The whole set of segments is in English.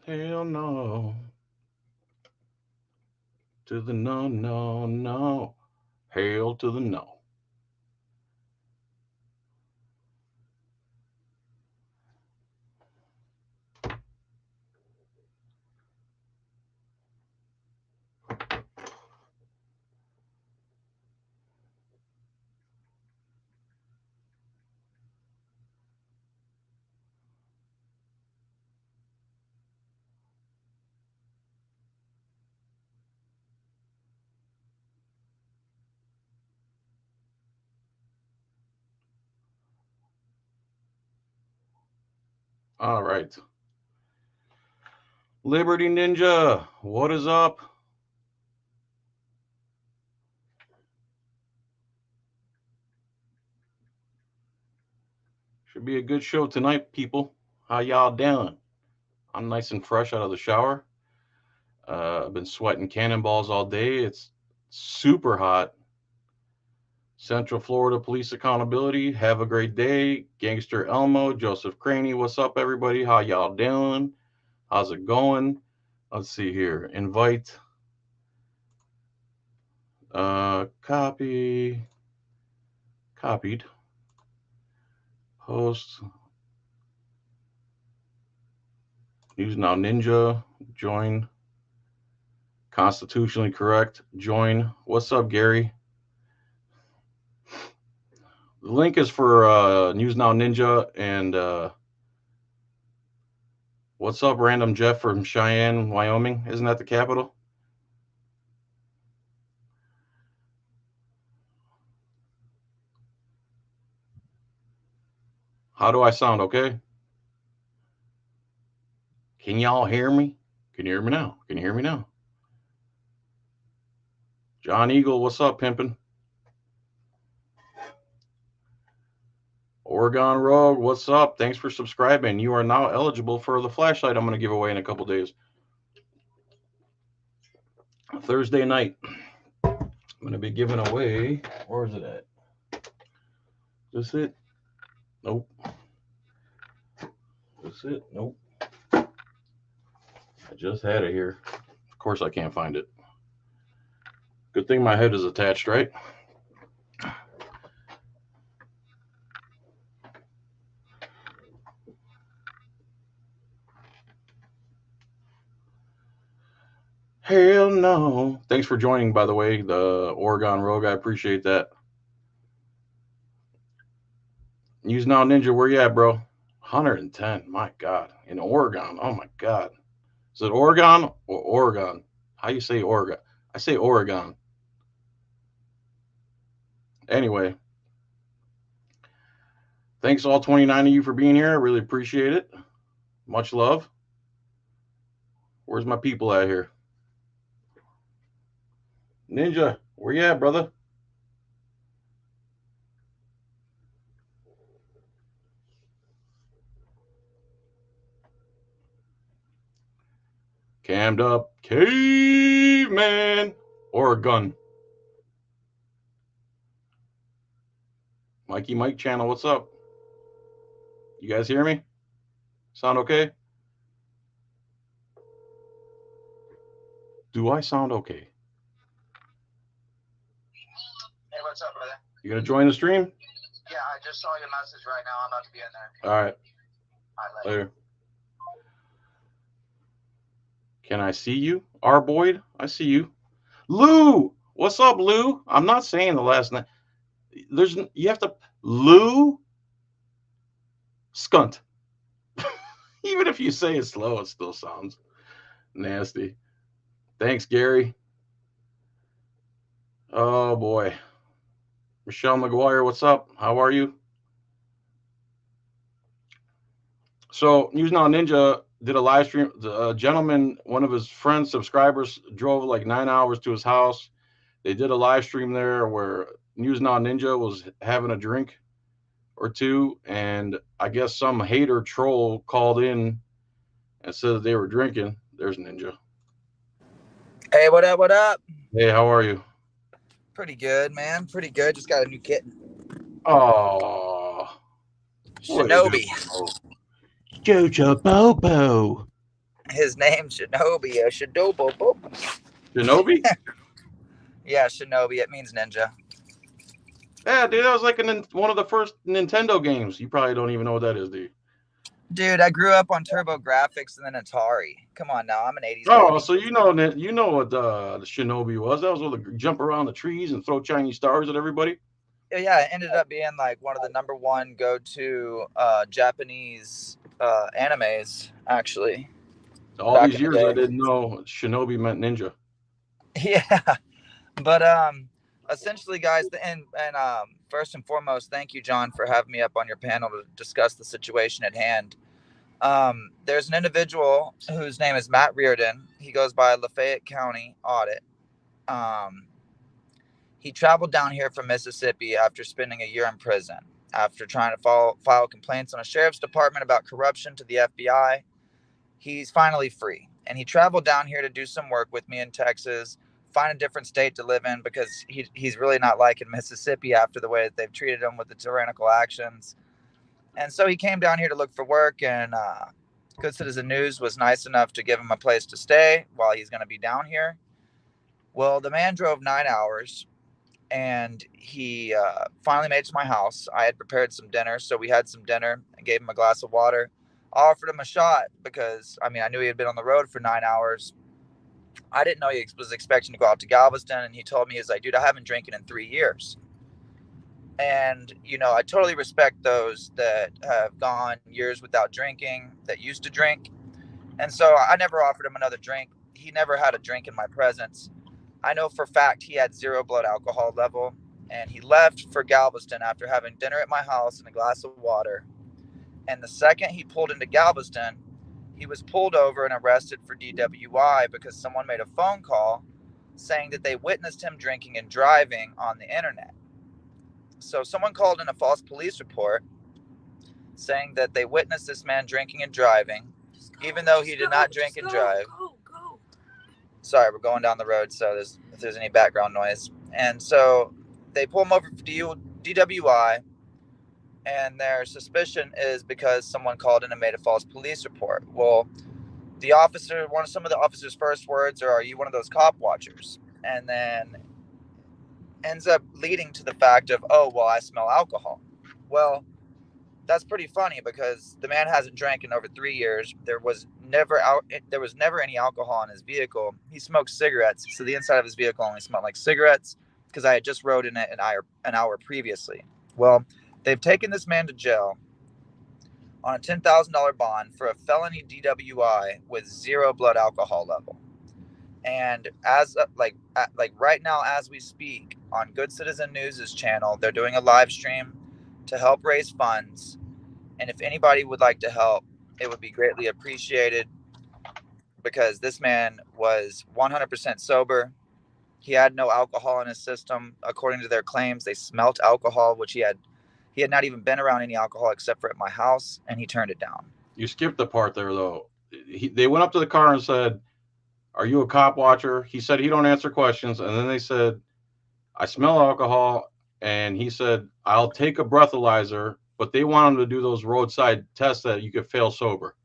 Hell no. To the no, no, no. Hail to the no. All right. Liberty Ninja, what is up? Should be a good show tonight, people. How y'all doing? I'm nice and fresh out of the shower. I've been sweating cannonballs all day. It's super hot. Central Florida Police Accountability. Have a great day. Gangster Elmo, Joseph Craney. What's up, everybody? How y'all doing? How's it going? Let's see here. Invite. Copy. Copied. Host. Use Now Ninja. Join. Constitutionally correct. Join. What's up, Gary? The link is for News Now Ninja and what's up, Random Jeff from Cheyenne, Wyoming? Isn't that the capital? How do I sound? Okay. Can y'all hear me? Can you hear me now? Can you hear me now? John Eagle, what's up, pimpin'? Oregon Rogue, what's up? Thanks for subscribing. You are now eligible for the flashlight I'm going to give away in a couple days. Thursday night. I'm going to be giving away. Where is it at? Is this it? Nope. Is this it? Nope. I just had it here. Of course, I can't find it. Good thing my head is attached, right? Hell no. Thanks for joining, by the way, the Oregon Rogue. I appreciate that. Use Now Ninja, where you at, bro? 110. My God. In Oregon. Oh, my God. Is it Oregon or Oregon? How you say Oregon? I say Oregon. Anyway, thanks all 29 of you for being here. I really appreciate it. Much love. Where's my people at here? Ninja, where you at, brother? Cammed up caveman or a gun. Mikey Mike channel, what's up? You guys hear me? Sound okay? Do I sound okay? Hey, what's up, brother? You gonna join the stream? Yeah, I just saw your message right now. I'm about to be in there. All right. All right, later. Can I see you? R. Boyd, I see you. Lou, what's up, Lou? I'm not saying the last name. You have to Lou Skunt. Even if you say it slow, it still sounds nasty. Thanks, Gary. Oh boy. Michelle McGuire, what's up? How are you? So, News Now Ninja did a live stream. The gentleman, one of his friends, subscribers, drove like 9 hours to his house. They did a live stream there where News Now Ninja was having a drink or two, and I guess some hater troll called in and said that they were drinking. There's Ninja. Hey, what up? What up? Hey, how are you? Pretty good, man. Pretty good. Just got a new kitten. Oh, Shinobi. Jojo Bobo. His name's Shinobi. Shidobo. Shinobi? Yeah, Shinobi. It means ninja. Yeah, dude, that was like one of the first Nintendo games. You probably don't even know what that is, do you? Dude, I grew up on Turbo Graphics and then Atari. Come on now, I'm an '80s Oh, baby. so you know what the Shinobi was? That was where the jump around the trees and throw Chinese stars at everybody. Yeah, it ended up being like one of the number one go-to Japanese animes, actually, All back these in the years, I day. didn't know Shinobi meant ninja. Yeah, but essentially, guys, and first and foremost, thank you, John, for having me up on your panel to discuss the situation at hand. There's an individual whose name is Matt Reardon. He goes by Lafayette County Audit. Um, he traveled down here from Mississippi after spending a year in prison. After trying to file complaints on a sheriff's department about corruption to the FBI, he's finally free. And he traveled down here to do some work with me in Texas, find a different state to live in because he's really not liking Mississippi after the way that they've treated him with the tyrannical actions. And so he came down here to look for work, and Good Citizen News was nice enough to give him a place to stay while he's going to be down here. Well, the man drove 9 hours and he finally made it to my house. I had prepared some dinner, so we had some dinner and gave him a glass of water. I offered him a shot because, I mean, I knew he had been on the road for 9 hours. I didn't know he was expecting to go out to Galveston, and he told me, he was like, dude, I haven't drinking in 3 years. And, I totally respect those that have gone years without drinking, that used to drink. And so I never offered him another drink. He never had a drink in my presence. I know for a fact he had zero blood alcohol level, and he left for Galveston after having dinner at my house and a glass of water. And the second he pulled into Galveston, he was pulled over and arrested for DWI because someone made a phone call saying that they witnessed him drinking and driving on the internet. So someone called in a false police report saying that they witnessed this man drinking and driving, even though he did not drink and drive. Go. Sorry, we're going down the road, so if there's any background noise. And so they pull him over for DWI, and their suspicion is because someone called in and made a false police report. Well, some of the officer's first words are you one of those cop watchers? And then ends up leading to the fact of, oh, well, I smell alcohol. Well, that's pretty funny because the man hasn't drank in over 3 years. There was never any alcohol in his vehicle. He smoked cigarettes, so the inside of his vehicle only smelled like cigarettes because I had just rode in it an hour previously. Well, they've taken this man to jail on a $10,000 bond for a felony DWI with zero blood alcohol level. And like right now as we speak on Good Citizen News's channel, they're doing a live stream to help raise funds. And if anybody would like to help, it would be greatly appreciated because this man was 100% sober. He had no alcohol in his system. According to their claims, they smelt alcohol, which he had not even been around any alcohol except for at my house, and he turned it down. You skipped the part there though. They went up to the car and said, "Are you a cop watcher?" He said he don't answer questions, and then they said, "I smell alcohol," and he said, "I'll take a breathalyzer." But they want him to do those roadside tests that you could fail sober.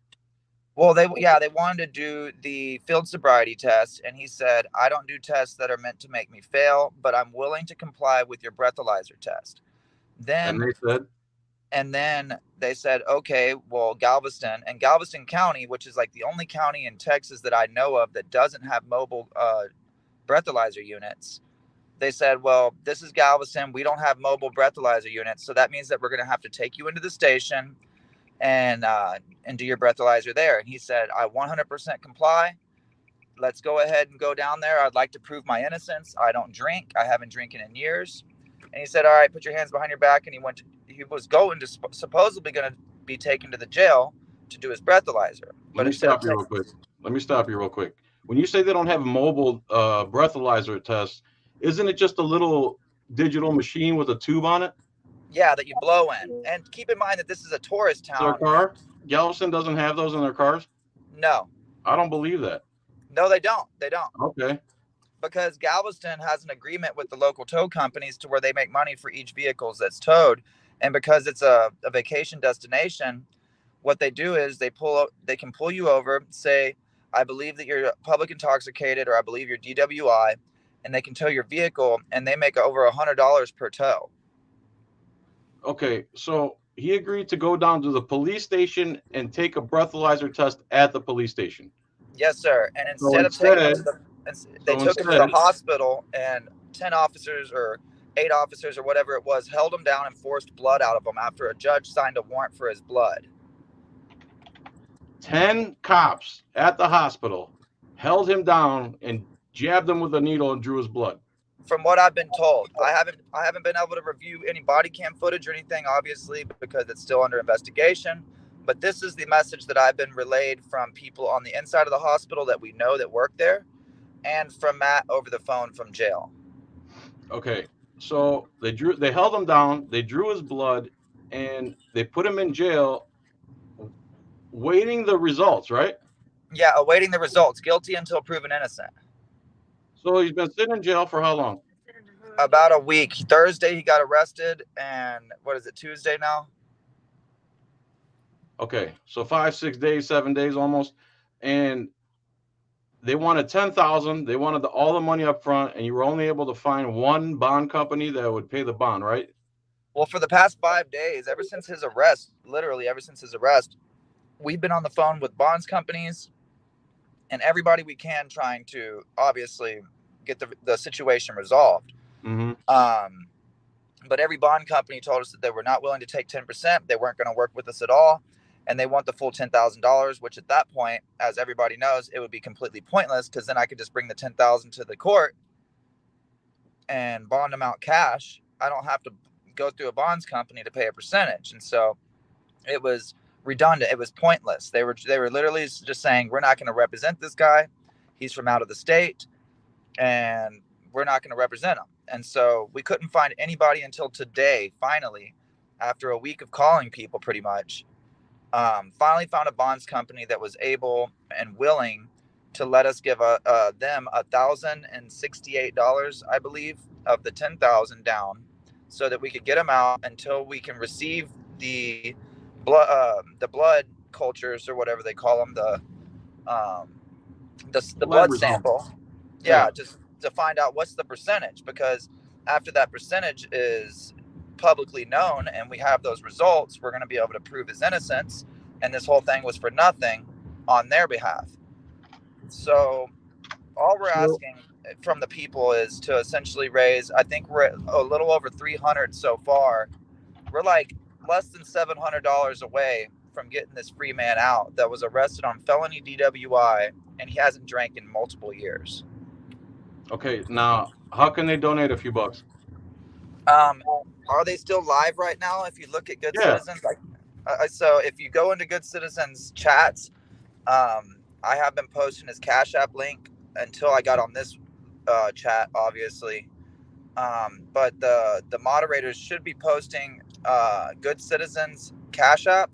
Well, they wanted to do the field sobriety test, and he said, "I don't do tests that are meant to make me fail, but I'm willing to comply with your breathalyzer test." And Then they said, and then they said, "Okay, well, Galveston County, which is like the only county in Texas that I know of that doesn't have mobile breathalyzer units." They said, "Well, this is Galveston. We don't have mobile breathalyzer units, so that means that we're going to have to take you into the station and do your breathalyzer there." And he said, "I 100% comply. Let's go ahead and go down there. I'd like to prove my innocence. I don't drink. I haven't drinking in years." And he said, "All right, put your hands behind your back." And he was going to supposedly going to be taken to the jail to do his breathalyzer. let But me instead of stop you real quick. Let me stop you real quick. When you say they don't have a mobile breathalyzer test, isn't it just a little digital machine with a tube on it? yeah, that you blow in. And keep in mind that this is a tourist Their town. car? Galveston doesn't have those in their cars? No, I don't believe that. no, they don't. They don't. Okay. Because Galveston has an agreement with the local tow companies to where they make money for each vehicle that's towed. And because it's a vacation destination, what they do is they can pull you over, say, I believe that you're public intoxicated, or I believe you're DWI, and they can tow your vehicle, and they make over $100 per tow. Okay, so he agreed to go down to the police station and take a breathalyzer test at the police station. Yes, sir. And So instead of taking him to instead, the, they so took him to the instead, hospital, and 10 officers or 8 officers or whatever it was held him down and forced blood out of him after a judge signed a warrant for his blood. 10 cops at the hospital held him down and jabbed him with a needle and drew his blood. From what I've been told, I haven't been able to review any body cam footage or anything, obviously, because it's still under investigation. But this is the message that I've been relayed from people on the inside of the hospital that we know that work there, and from Matt over the phone from jail. Okay, so they held him down, they drew his blood, and they put him in jail, waiting the results, right? Yeah, awaiting the results. Guilty until proven innocent. So he's been sitting in jail for how long? About a week. Thursday he got arrested, and what is it, Tuesday now? Okay, so 5, 6 days, 7 days almost, and they wanted 10,000. They wanted all the money up front, and you were only able to find one bond company that would pay the bond, right? Well, for the past 5 days, ever since his arrest, literally ever since his arrest, we've been on the phone with bonds companies and everybody we can, trying to obviously get the situation resolved. Mm-hmm. But every bond company told us that they were not willing to take 10%. They weren't going to work with us at all. And they want the full $10,000, which at that point, as everybody knows, it would be completely pointless, because then I could just bring the $10,000 to the court and bond them out cash. I don't have to go through a bonds company to pay a percentage. And so it was redundant. It was pointless. They were literally just saying, we're not going to represent this guy. He's from out of the state, and we're not going to represent him. And so we couldn't find anybody until today, finally, after a week of calling people pretty much. Finally found a bonds company that was able and willing to let us give them $1,068, I believe, of the $10,000 down, so that we could get them out until we can receive the blood cultures, or whatever they call them, the blood sample. Yeah, just to find out what's the percentage, because after that percentage is publicly known and we have those results, we're going to be able to prove his innocence. And this whole thing was for nothing on their behalf. So all we're asking from the people is to essentially raise, I think we're at a little over 300 so far. We're like less than $700 away from getting this free man out that was arrested on felony DWI, and he hasn't drank in multiple years. Okay, now how can they donate a few bucks? Are they still live right now? If you look at Good Citizens, so if you go into Good Citizens chats, I have been posting his Cash App link until I got on this chat, obviously. But the moderators should be posting Good Citizens Cash App,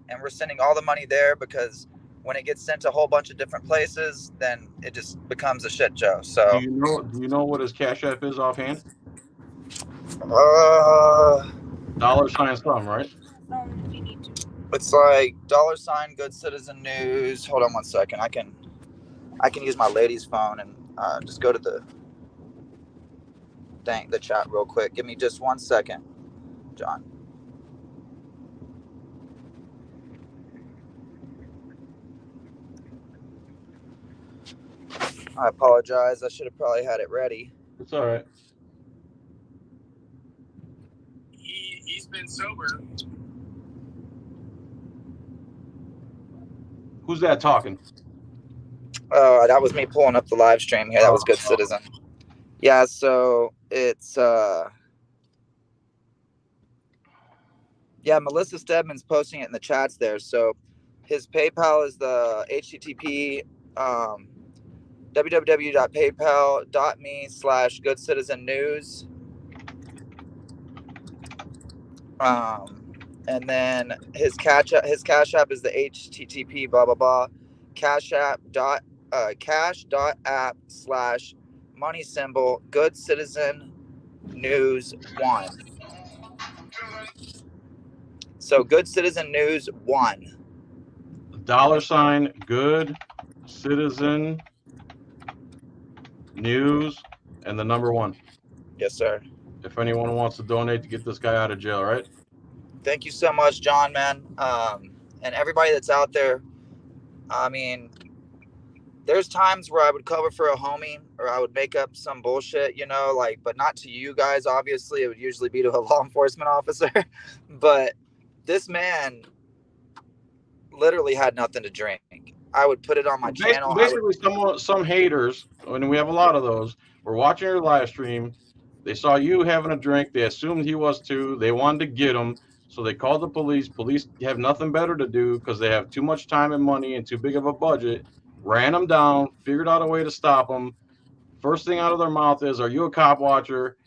and we're sending all the money there, because when it gets sent to a whole bunch of different places, then it just becomes a shit show. So do you know what his Cash App is offhand? $sign some, right? It's like $sign Good Citizen News. Hold on one second. I can use my lady's phone and just go to the chat real quick. Give me just 1 second, John. I apologize. I should have probably had it ready. It's all right. He's been sober. Who's that talking? That was me pulling up the live stream here. That was Good Citizen. Yeah, so it's Melissa Stedman's posting it in the chats there. So his PayPal is the http www.paypal.me/goodcitizennews. And then his cash app is the http blah blah blah cash.app/money symbol Good Citizen News 1. So Good Citizen News 1. $sign good Citizen News and the number 1. Yes, sir. If anyone wants to donate to get this guy out of jail, right? Thank you so much, John, man. And everybody that's out there. I mean, there's times where I would cover for a homie or I would make up some bullshit, you know, like, but not to you guys, obviously. It would usually be to a law enforcement officer. But this man literally had nothing to drink. I would put it on my channel. Basically, some haters, and we have a lot of those, were watching your live stream. They saw you having a drink. They assumed he was too. They wanted to get him. So they called the police. Police have nothing better to do because they have too much time and money and too big of a budget. Ran him down, figured out a way to stop him. First thing out of their mouth is, "Are you a cop watcher?"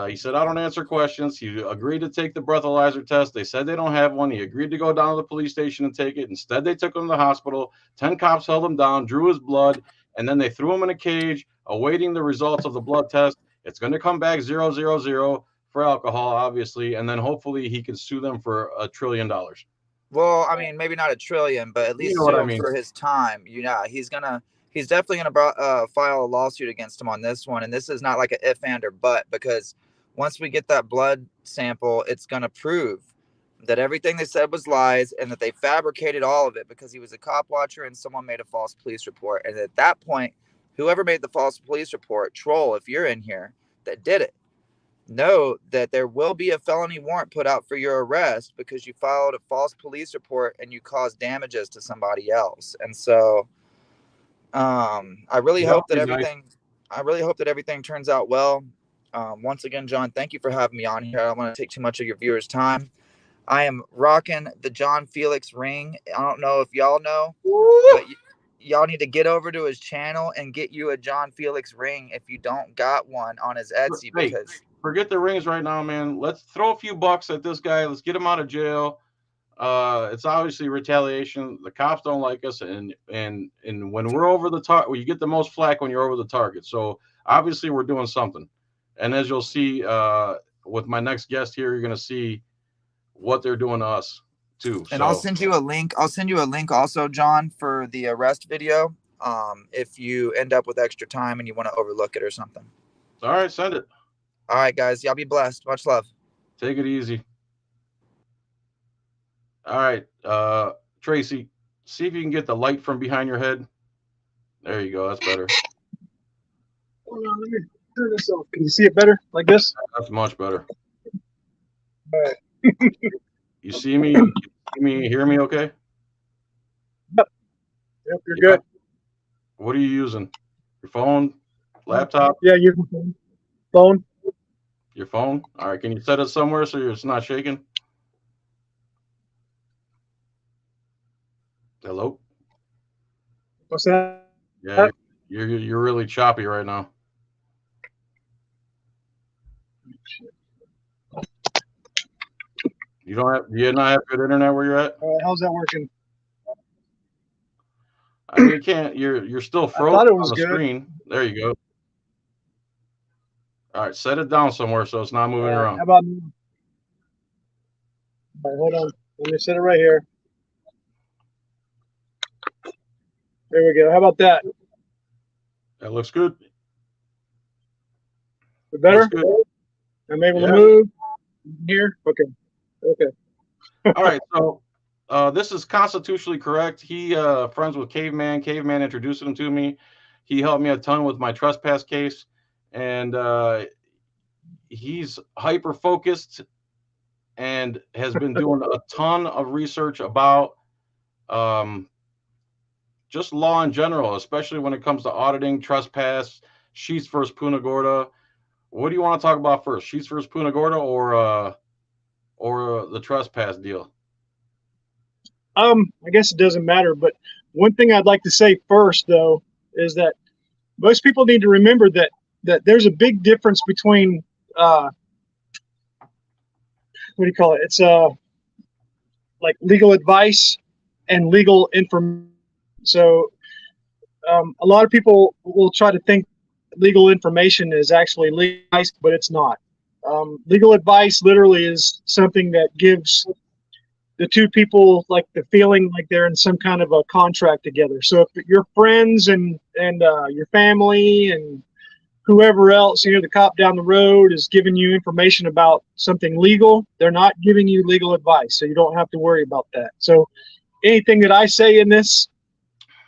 He said, "I don't answer questions." He agreed to take the breathalyzer test. They said they don't have one. He agreed to go down to the police station and take it. Instead, they took him to the hospital. 10 cops held him down, drew his blood, and then they threw him in a cage, awaiting the results of the blood test. It's going to come back 000 for alcohol, obviously, and then hopefully he can sue them for $1 trillion. Well, I mean, maybe not $1 trillion, but at least You know what I mean. for his time. Yeah, he's definitely gonna file a lawsuit against him on this one, and this is not like a if and or but, because once we get that blood sample, it's gonna prove that everything they said was lies and that they fabricated all of it because he was a cop watcher and someone made a false police report. And at that point, whoever made the false police report, troll, if you're in here that did it, know that there will be a felony warrant put out for your arrest because you filed a false police report and you caused damages to somebody else. And so I really hope that everything turns out well. Once again, John, thank you for having me on here. I don't want to take too much of your viewers' time. I am rocking the John Felix ring. I don't know if y'all know, but y'all need to get over to his channel and get you a John Felix ring if you don't got one on his Etsy. Hey, because forget the rings right now, man. Let's throw a few bucks at this guy. Let's get him out of jail. It's obviously retaliation. The cops don't like us, and when we're over the target, well, you get the most flack when you're over the target. So obviously we're doing something. And as you'll see with my next guest here, you're going to see what they're doing to us too. And I'll send you a link. I'll send you a link also, John, for the arrest video. If you end up with extra time and you want to overlook it or something. All right, send it. All right, guys. Y'all be blessed. Much love. Take it easy. All right, Tracy, see if you can get the light from behind your head. There you go. That's better. Hold on, let me turn this off. Can you see it better like this? That's much better. All right. You see me? Hear me okay? Yep, you're good. What are you using? Your phone? Laptop? Yeah, your phone. Your phone? All right, can you set it somewhere so it's not shaking? Hello? What's that? Yeah, you're really choppy right now. Do you not have good internet where you're at? How's that working? I mean, you can't. You're still frozen on the screen. There you go. All right, set it down somewhere so it's not moving around. How about? All right, hold on. Let me set it right here. There we go. How about that? That looks good. Better? I'm able to move here. Okay. All right. So this is constitutionally correct. He friends with Caveman. Caveman introduced him to me. He helped me a ton with my trespass case, and he's hyper focused and has been doing a ton of research about just law in general, especially when it comes to auditing, trespass, Sheets versus Punta Gorda. What do you want to talk about first, Sheets versus Punta Gorda or the trespass deal? I guess it doesn't matter, but one thing I'd like to say first, though, is that most people need to remember that there's a big difference between what do you call it? It's like legal advice and legal information. So a lot of people will try to think legal information is actually legal advice, but it's not. Legal advice literally is something that gives the two people like the feeling like they're in some kind of a contract together. So if your friends and your family and whoever else, the cop down the road is giving you information about something legal, they're not giving you legal advice, so you don't have to worry about that. So anything that I say in this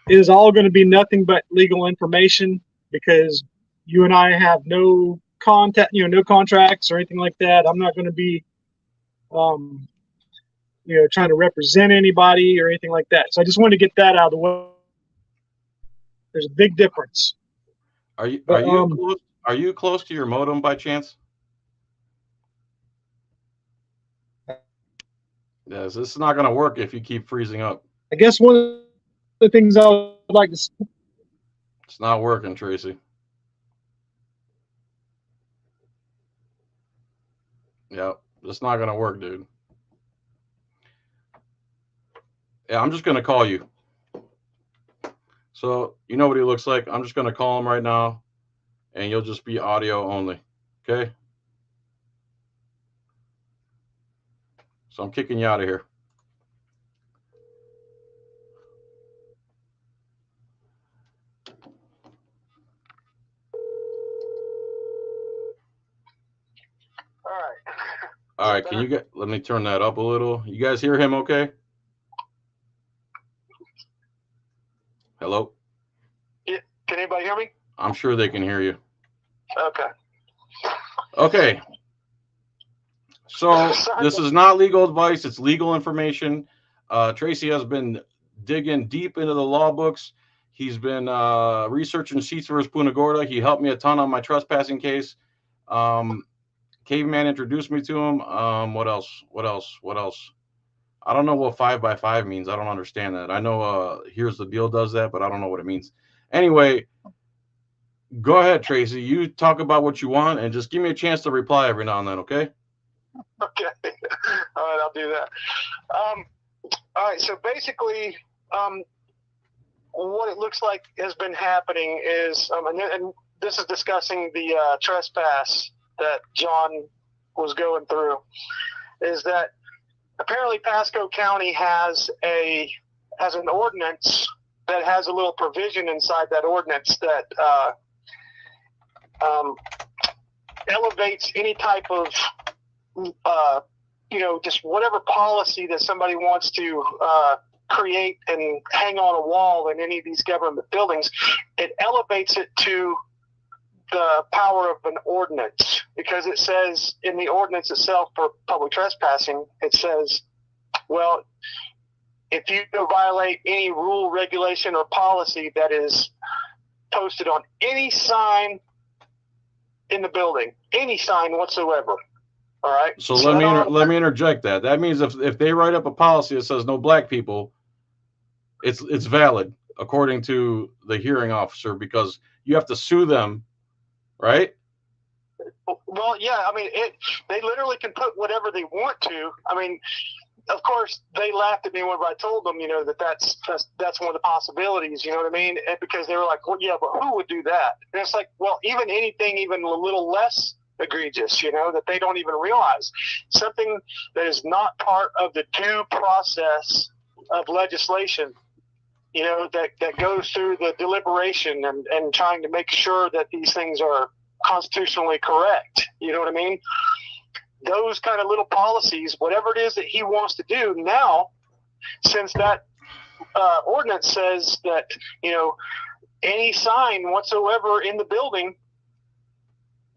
is all going to be nothing but legal information, because you and I have no contact, no contracts or anything like that. I'm not going to be trying to represent anybody or anything like that. So I just wanted to get that out of the way. There's a big difference. Are you close to your modem by chance? Yes, this is not going to work if you keep freezing up. I guess one of the things I would like to see. It's not working, Tracy. Yep, it's not going to work, dude. Yeah, I'm just going to call you. So, you know what he looks like? I'm just going to call him right now, and you'll just be audio only, okay? So I'm kicking you out of here. All right, let me turn that up a little. You guys hear him okay? Hello? Yeah, can anybody hear me? I'm sure they can hear you. Okay. Okay. So this is not legal advice. It's legal information. Tracy has been digging deep into the law books. He's been researching sheets versus Punta Gorda. He helped me a ton on my trespassing case. Caveman introduced me to him. What else? I don't know what 5x5 means. I don't understand that. I know Here's the Deal does that, but I don't know what it means. Anyway, go ahead, Tracy. You talk about what you want, and just give me a chance to reply every now and then, okay? Okay. All right, I'll do that. All right, so basically, what it looks like has been happening is, and this is discussing the trespass that John was going through, is that apparently Pasco County has an ordinance that has a little provision inside that ordinance that elevates any type of just whatever policy that somebody wants to create and hang on a wall in any of these government buildings. It elevates it to the power of an ordinance, because it says in the ordinance itself for public trespassing, it says, well, if you violate any rule, regulation, or policy that is posted on any sign in the building, any sign whatsoever. All right. So let me interject that. That means if they write up a policy that says no black people, it's valid according to the hearing officer, because you have to sue them, right? Well, yeah. I mean, they literally can put whatever they want to. I mean, of course, they laughed at me when I told them, that's one of the possibilities. You know what I mean? And because they were like, well, yeah, but who would do that? And it's like, well, even anything even a little less egregious, that they don't even realize, something that is not part of the due process of legislation, that goes through the deliberation and trying to make sure that these things are constitutionally correct. You know what I mean? Those kind of little policies, whatever it is that he wants to do now, since that ordinance says that, any sign whatsoever in the building,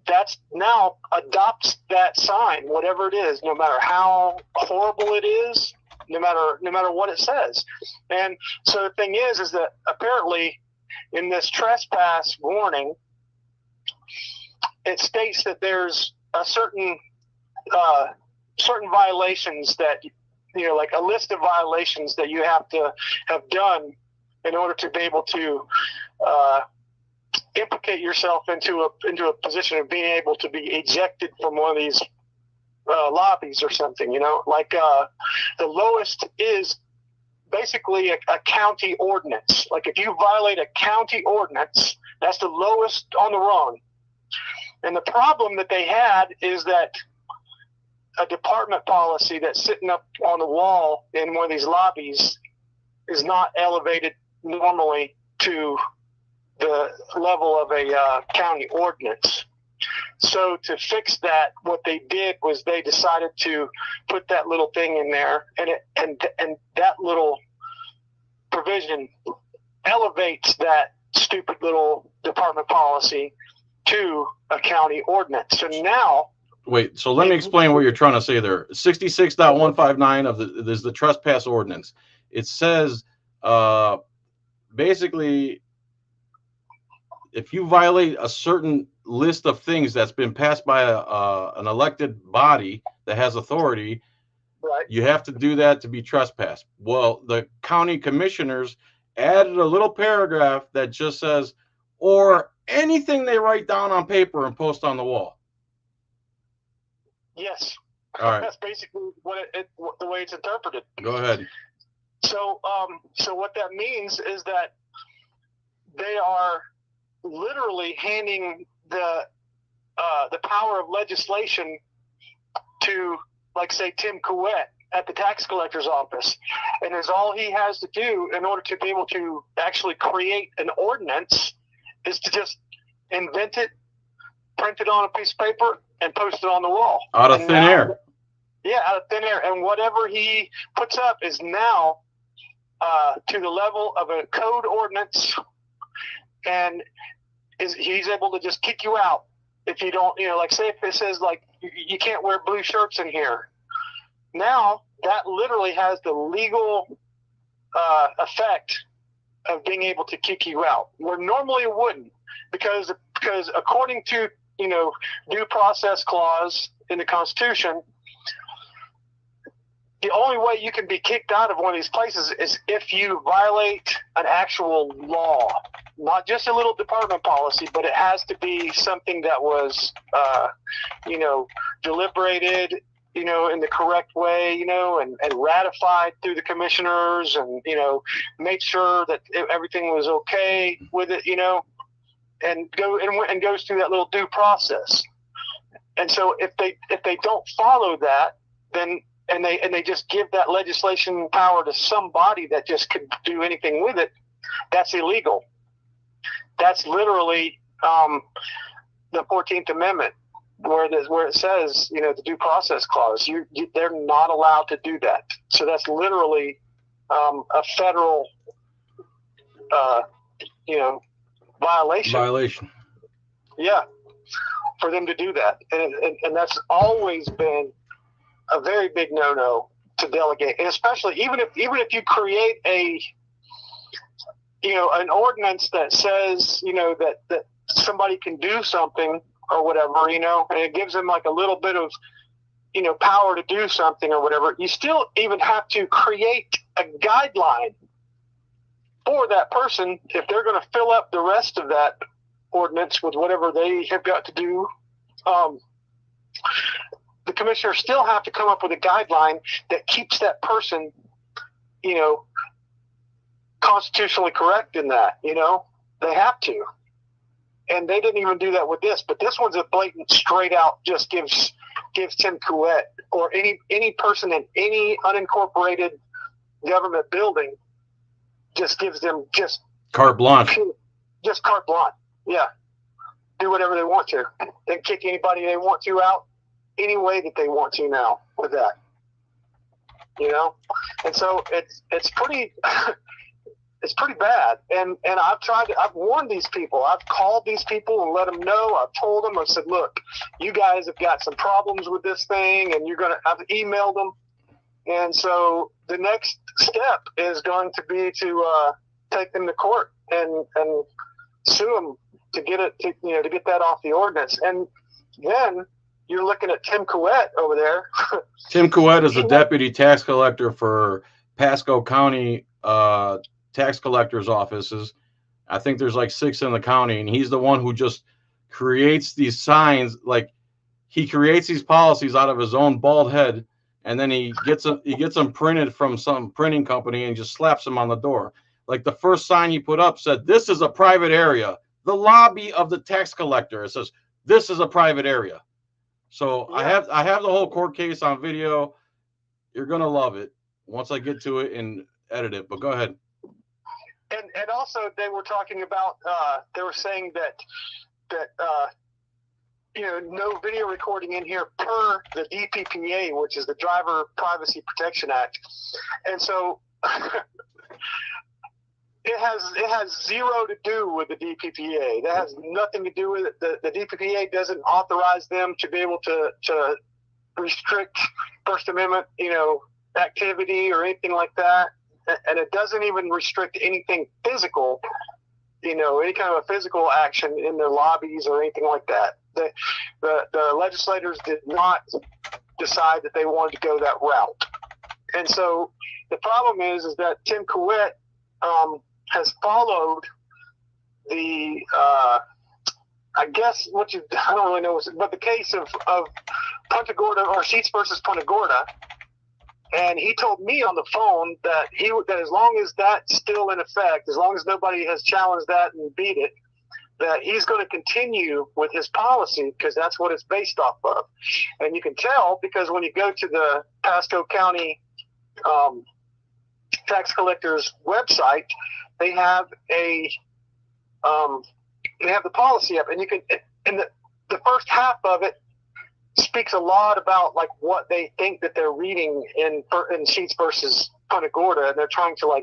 that's now adopts that sign, whatever it is, no matter how horrible it is, no matter what it says. And so the thing is that apparently in this trespass warning, it states that there's a certain violations that, like a list of violations that you have to have done in order to be able to implicate yourself into a position of being able to be ejected from one of these lobbies or something. Like the lowest is basically a county ordinance. Like if you violate a county ordinance, that's the lowest on the rung. And the problem that they had is that a department policy that's sitting up on the wall in one of these lobbies is not elevated normally to the level of a county ordinance. So to fix that, what they did was they decided to put that little thing in there, and that little provision elevates that stupid little department policy to a county ordinance. So now, wait, so let me explain what you're trying to say there. 66.159 of there's the trespass ordinance. It says basically, if you violate a certain list of things that's been passed by an elected body that has authority, right, you have to do that to be trespassed. Well, the county commissioners added a little paragraph that just says, or anything they write down on paper and post on the wall. Yes. All right. That's basically what the way it's interpreted. Go ahead. So, so what that means is that they are literally handing the power of legislation to, like, say, Tim Couette at the tax collector's office, and is all he has to do in order to be able to actually create an ordinance is to just invent it, print it on a piece of paper, and post it on the wall. Out of thin air. Yeah, out of thin air. And whatever he puts up is now to the level of a code ordinance, and he's able to just kick you out if you don't, like, say if it says, like, you can't wear blue shirts in here. Now that literally has the legal effect of being able to kick you out, where normally it wouldn't, because according to due process clause in the Constitution, the only way you can be kicked out of one of these places is if you violate an actual law, not just a little department policy, but it has to be something that was, deliberated, in the correct way, and ratified through the commissioners, and, made sure that everything was okay with it, and goes through that little due process. And so if they don't follow that, then and they just give that legislation power to somebody that just could do anything with it, that's illegal. That's literally the 14th Amendment, where it says, the due process clause. They're not allowed to do that. So that's literally a federal, violation. Yeah, for them to do that, and that's always been a very big no-no to delegate, and especially even if you create an ordinance that says that somebody can do something or whatever, and it gives them like a little bit of power to do something or whatever, you still even have to create a guideline for that person if they're going to fill up the rest of that ordinance with whatever they have got to do. The commissioners still have to come up with a guideline that keeps that person, constitutionally correct in that. They have to, and they didn't even do that with this. But this one's a blatant, straight out, just gives Tim Couette or any person in any unincorporated government building, just gives them just carte blanche. Just carte blanche. Yeah, do whatever they want to, and kick anybody they want to out any way that they want to now with that, and so it's pretty it's pretty bad. And I've warned these people. I've called these people and let them know. I've told them. I said, look, you guys have got some problems with this thing, and I've emailed them. And so the next step is going to be to take them to court and sue them to get it to get that off the ordinance. And then you're looking at Tim Couette over there. Tim Couette is the deputy tax collector for Pasco County tax collector's offices. I think there's like 6 in the county, and he's the one who just creates these signs. Like, he creates these policies out of his own bald head, and then he gets them printed from some printing company and just slaps them on the door. Like, the first sign he put up said, "This is a private area." The lobby of the tax collector, it says, "This is a private area." So Yeah. I have the whole court case on video. You're gonna love it once I get to it and edit it. But go ahead. And also they were talking about they were saying that no video recording in here per the DPPA, which is the Driver Privacy Protection Act, and so it has zero to do with the DPPA. That has nothing to do with it. The DPPA doesn't authorize them to be able to restrict First Amendment, activity or anything like that, and it doesn't even restrict anything physical, any kind of a physical action in their lobbies or anything like that. The legislators did not decide that they wanted to go that route, and so the problem is that Tim Kuwait has followed the I guess I don't really know, but the case of Punta Gorda or Sheets versus Punta Gorda, and he told me on the phone that that as long as that's still in effect, as long as nobody has challenged that and beat it, that he's going to continue with his policy because that's what it's based off of. And you can tell because when you go to the Pasco County tax collector's website, they have the policy up, and you can, and the first half of it speaks a lot about like what they think that they're reading in Sheets versus Punta Gorda, and they're trying to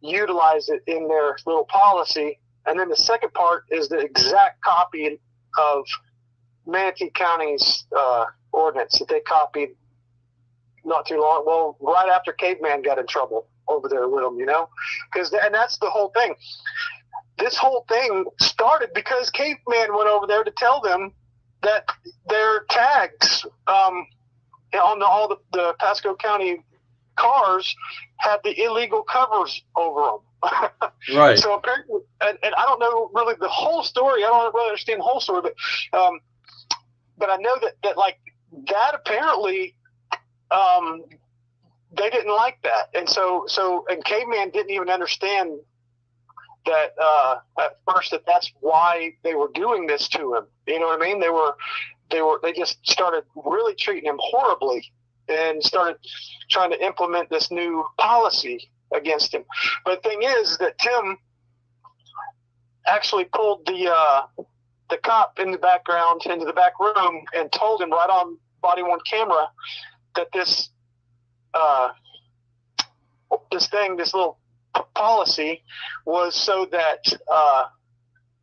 utilize it in their little policy. And then the second part is the exact copy of Manatee County's ordinance that they copied not too long. Well, right after Caveman got in trouble over there with them, and that's the whole thing. This whole thing started because Caveman went over there to tell them that their tags on all the Pasco County cars had the illegal covers over them. Right. So apparently, and I don't know really the whole story. I don't really understand the whole story, but I know that apparently they didn't like that, and and Caveman didn't even understand that at first that's why they were doing this to him. You know what I mean? They just started really treating him horribly and started trying to implement this new policy against him. But the thing is that Tim actually pulled the cop in the background into the back room and told him right on body worn camera that this little policy was so that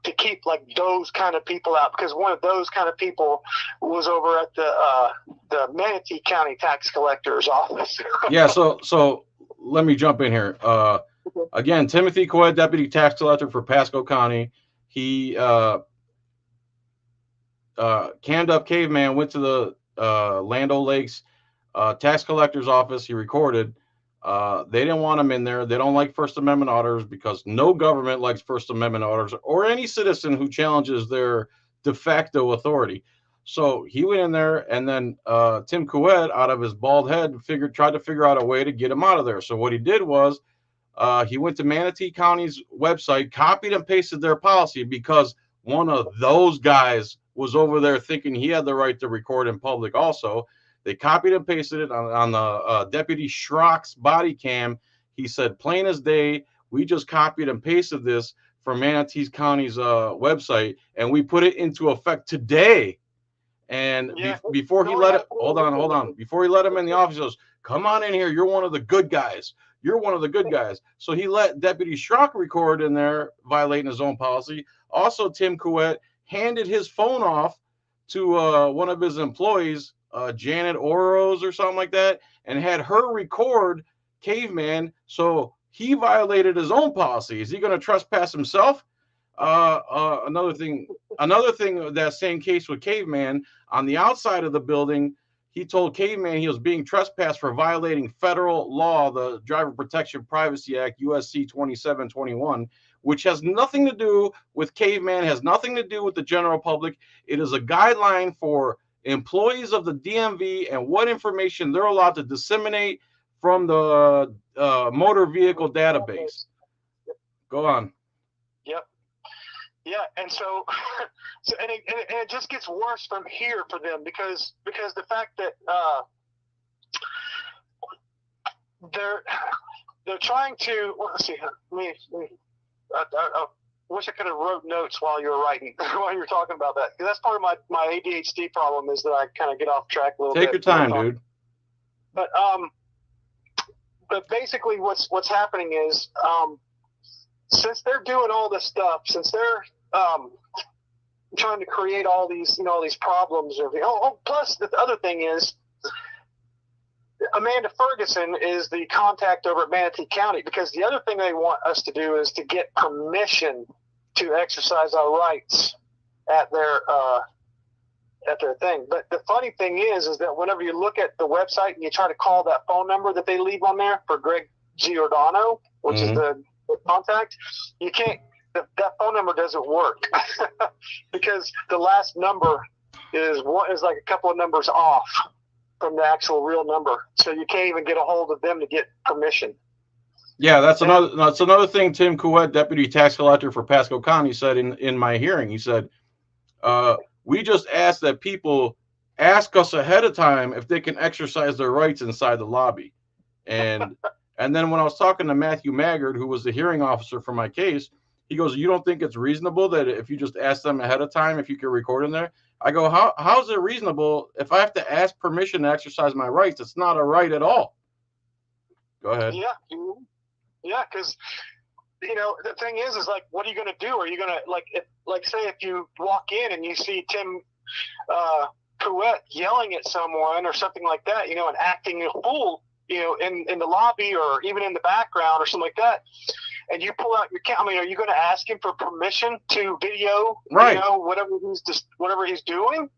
to keep those kind of people out, because one of those kind of people was over at the Manatee County tax collector's office. Yeah, so let me jump in here. Again, Timothy Kuwait, deputy tax collector for Pasco County. He cammed up Caveman, went to the Land O'Lakes tax collector's office. He recorded. They didn't want him in there. They don't like First Amendment auditors because no government likes First Amendment auditors or any citizen who challenges their de facto authority. So he went in there, and then Tim Kuwait, out of his bald head, tried to figure out a way to get him out of there. So what he did was he went to Manatee County's website, copied and pasted their policy because one of those guys was over there thinking he had the right to record in public also. They copied and pasted it on the Deputy Schrock's body cam. He said, plain as day, we just copied and pasted this from Manatee County's website, and we put it into effect today. And before he let it, hold on. Before he let him in the office, he goes, come on in here. You're one of the good guys. You're one of the good guys. So he let Deputy Schrock record in there, violating his own policy. Also, Tim Kuwait handed his phone off to one of his employees, Janet Oros or something like that, and had her record Caveman. So he violated his own policy. Is he going to trespass himself? Another thing, that same case with Caveman, on the outside of the building, he told Caveman he was being trespassed for violating federal law, the Driver Protection Privacy Act, USC 2721, which has nothing to do with Caveman, has nothing to do with the general public. It is a guideline for employees of the DMV and what information they're allowed to disseminate from the motor vehicle database. Go on. Yep. Yeah, and so, and it just gets worse from here for them because the fact that they're trying to. Well, let's see. I wish I could have wrote notes while you were writing while you were talking about that. Because that's part of my ADHD problem is that I kind of get off track a little bit. Take your time, dude. But basically what's happening is since they're doing all this stuff, since they're trying to create all these these problems. Plus the other thing is Amanda Ferguson is the contact over at Manatee County, because the other thing they want us to do is to get permission to exercise our rights at their thing. But the funny thing is that whenever you look at the website and you try to call that phone number that they leave on there for Greg Giordano, which is the contact, you can't. That phone number doesn't work because the last number is like a couple of numbers off from the actual real number, so you can't even get a hold of them to get permission. Yeah, that's another thing. Tim Couette, deputy tax collector for Pasco County, said in my hearing. He said, "We just ask that people ask us ahead of time if they can exercise their rights inside the lobby." And then when I was talking to Matthew Maggard, who was the hearing officer for my case, he goes, "You don't think it's reasonable that if you just ask them ahead of time if you can record in there?" I go, how is it reasonable if I have to ask permission to exercise my rights? It's not a right at all. Go ahead. Yeah, because the thing is like, what are you going to do? Are you going to say if you walk in and you see Tim Couette yelling at someone or something like that, and acting a fool, in the lobby or even in the background or something like that, and you pull out your camera, are you going to ask him for permission to video, right, whatever he's doing?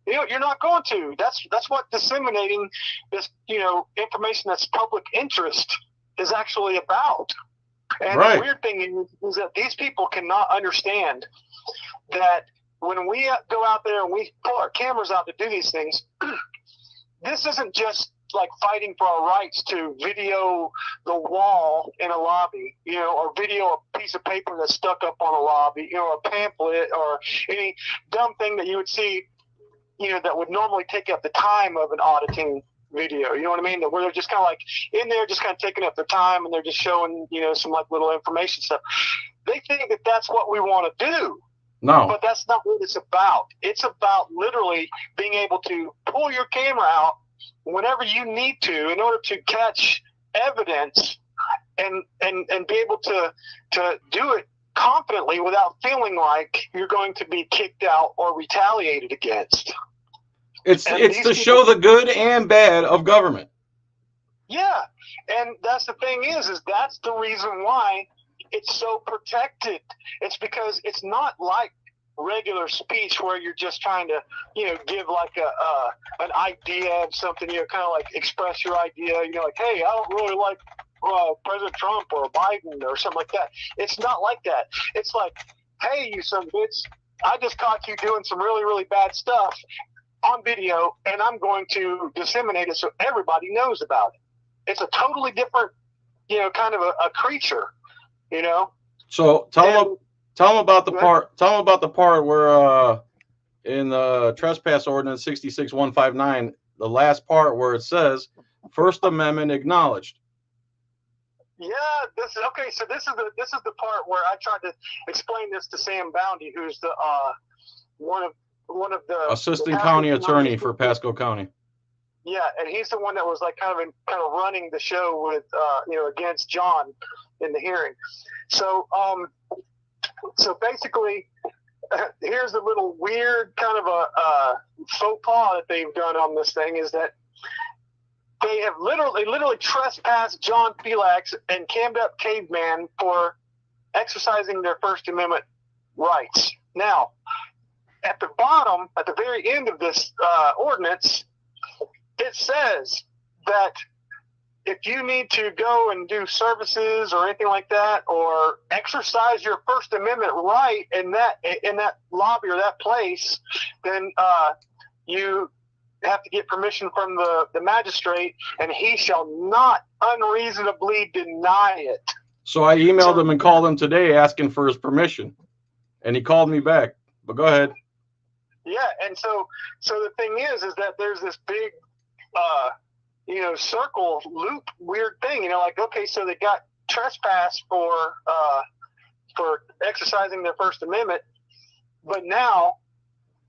You're not going to. That's what disseminating this, information that's public interest is actually about. And right. The weird thing is that these people cannot understand that when we go out there and we pull our cameras out to do these things, this isn't just like fighting for our rights to video the wall in a lobby, or video a piece of paper that's stuck up on a lobby, a pamphlet or any dumb thing that you would see, that would normally take up the time of an auditing video. You know what I mean? Where they're just kind of like in there, just kind of taking up their time, and they're just showing, some like little information stuff. They think that that's what we want to do. No. But that's not what it's about. It's about literally being able to pull your camera out whenever you need to in order to catch evidence and be able to do it confidently without feeling like you're going to be kicked out or retaliated against. It's to show the good and bad of government. Yeah, and that's the thing is that's the reason why it's so protected. It's because it's not like regular speech where you're just trying to, give like an idea of something, kind of like express your idea, like, hey, I don't really like President Trump or Biden or something like that. It's not like that. It's like, hey, you son of a bitch, I just caught you doing some really, really bad stuff on video, and I'm going to disseminate it so everybody knows about it. It's a totally different, kind of a creature, So tell them about the part. Tell them about the part where in the trespass ordinance 66159, the last part where it says First Amendment acknowledged. Yeah, this is okay. So this is the part where I tried to explain this to Sam Boundy, who's the one of the assistant county attorney for Pasco County. Yeah, and he's the one that was like kind of running the show with against John in the hearing. So basically, here's a little weird kind of a faux pas that they've done on this thing is that they have literally trespassed John Pelax and Cammed Up Caveman for exercising their First Amendment rights. Now, at the bottom, at the very end of this ordinance, it says that if you need to go and do services or anything like that, or exercise your First Amendment right in that lobby or that place, then you have to get permission from the magistrate, and he shall not unreasonably deny it. So I emailed him and called him today asking for his permission. And he called me back. But go ahead. Yeah, and so the thing is that there's this big, circle loop weird thing. Like, okay, so they got trespass for exercising their First Amendment, but now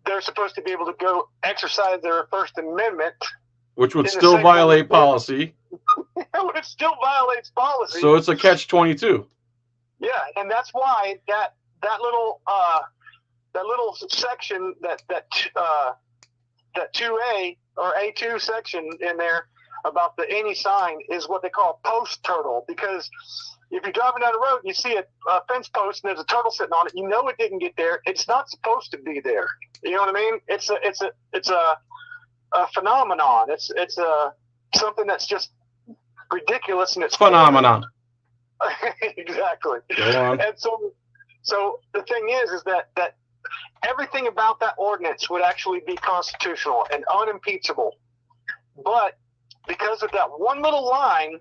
they're supposed to be able to go exercise their First Amendment, which would still violate policy. It still violates policy. So it's a catch-22. Yeah, and that's why that little section, that 2A or A2 section in there about the any sign is what they call post turtle, because if you're driving down the road and you see a fence post and there's a turtle sitting on it, you know it didn't get there. It's not supposed to be there. You know what I mean? It's a phenomenon. It's something that's just ridiculous, and it's phenomenon. Exactly. Go on. And so the thing is that everything about that ordinance would actually be constitutional and unimpeachable, but because of that one little line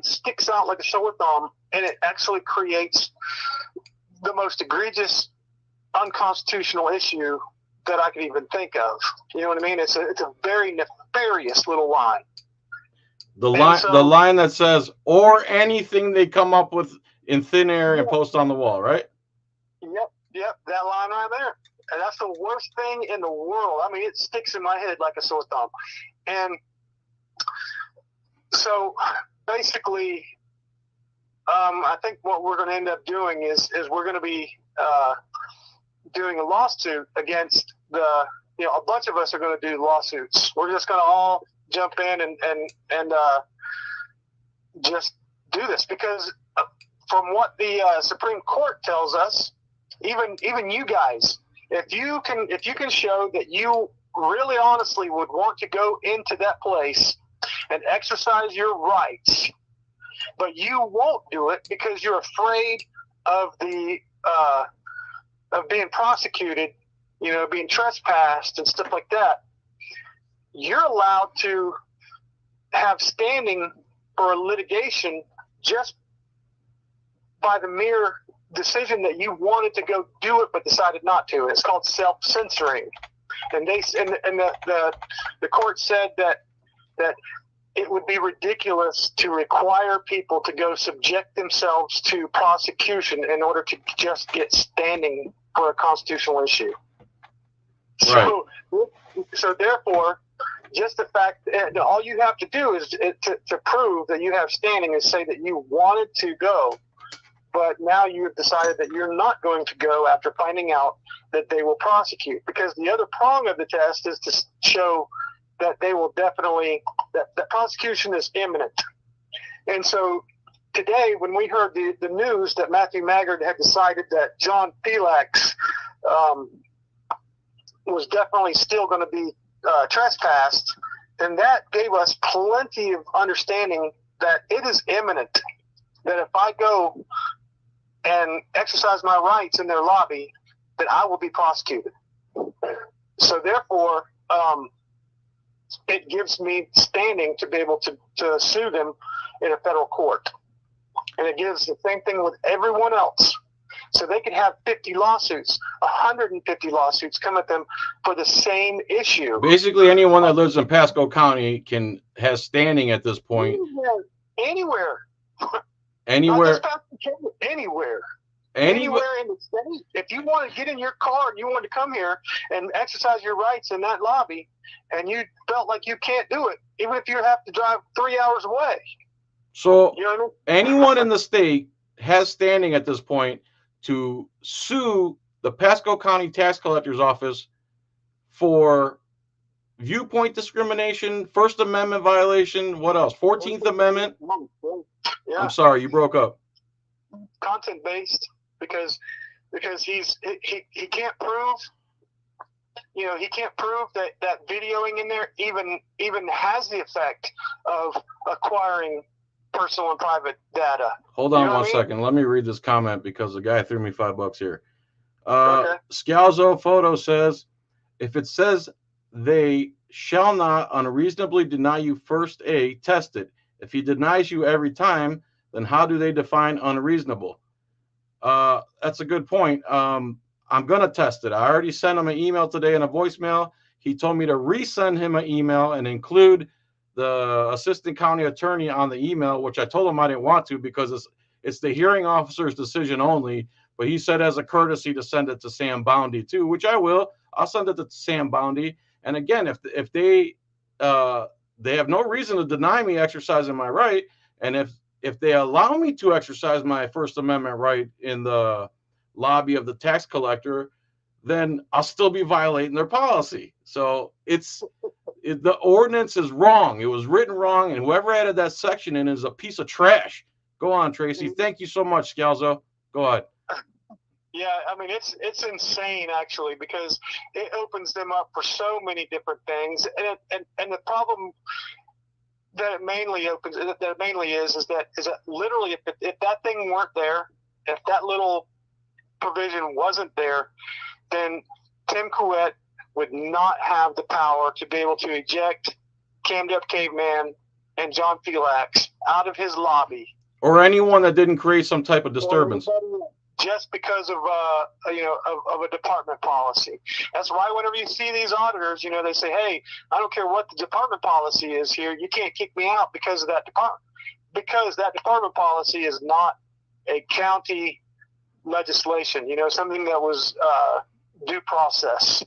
sticks out like a sore thumb, and it actually creates the most egregious unconstitutional issue that I could even think of. You know what I mean? It's a very nefarious little line. The line that says, or anything they come up with in thin air and post on the wall, right? Yep, that line right there. And that's the worst thing in the world. I mean, it sticks in my head like a sore thumb. And so basically, I think what we're going to end up doing is we're going to be doing a lawsuit against a bunch of us are going to do lawsuits. We're just going to all jump in and just do this, because from what the Supreme Court tells us, even you guys, if you can show that you really honestly would want to go into that place and exercise your rights, but you won't do it because you're afraid of the of being prosecuted, being trespassed and stuff like that, you're allowed to have standing for a litigation just by the mere decision that you wanted to go do it but decided not to. It's called self-censoring. And the court said that it would be ridiculous to require people to go subject themselves to prosecution in order to just get standing for a constitutional issue. Right. So therefore, just the fact that all you have to do is to prove that you have standing is say that you wanted to go, but now you have decided that you're not going to go after finding out that they will prosecute. Because the other prong of the test is to show that they will definitely, that prosecution is imminent. And so today, when we heard the news that Matthew Maggard had decided that John Felix was definitely still going to be trespassed, and that gave us plenty of understanding that it is imminent, that if I go and exercise my rights in their lobby, that I will be prosecuted. So therefore, it gives me standing to be able to sue them in a federal court. And it gives the same thing with everyone else. So they could have 50 lawsuits, 150 lawsuits come at them for the same issue. Basically, anyone that lives in Pasco County has standing at this point. Anywhere. Anywhere. Anywhere in the state. If you want to get in your car and you want to come here and exercise your rights in that lobby, and you felt like you can't do it, even if you have to drive 3 hours away. So you know what I mean? Anyone in the state has standing at this point to sue the Pasco County Tax Collector's Office for viewpoint discrimination, First Amendment violation, what else? 14th Amendment? Yeah. I'm sorry, you broke up. Content-based, because he can't prove, he can't prove that videoing in there even has the effect of acquiring personal and private data. Hold on one second. Let me read this comment because the guy threw me $5 here. Okay. Scalzo Photo says, if it says they shall not unreasonably deny you first test it. If he denies you every time, then how do they define unreasonable? That's a good point. I'm going to test it. I already sent him an email today and a voicemail. He told me to resend him an email and include the assistant county attorney on the email, which I told him I didn't want to because it's the hearing officer's decision only. But he said as a courtesy to send it to Sam Boundy too, which I will. I'll send it to Sam Boundy. And again, if they have no reason to deny me exercising my right, and if they allow me to exercise my First Amendment right in the lobby of the tax collector, then I'll still be violating their policy. So the ordinance is wrong. It was written wrong, and whoever added that section in is a piece of trash. Go on, Tracy. Thank you so much, Scalzo. Go ahead. Yeah, I mean it's insane actually, because it opens them up for so many different things, and the problem that it mainly is that literally if that thing weren't there, if that little provision wasn't there, then Tim Couette would not have the power to be able to eject Cammed Up Caveman and John Felix out of his lobby, or anyone that didn't create some type of disturbance, just because of of a department policy. That's why whenever you see these auditors, they say, "Hey, I don't care what the department policy is here. You can't kick me out because of that department, because that department policy is not a county legislation. Something that was due process.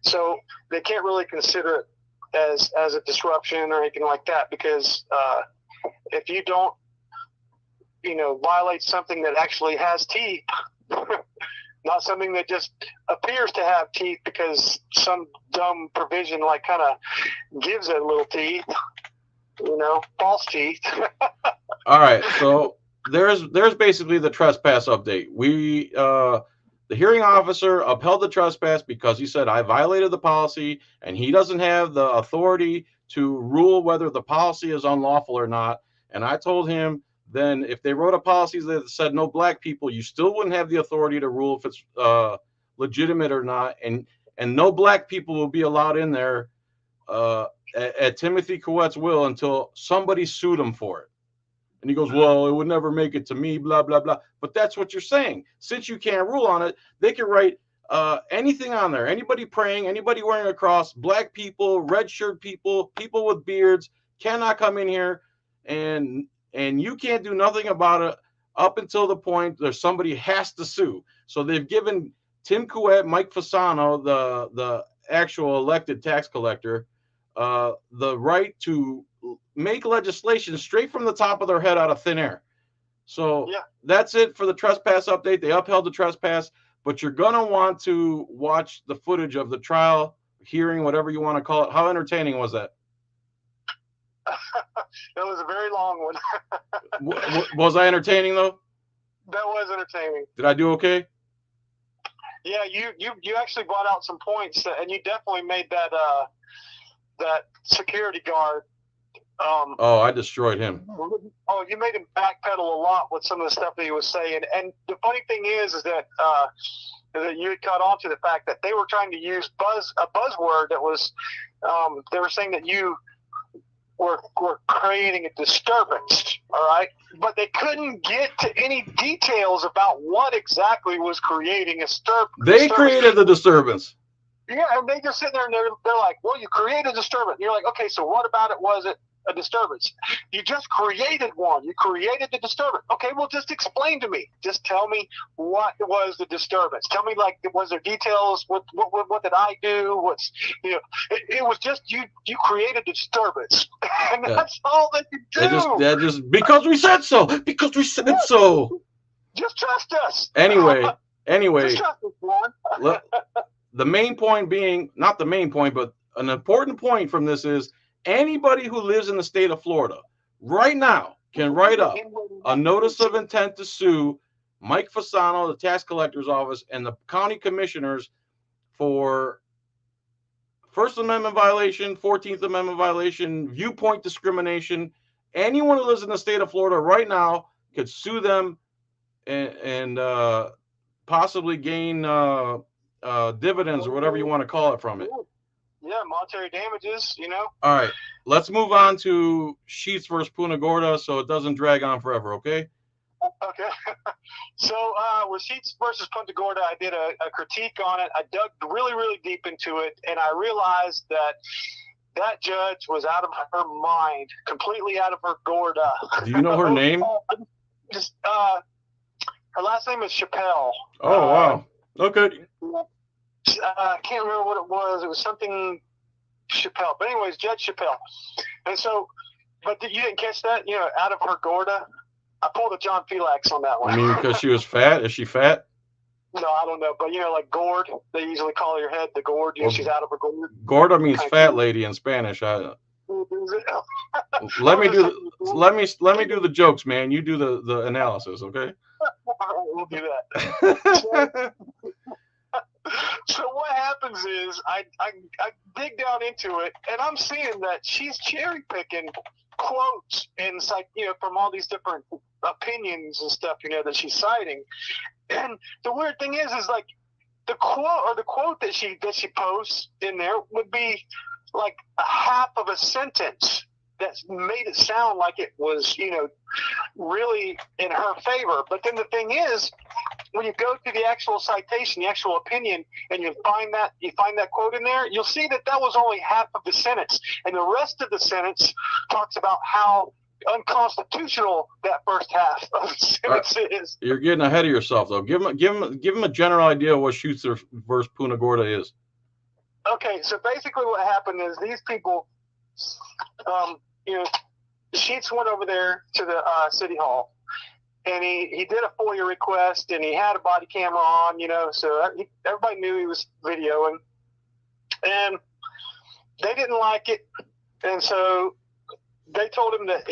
So they can't really consider it as a disruption or anything like that, because if you don't violate something that actually has teeth, not something that just appears to have teeth because some dumb provision kind of gives it little teeth, false teeth." All right, so there's basically the trespass update. The hearing officer upheld the trespass because he said I violated the policy, and he doesn't have the authority to rule whether the policy is unlawful or not. And I told him, then if they wrote a policy that said no black people, you still wouldn't have the authority to rule if it's legitimate or not, and no black people will be allowed in there at Timothy Couette's will until somebody sued him for it. And he goes, well, it would never make it to me, blah, blah, blah. But that's what you're saying. Since you can't rule on it, they can write anything on there. Anybody praying, anybody wearing a cross, black people, red shirt people, people with beards cannot come in here, and you can't do nothing about it up until the point that somebody has to sue. So they've given Tim Couette, Mike Fasano, the actual elected tax collector, the right to make legislation straight from the top of their head out of thin air. So That's it for the trespass update. They upheld the trespass, but you're going to want to watch the footage of the trial, hearing, whatever you want to call it. How entertaining was that? It was a very long one. Was I entertaining though? That was entertaining. Did I do okay? Yeah, you actually brought out some points, and you definitely made that security guard. I destroyed him. Oh, you made him backpedal a lot with some of the stuff that he was saying. And the funny thing is that you had caught on to the fact that they were trying to use a buzzword that was, they were saying that you were creating a disturbance, all right? But they couldn't get to any details about what exactly was creating a disturbance. They created the disturbance. Yeah, and they just sit there and they're like, well, you created a disturbance. And you're like, okay, so what about it was it a disturbance? You just created one. You created the disturbance. Okay, well, just explain to me. Just tell me what was the disturbance. Tell me, was there details? What did I do? It was just you created the disturbance. And that's all that you do. They just because we said so. Because we said so. Just trust us. Anyway. Just trust us, Juan. The main point being, not the main point, but an important point from this is anybody who lives in the state of Florida right now can write up a notice of intent to sue Mike Fasano, the tax collector's office, and the county commissioners for First Amendment violation, 14th Amendment violation, viewpoint discrimination. Anyone who lives in the state of Florida right now could sue them and possibly gain dividends or whatever you want to call it from it. Yeah, monetary damages, All right, let's move on to Sheets versus Punta Gorda so it doesn't drag on forever, okay? Okay. So with Sheets versus Punta Gorda, I did a critique on it. I dug really, really deep into it, and I realized that judge was out of her mind, completely out of her Gorda. Do you know her name? Just her last name is Chappelle. Oh, wow. Okay. I can't remember what it was. It was something Chappelle. But anyways, Judge Chappelle. And so, but you didn't catch that? You know, out of her Gorda? I pulled a John Felix on that one. I mean, because she was fat? Is she fat? No, I don't know. But, you know, like gourd, they usually call your head the gourd. You know, she's out of her gourd. Gorda means fat lady in Spanish. Let me do the jokes, man. You do the analysis, okay? We'll do that. So what happens is I dig down into it, and I'm seeing that she's cherry picking quotes and from all these different opinions and stuff, that she's citing. And the weird thing is like the quote that she posts in there would be like a half of a sentence that made it sound like it was, really in her favor. But then the thing is, when you go to the actual citation, the actual opinion, and you find that quote in there, you'll see that was only half of the sentence, and the rest of the sentence talks about how unconstitutional that first half of the sentence is. You're getting ahead of yourself, though. Give him a general idea of what Schutzer versus Punta Gorda is. Okay, so basically what happened is these people, Sheets went over there to the city hall, and he did a FOIA request, and he had a body camera on, so everybody knew he was videoing, and they didn't like it, and so they told him that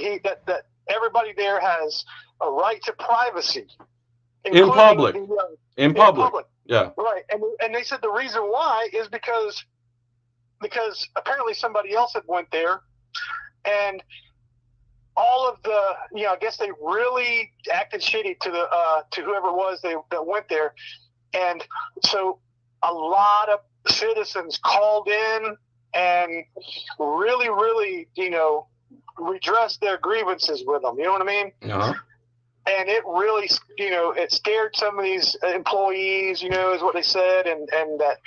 everybody there has a right to privacy in public. In public. Yeah. Right, and they said the reason why is because apparently somebody else had went there, and all of the, I guess they really acted shitty to whoever it was that went there, and so a lot of citizens called in and really, really, redressed their grievances with them. You know what I mean? Uh-huh. And it really, it scared some of these employees, is what they said, and that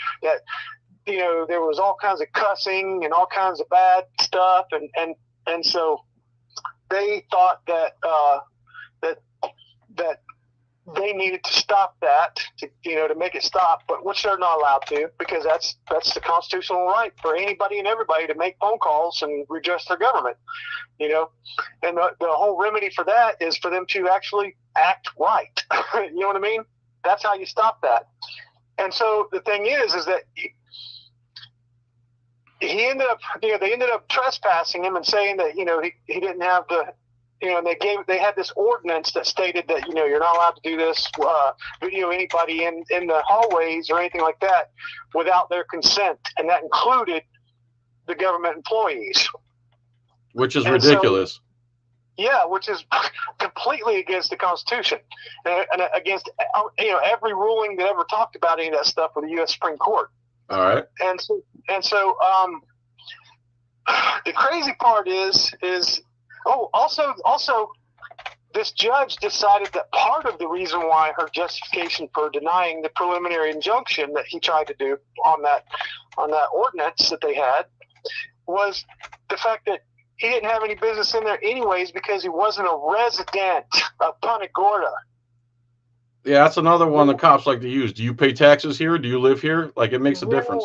there was all kinds of cussing and all kinds of bad stuff, and so they thought that they needed to stop that to make it stop, but which they're not allowed to, because that's the constitutional right for anybody and everybody to make phone calls and redress their government, and the whole remedy for that is for them to actually act right. You know what I mean? That's how you stop that. And so the thing is that he ended up, they ended up trespassing him and saying that, he didn't have the, and they had this ordinance that stated that, you're not allowed to do this, video anybody in the hallways or anything like that without their consent. And that included the government employees. Which is ridiculous. So, yeah, which is completely against the Constitution and against, every ruling that ever talked about any of that stuff with the U.S. Supreme Court. All right. And so the crazy part is also this judge decided that part of the reason why her justification for denying the preliminary injunction that he tried to do on that ordinance that they had was the fact that he didn't have any business in there anyways because he wasn't a resident of Punta Gorda. Yeah, that's another one the cops like to use. Do you pay taxes here? Do you live here? Like, it makes a difference.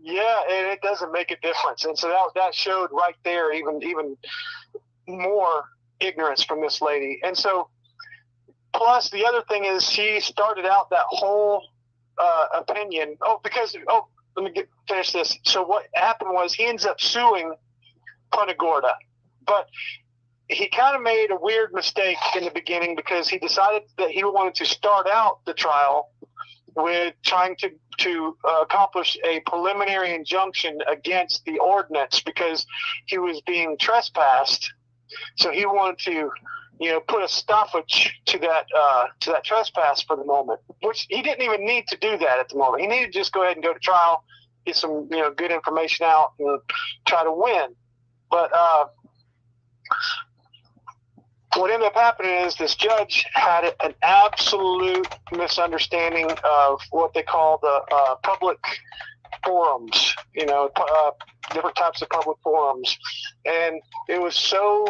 Yeah, and it doesn't make a difference. And so that showed right there even more ignorance from this lady. And so, plus the other thing is she started out that whole opinion. Let me finish this. So what happened was he ends up suing Punta Gorda, but he kind of made a weird mistake in the beginning because he decided that he wanted to start out the trial with trying to accomplish a preliminary injunction against the ordinance because he was being trespassed. So he wanted to, put a stoppage to that trespass for the moment, which he didn't even need to do that at the moment. He needed to just go ahead and go to trial, get some, good information out and try to win. But what ended up happening is this judge had an absolute misunderstanding of what they call the public forums, different types of public forums. And it was so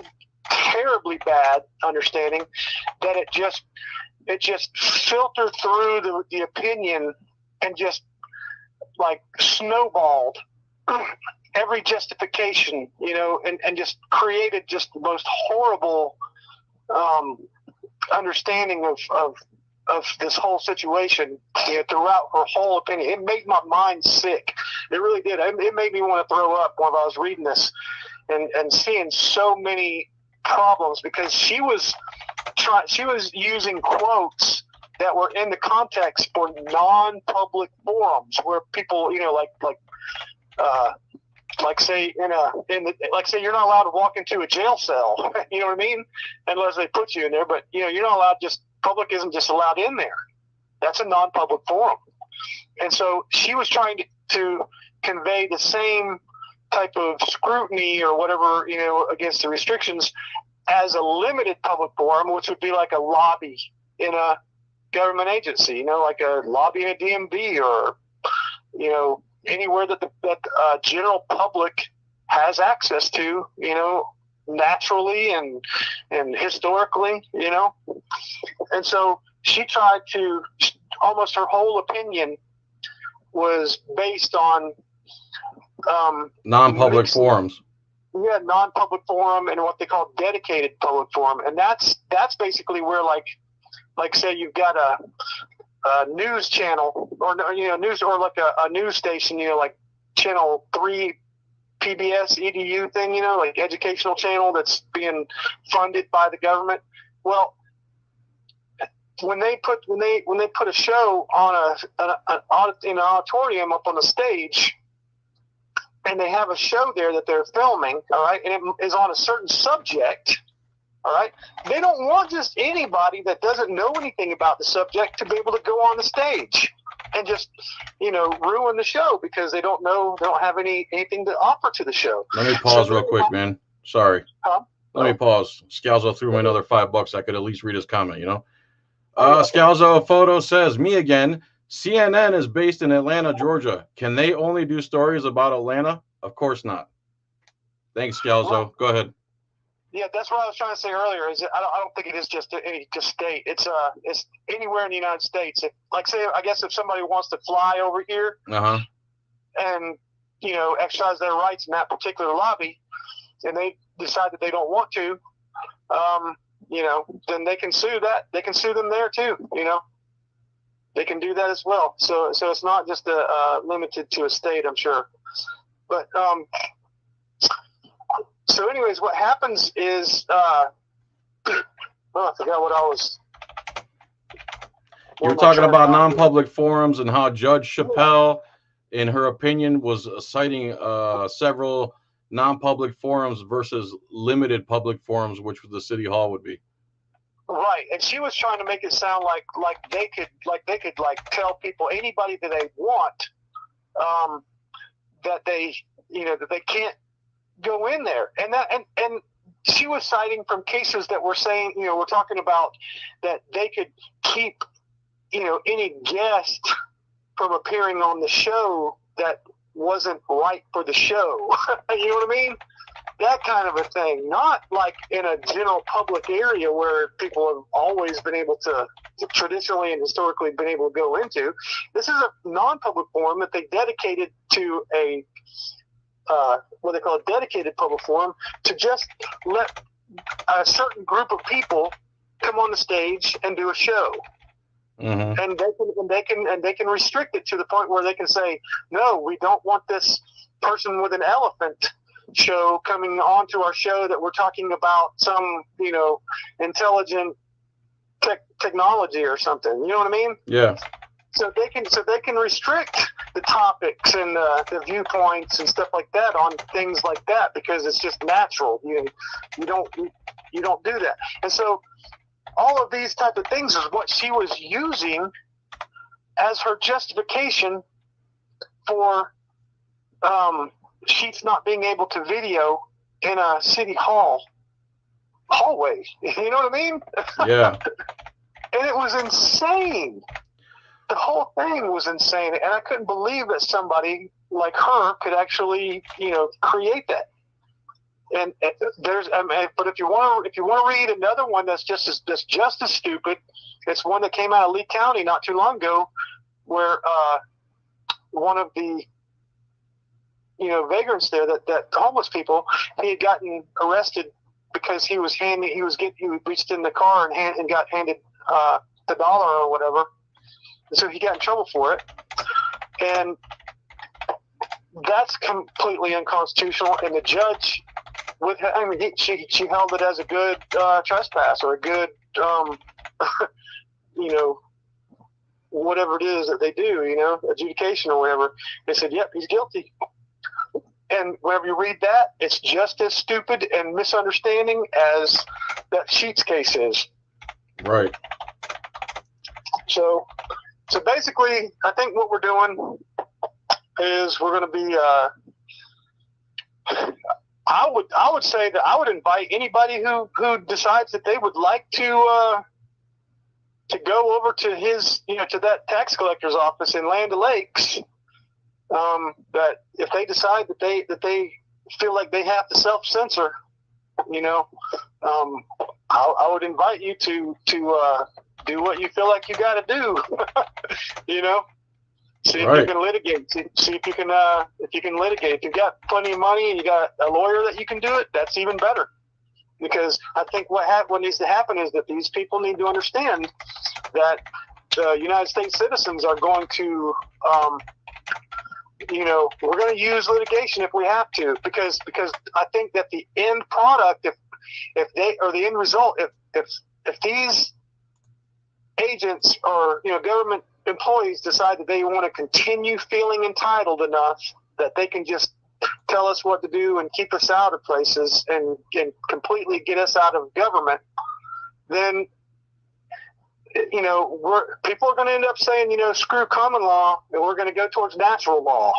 terribly bad understanding that it just filtered through the opinion and just like snowballed every justification, and just created just the most horrible understanding of this whole situation, throughout her whole opinion. It made my mind sick. It really did. It made me want to throw up when I was reading this and seeing so many problems, because she was using quotes that were in the context for non-public forums where people, like say say you're not allowed to walk into a jail cell, you know what I mean? Unless they put you in there, but you're not allowed, public isn't just allowed in there. That's a non-public forum. And so she was trying to convey the same type of scrutiny or whatever, against the restrictions as a limited public forum, which would be like a lobby in a government agency, like a lobby in a DMV, or, anywhere that the general public has access to, naturally and historically, And so she tried to, almost her whole opinion was based on non-public forums. Yeah, non-public forum and what they call dedicated public forum. And that's basically where, like say you've got a news channel or news, or like a news station, like channel 3 PBS EDU thing, like educational channel that's being funded by the government. Well, when they put a show on in an auditorium up on the stage, and they have a show there that they're filming, all right, and it is on a certain subject, all right, they don't want just anybody that doesn't know anything about the subject to be able to go on the stage and just, ruin the show because they don't have anything to offer to the show. Let me pause real quick, man. Sorry. Huh? Let me pause. Scalzo threw me another $5. I could at least read his comment, Scalzo Photo says, me again. CNN is based in Atlanta, Georgia. Can they only do stories about Atlanta? Of course not. Thanks, Scalzo. Well, go ahead. Yeah, that's what I was trying to say earlier. Is I don't think it is just any state. It's anywhere in the United States. If somebody wants to fly over here, and exercise their rights in that particular lobby, and they decide that they don't want to, then they can sue that. They can sue them there too. They can do that as well. So it's not just limited to a state, I'm sure. But so anyways, what happens is I forgot what I was. You were talking about non-public forums and how Judge Chappelle, in her opinion, was citing several non-public forums versus limited public forums, which the city hall would be. Right, and she was trying to make it sound like they could tell people, anybody that they want, that they can't go in there, and she was citing from cases that were saying, we're talking about that they could keep any guest from appearing on the show that wasn't right for the show. You know what I mean? That kind of a thing, not like in a general public area where people have always been able to traditionally and historically been able to go into. This is a non-public forum that they dedicated to a what they call a dedicated public forum, to just let a certain group of people come on the stage and do a show. Mm-hmm. And they can restrict it to the point where they can say, no, we don't want this person with an elephant show coming onto our show that we're talking about some intelligent technology or something. You know what I mean? Yeah. So they can restrict the topics and the viewpoints and stuff like that on things like that, because it's just natural. You don't do that. And so all of these type of things is what she was using as her justification for she's not being able to video in a city hall hallway. You know what I mean? Yeah. And it was insane. The whole thing was insane, and I couldn't believe that somebody like her could actually, create that. And there's, but if you want to read another one that's just as stupid, it's one that came out of Lee County not too long ago, where one of the vagrants there, that homeless people, he had gotten arrested because he reached in the car and got handed the dollar or whatever, and so he got in trouble for it, and that's completely unconstitutional. And the judge, she held it as a good trespass, or a good whatever it is that they do, adjudication or whatever. They said, yep, he's guilty. And whenever you read that, it's just as stupid and misunderstanding as that Sheets case is. Right. So basically, I think what we're doing is we're going to be. I would say that I would invite anybody who decides that they would like to go over to his, to that tax collector's office in Land O'Lakes. That if they decide that they feel like they have to self-censor, I would invite you to do what you feel like you got to do. See if you can litigate. See if you can litigate. If you've got plenty of money and you got a lawyer that you can do it, that's even better. Because I think what needs to happen is that these people need to understand that United States citizens are going to, we're going to use litigation if we have to, because I think that the end product, if the end result, if these agents or government employees decide that they want to continue feeling entitled enough that they can just tell us what to do and keep us out of places and completely get us out of government, then people are going to end up saying, screw common law, and we're going to go towards natural law.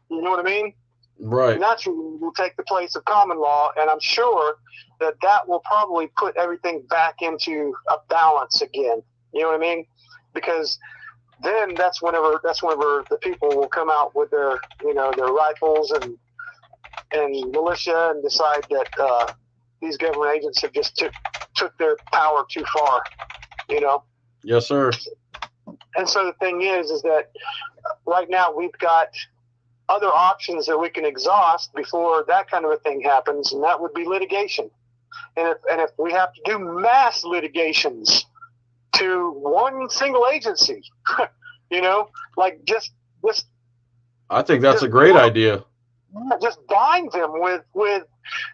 You know what I mean? Right. Natural law will take the place of common law, and I'm sure that will probably put everything back into a balance again. You know what I mean? Because then that's whenever the people will come out with their their rifles and militia and decide that these government agents have just took their power too far. Yes, sir. And so the thing is that right now we've got other options that we can exhaust before that kind of a thing happens, and that would be litigation. And if we have to do mass litigations to one single agency, like just I think that's a great idea. Just bind them with where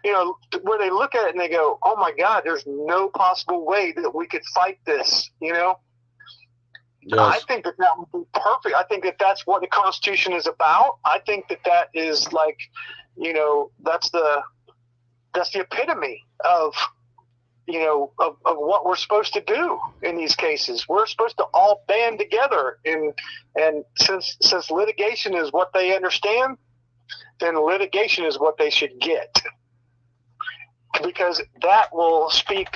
they look at it and they go, oh my God, there's no possible way that we could fight this, Yes. I think that would be perfect. I think that that's what the Constitution is about. I think that is like, that's the epitome of what we're supposed to do in these cases. We're supposed to all band together, and since litigation is what they understand, then litigation is what they should get, because that will speak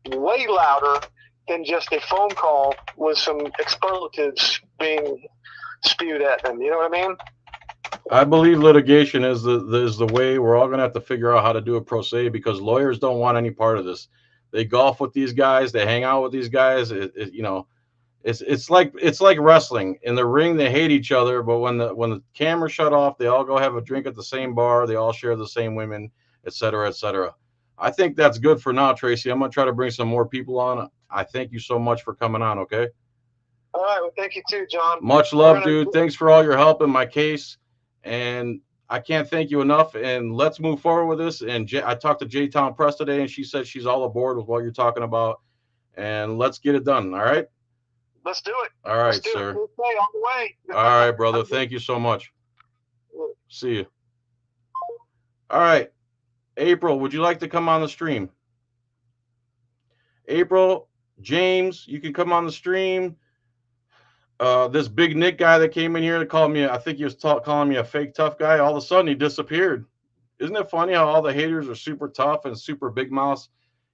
way louder than just a phone call with some expletives being spewed at them. You know what I mean? I believe litigation is the way. We're all going to have to figure out how to do it pro se, because lawyers don't want any part of this. They golf with these guys. They hang out with these guys. It's like wrestling. In the ring, they hate each other, but when the camera shut off, they all go have a drink at the same bar. They all share the same women, et cetera, et cetera. I think that's good for now, Tracy. I'm going to try to bring some more people on. I thank you so much for coming on, okay? All right. Well, thank you too, John. Much love, dude. Thanks for all your help in my case. And I can't thank you enough. And let's move forward with this. And I talked to J-Town Press today, and she said she's all aboard with what you're talking about. And let's get it done, all right? Let's do it. All right, sir. On the way. All right, brother. Thank you so much. See you. All right. April, would you like to come on the stream? April, James, you can come on the stream. This big Nick guy that came in here to call me, I think he was calling me a fake tough guy. All of a sudden, he disappeared. Isn't it funny how all the haters are super tough and super big mouths?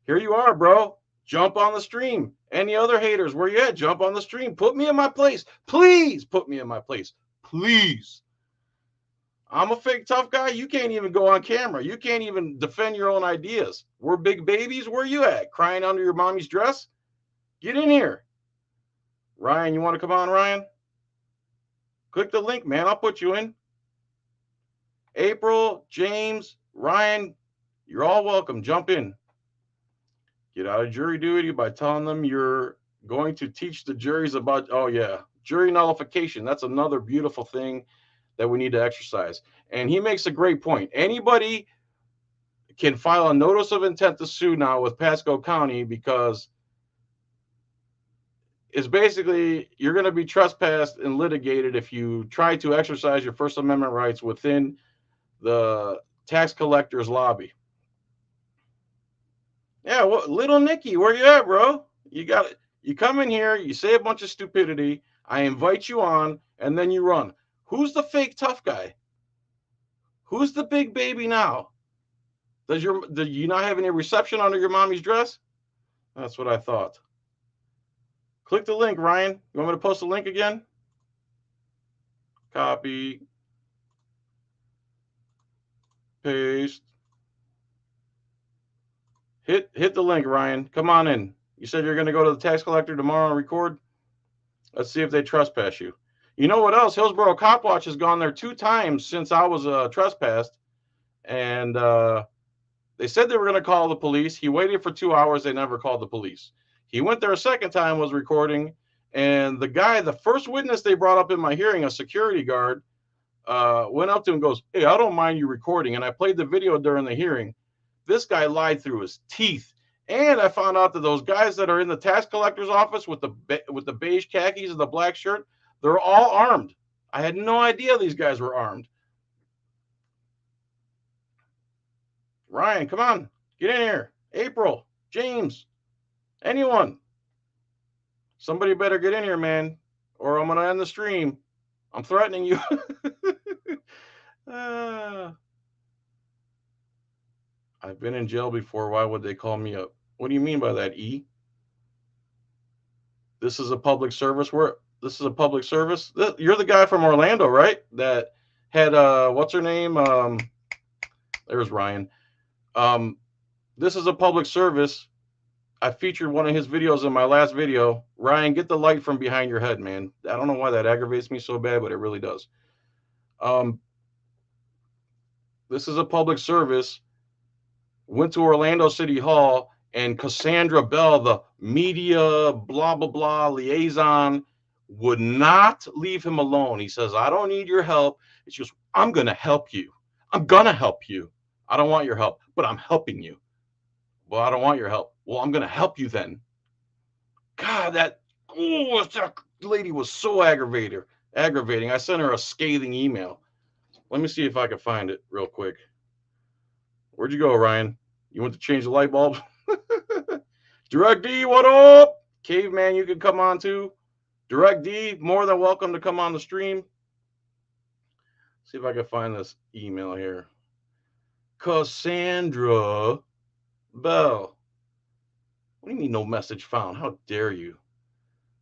Here you are, bro. Jump on the stream. Any other haters, where you at? Jump on the stream. Put me in my place. Please put me in my place. Please. I'm a fake tough guy. You can't even go on camera. You can't even defend your own ideas. We're big babies. Where you at? Crying under your mommy's dress? Get in here. Ryan, you want to come on, Ryan? Click the link, man. I'll put you in. April, James, Ryan, you're all welcome. Jump in. Get out of jury duty by telling them you're going to teach the juries about, oh, yeah, jury nullification. That's another beautiful thing that we need to exercise. And he makes a great point. Anybody can file a notice of intent to sue now with Pasco County, because it's basically you're going to be trespassed and litigated if you try to exercise your First Amendment rights within the tax collector's lobby. Yeah, well, little Nicky, where you at, bro? You come in here, you say a bunch of stupidity, I invite you on, and then you run. Who's the fake tough guy? Who's the big baby now? Do you not have any reception under your mommy's dress? That's what I thought. Click the link, Ryan. You want me to post the link again? Copy. Paste. Hit the link, Ryan. Come on in. You said you're going to go to the tax collector tomorrow and record? Let's see if they trespass you. You know what else? Hillsborough Cop Watch has gone there 2 times since I was trespassed. And they said they were going to call the police. He waited for 2 hours. They never called the police. He went there a second time, was recording. And the first witness they brought up in my hearing, a security guard, went up to him and goes, "Hey, I don't mind you recording." And I played the video during the hearing. This guy lied through his teeth. And I found out that those guys that are in the tax collector's office with the beige khakis and the black shirt, they're all armed. I had no idea these guys were armed. Ryan, come on. Get in here. April, James, anyone. Somebody better get in here, man, or I'm going to end the stream. I'm threatening you. I've been in jail before. Why would they call me up? What do you mean by that, E? This is a public service. This is a public service. You're the guy from Orlando, right? That had what's her name? There's Ryan. This is a public service. I featured one of his videos in my last video. Ryan, get the light from behind your head, man. I don't know why that aggravates me so bad, but it really does. This is a public service. Went to Orlando City Hall, and Cassandra Bell, the media blah, blah, blah liaison, would not leave him alone. He says, "I don't need your help." It's just, "I'm going to help you. I'm going to help you. I don't want your help, but I'm helping you." "Well, I don't want your help." "Well, I'm going to help you then." God, that lady was so aggravating. I sent her a scathing email. Let me see if I can find it real quick. Where'd you go, Ryan? You went to change the light bulb? Direct D, what up? Caveman, you can come on too. Direct D, more than welcome to come on the stream. See if I can find this email here. Cassandra Bell. What do you mean no message found? How dare you?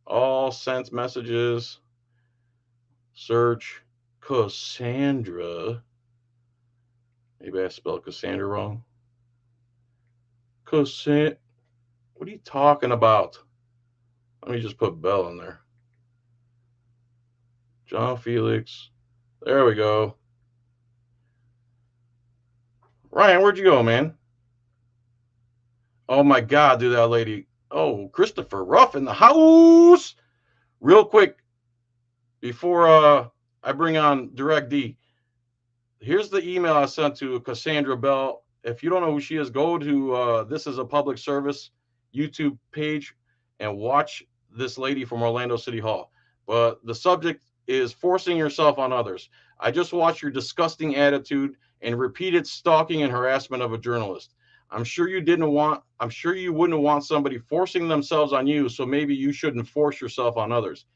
All sent messages. Search Cassandra. Maybe I spelled Cassandra wrong. What are you talking about? Let me just put Bell in there. John Felix. There we go. Ryan, where'd you go, man? Oh my God, dude, that lady. Oh, Christopher Ruff in the house. Real quick, before I bring on Direct D, here's the email I sent to Cassandra Bell. If you don't know who she is, go to This Is a Public Service YouTube page and watch this lady from Orlando City Hall. But the subject is forcing yourself on others. I just watched your disgusting attitude and repeated stalking and harassment of a journalist. I'm sure you wouldn't want somebody forcing themselves on you, so maybe you shouldn't force yourself on others.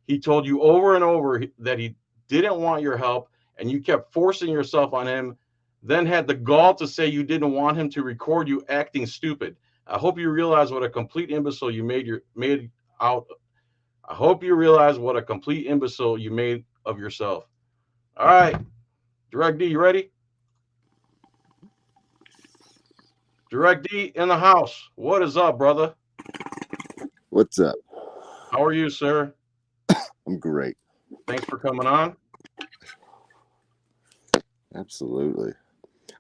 He told you over and over that he didn't want your help, and you kept forcing yourself on him, then had the gall to say you didn't want him to record you acting stupid. I hope you realize what a complete imbecile you made out. I hope you realize what a complete imbecile you made of yourself. All right, Direct D, you ready? Direct D in the house. What is up, brother? What's up? How are you, sir? I'm great. Thanks for coming on. Absolutely.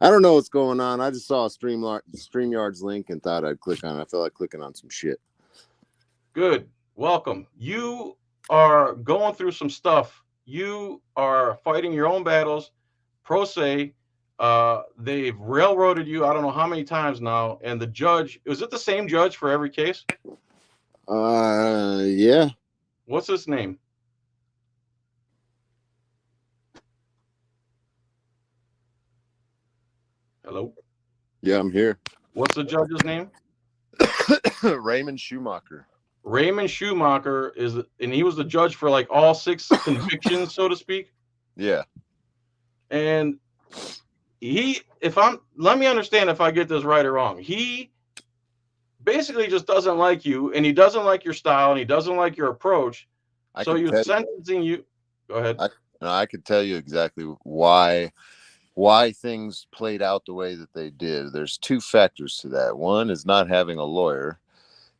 I don't know what's going on. I just saw a StreamYard's link and thought I'd click on it. I felt like clicking on some shit. Good. Welcome. You are going through some stuff. You are fighting your own battles. Pro se. They've railroaded you. I don't know how many times now. And the judge, was it the same judge for every case? Yeah. What's his name? Hello? Yeah, I'm here. What's the judge's name? Raymond Schumacher. Raymond Schumacher and he was the judge for like all 6 convictions, so to speak. Yeah. And let me understand if I get this right or wrong. He basically just doesn't like you, and he doesn't like your style, and he doesn't like your approach. So he's sentencing you. Go ahead. I could tell you exactly why things played out the way that they did. There's 2 factors to that. One is not having a lawyer.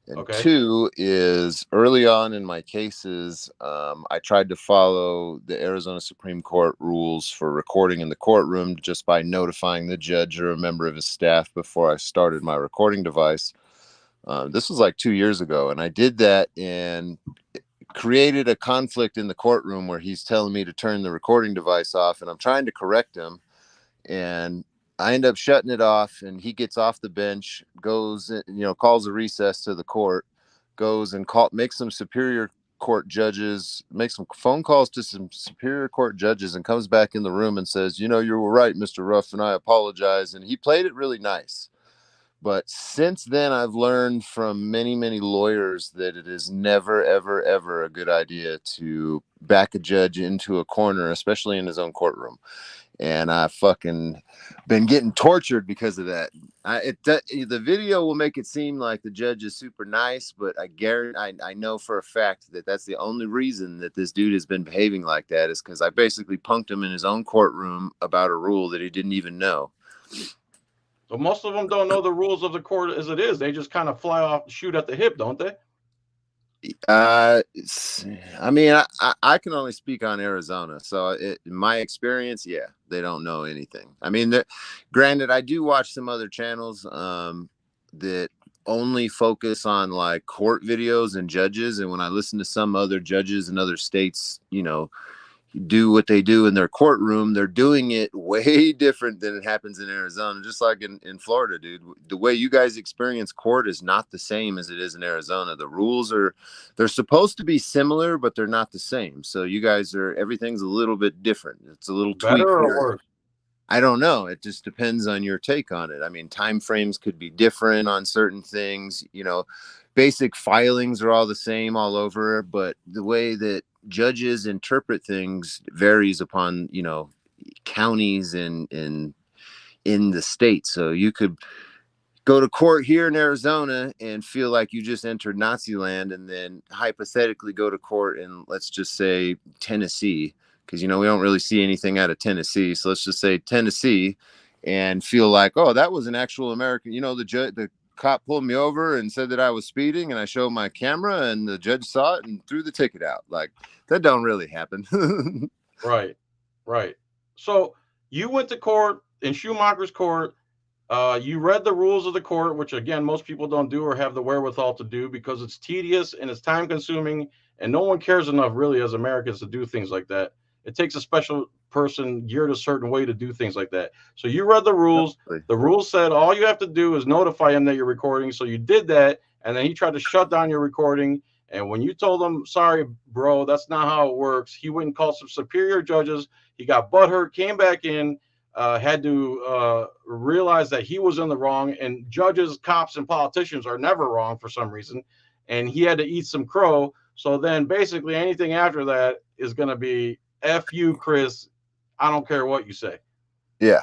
And okay. 2 is early on in my cases, I tried to follow the Arizona Supreme Court rules for recording in the courtroom just by notifying the judge or a member of his staff before I started my recording device. This was like 2 years ago, and I did that and created a conflict in the courtroom where he's telling me to turn the recording device off, and I'm trying to correct him, and I end up shutting it off, and he gets off the bench, goes, calls a recess to the court, goes and makes some superior court judges, makes some phone calls to some superior court judges, and comes back in the room and says, you were right, Mr. Ruff, and I apologize. And he played it really nice. But since then, I've learned from many, many lawyers that it is never, ever, ever a good idea to back a judge into a corner, especially in his own courtroom. And I fucking been getting tortured because of that. The video will make it seem like the judge is super nice, but I know for a fact that that's the only reason that this dude has been behaving like that is because I basically punked him in his own courtroom about a rule that he didn't even know. So most of them don't know the rules of the court as it is. They just kind of fly off, shoot at the hip, don't they? I mean, I can only speak on Arizona. So in my experience, yeah, they don't know anything. I mean, granted, I do watch some other channels that only focus on like court videos and judges. And when I listen to some other judges in other states, do what they do in their courtroom, they're doing it way different than it happens in Arizona. Just like in Florida, dude, the way you guys experience court is not the same as it is in Arizona. The rules they're supposed to be similar, but they're not the same. So you guys everything's a little bit different. It's a little better or worse. I don't know. It just depends on your take on it. I mean, time frames could be different on certain things. Basic filings are all the same all over, but the way that judges interpret things varies upon, counties and in the state. So you could go to court here in Arizona and feel like you just entered Nazi land, and then hypothetically go to court in, let's just say, Tennessee, because, we don't really see anything out of Tennessee. So let's just say Tennessee, and feel like, oh, that was an actual American, the cop pulled me over and said that I was speeding, and I showed my camera, and the judge saw it and threw the ticket out. Like, that don't really happen. Right. So you went to court in Schumacher's court. You read the rules of the court, which again, most people don't do or have the wherewithal to do because it's tedious and it's time consuming, and no one cares enough really as Americans to do things like that. It takes a special person geared a certain way to do things like that. So you read the rules. The rules said all you have to do is notify him that you're recording. So you did that, and then he tried to shut down your recording. And when you told him, sorry, bro, that's not how it works, he went and called some superior judges. He got butthurt, came back in, had to realize that he was in the wrong. And judges, cops, and politicians are never wrong for some reason. And he had to eat some crow. So then basically anything after that is going to be F you, Chris. I don't care what you say. Yeah.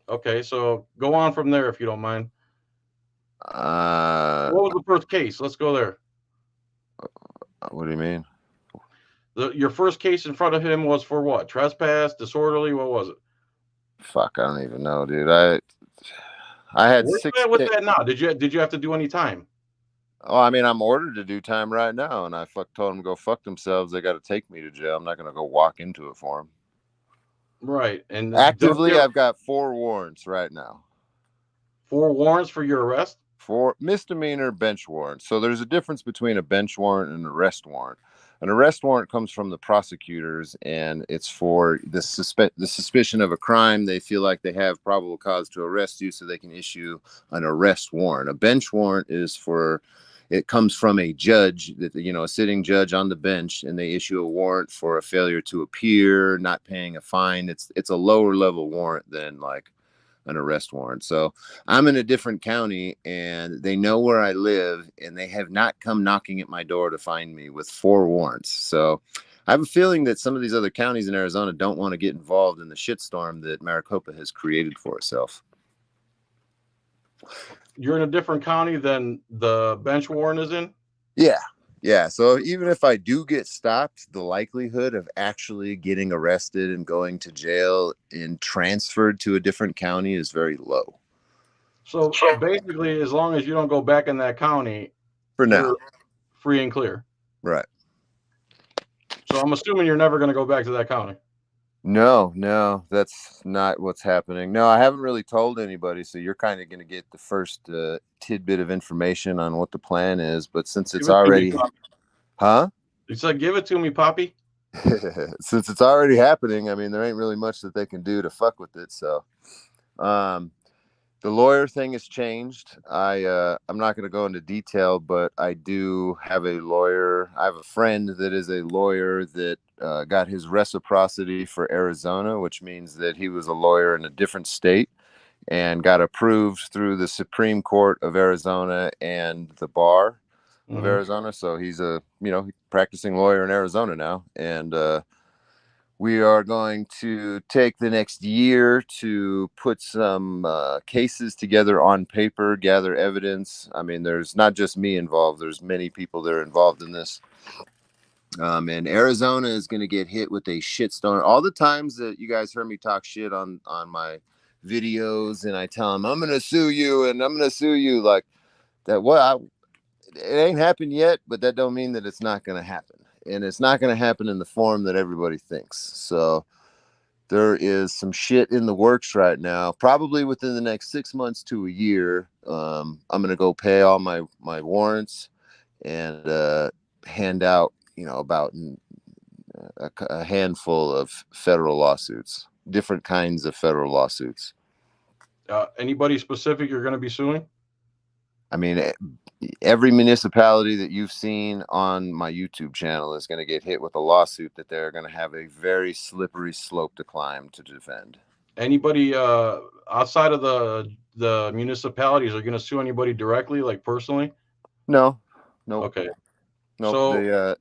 Okay, so go on from there if you don't mind. What was the first case? Let's go there. What do you mean? Your first case in front of him was for what? Trespass, disorderly. What was it? Fuck, I don't even know, dude. I had Where's 6 that with that now? Did you have to do any time? Oh, I mean, I'm ordered to do time right now, and I told them to go fuck themselves. They got to take me to jail. I'm not gonna go walk into it for them. Right. And Actively, I've got 4 warrants right now. 4 warrants for your arrest? 4 misdemeanor bench warrants. So there's a difference between a bench warrant and an arrest warrant. An arrest warrant comes from the prosecutors, and it's for the suspicion of a crime. They feel like they have probable cause to arrest you, so they can issue an arrest warrant. A bench warrant is for, it comes from a judge, that a sitting judge on the bench, and they issue a warrant for a failure to appear, not paying a fine. It's a lower level warrant than like an arrest warrant. So I'm in a different county, and they know where I live, and they have not come knocking at my door to find me with 4 warrants. So I have a feeling that some of these other counties in Arizona don't want to get involved in the shitstorm that Maricopa has created for itself. You're in a different county than the bench warrant is in? Yeah. So even if I do get stopped, the likelihood of actually getting arrested and going to jail and transferred to a different county is very low. So basically, as long as you don't go back in that county, for now, you're free and clear. Right. So I'm assuming you're never going to go back to that county. No, that's not what's happening. No, I haven't really told anybody, so you're kind of going to get the first tidbit of information on what the plan is. But since it's already, huh? You said, give it to me, Poppy. Since it's already happening, I mean, there ain't really much that they can do to fuck with it. So, the lawyer thing has changed. I'm not going to go into detail, but I do have a lawyer. I have a friend that is a lawyer that got his reciprocity for Arizona, which means that he was a lawyer in a different state and got approved through the Supreme Court of Arizona and the bar of Arizona. So he's a practicing lawyer in Arizona now, and we are going to take the next year to put some cases together on paper, gather evidence. I mean, there's not just me involved. There's many people that are involved in this. And Arizona is going to get hit with a shitstorm. All the times that you guys heard me talk shit on my videos, and I tell them, I'm going to sue you, and I'm going to sue you, like that. It ain't happened yet, but that don't mean that it's not going to happen. And it's not going to happen in the form that everybody thinks. So there is some shit in the works right now. Probably within the next 6 months to a year, I'm going to go pay all my warrants and hand out, about a handful of federal lawsuits, different kinds of federal lawsuits. Anybody specific you're going to be suing? I mean, every municipality that you've seen on my YouTube channel is going to get hit with a lawsuit that they're going to have a very slippery slope to climb to defend. Anybody outside of the municipalities are going to sue anybody directly, like personally? No. Okay. No.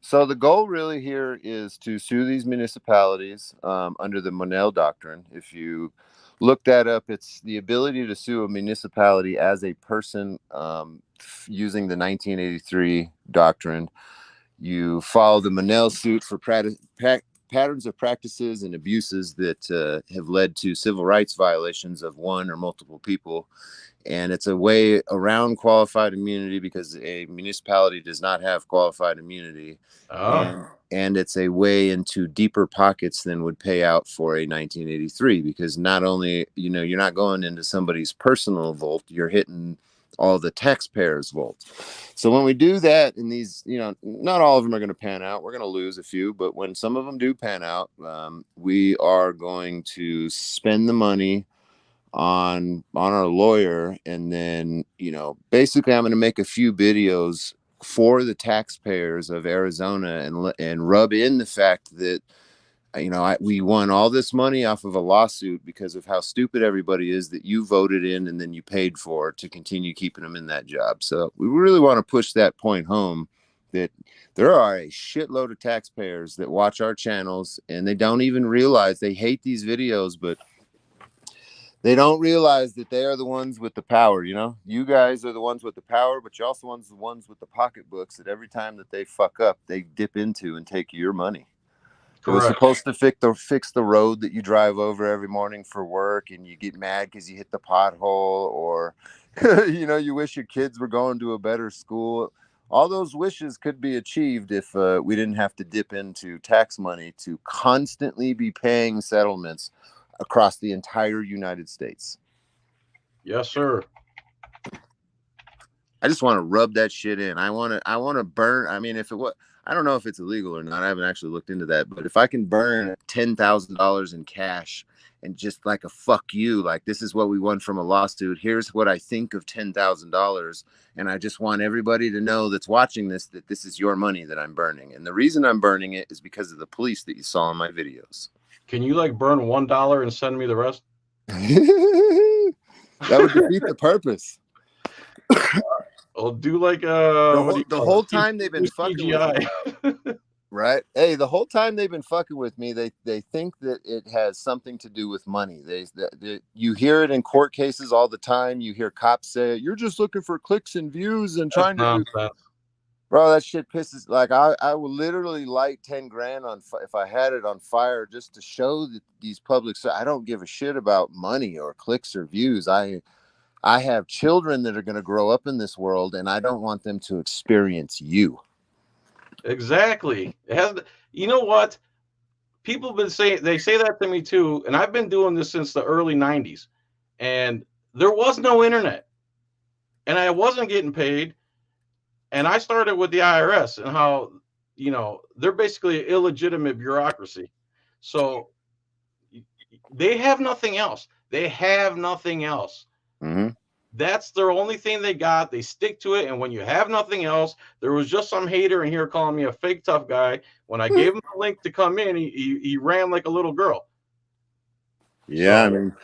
So the goal really here is to sue these municipalities under the Monell Doctrine. If you look that up, it's the ability to sue a municipality as a person using the 1983 doctrine. You follow the Monell suit for patterns of practices and abuses that have led to civil rights violations of one or multiple people. And it's a way around qualified immunity because a municipality does not have qualified immunity. And it's a way into deeper pockets than would pay out for a 1983, because not only, you're not going into somebody's personal vault, you're hitting all the taxpayers' vault. So when we do that, and these, not all of them are going to pan out. We're going to lose a few, but when some of them do pan out, we are going to spend the money on our lawyer, and then basically I'm going to make a few videos for the taxpayers of Arizona and rub in the fact that we won all this money off of a lawsuit because of how stupid everybody is that you voted in and then you paid for to continue keeping them in that job. So we really want to push that point home, that there are a shitload of taxpayers that watch our channels and they don't even realize they hate these videos, but They don't realize that they are the ones with the power. You know, you guys are the ones with the power, but you're also the ones with the pocketbooks that every time that they fuck up, they dip into and take your money. It was supposed to fix the road that you drive over every morning for work, and you get mad because you hit the pothole, or you know, you wish your kids were going to a better school. All those wishes could be achieved if we didn't have to dip into tax money to constantly be paying settlements across the entire United States. Yes, sir. I just want to rub that shit in. I want to burn. I mean, if it was, I don't know if it's illegal or not. I haven't actually looked into that. But if I can burn $10,000 in cash and just like a fuck you, like this is what we won from a lawsuit. Here's what I think of $10,000. And I just want everybody to know that's watching this, that this is your money that I'm burning. And the reason I'm burning it is because of the police that you saw in my videos. Can you like burn $1 and send me the rest? That would defeat the purpose. I'll do like the whole time they've been fucking with me. Right? Hey, the whole time they've been fucking with me, they think that it has something to do with money. You hear it in court cases all the time. You hear cops say, "You're just looking for clicks and views and trying to do." Bro, that shit pisses. Like I would literally light 10 grand on if I had it on fire just to show that these public. So I don't give a shit about money or clicks or views. I have children that are going to grow up in this world, and I don't want them to experience you. Exactly. It has. You know what? People have been saying, they say that to me too, and I've been doing this since the early 90s, and there was no internet, and I wasn't getting paid. And I started with the IRS and how, you know, they're basically an illegitimate bureaucracy. So they have nothing else. They have nothing else. Mm-hmm. That's their only thing they got. They stick to it. And when you have nothing else, there was just some hater in here calling me a fake tough guy. When I gave him the link to come in, he ran like a little girl. Yeah, so, I mean.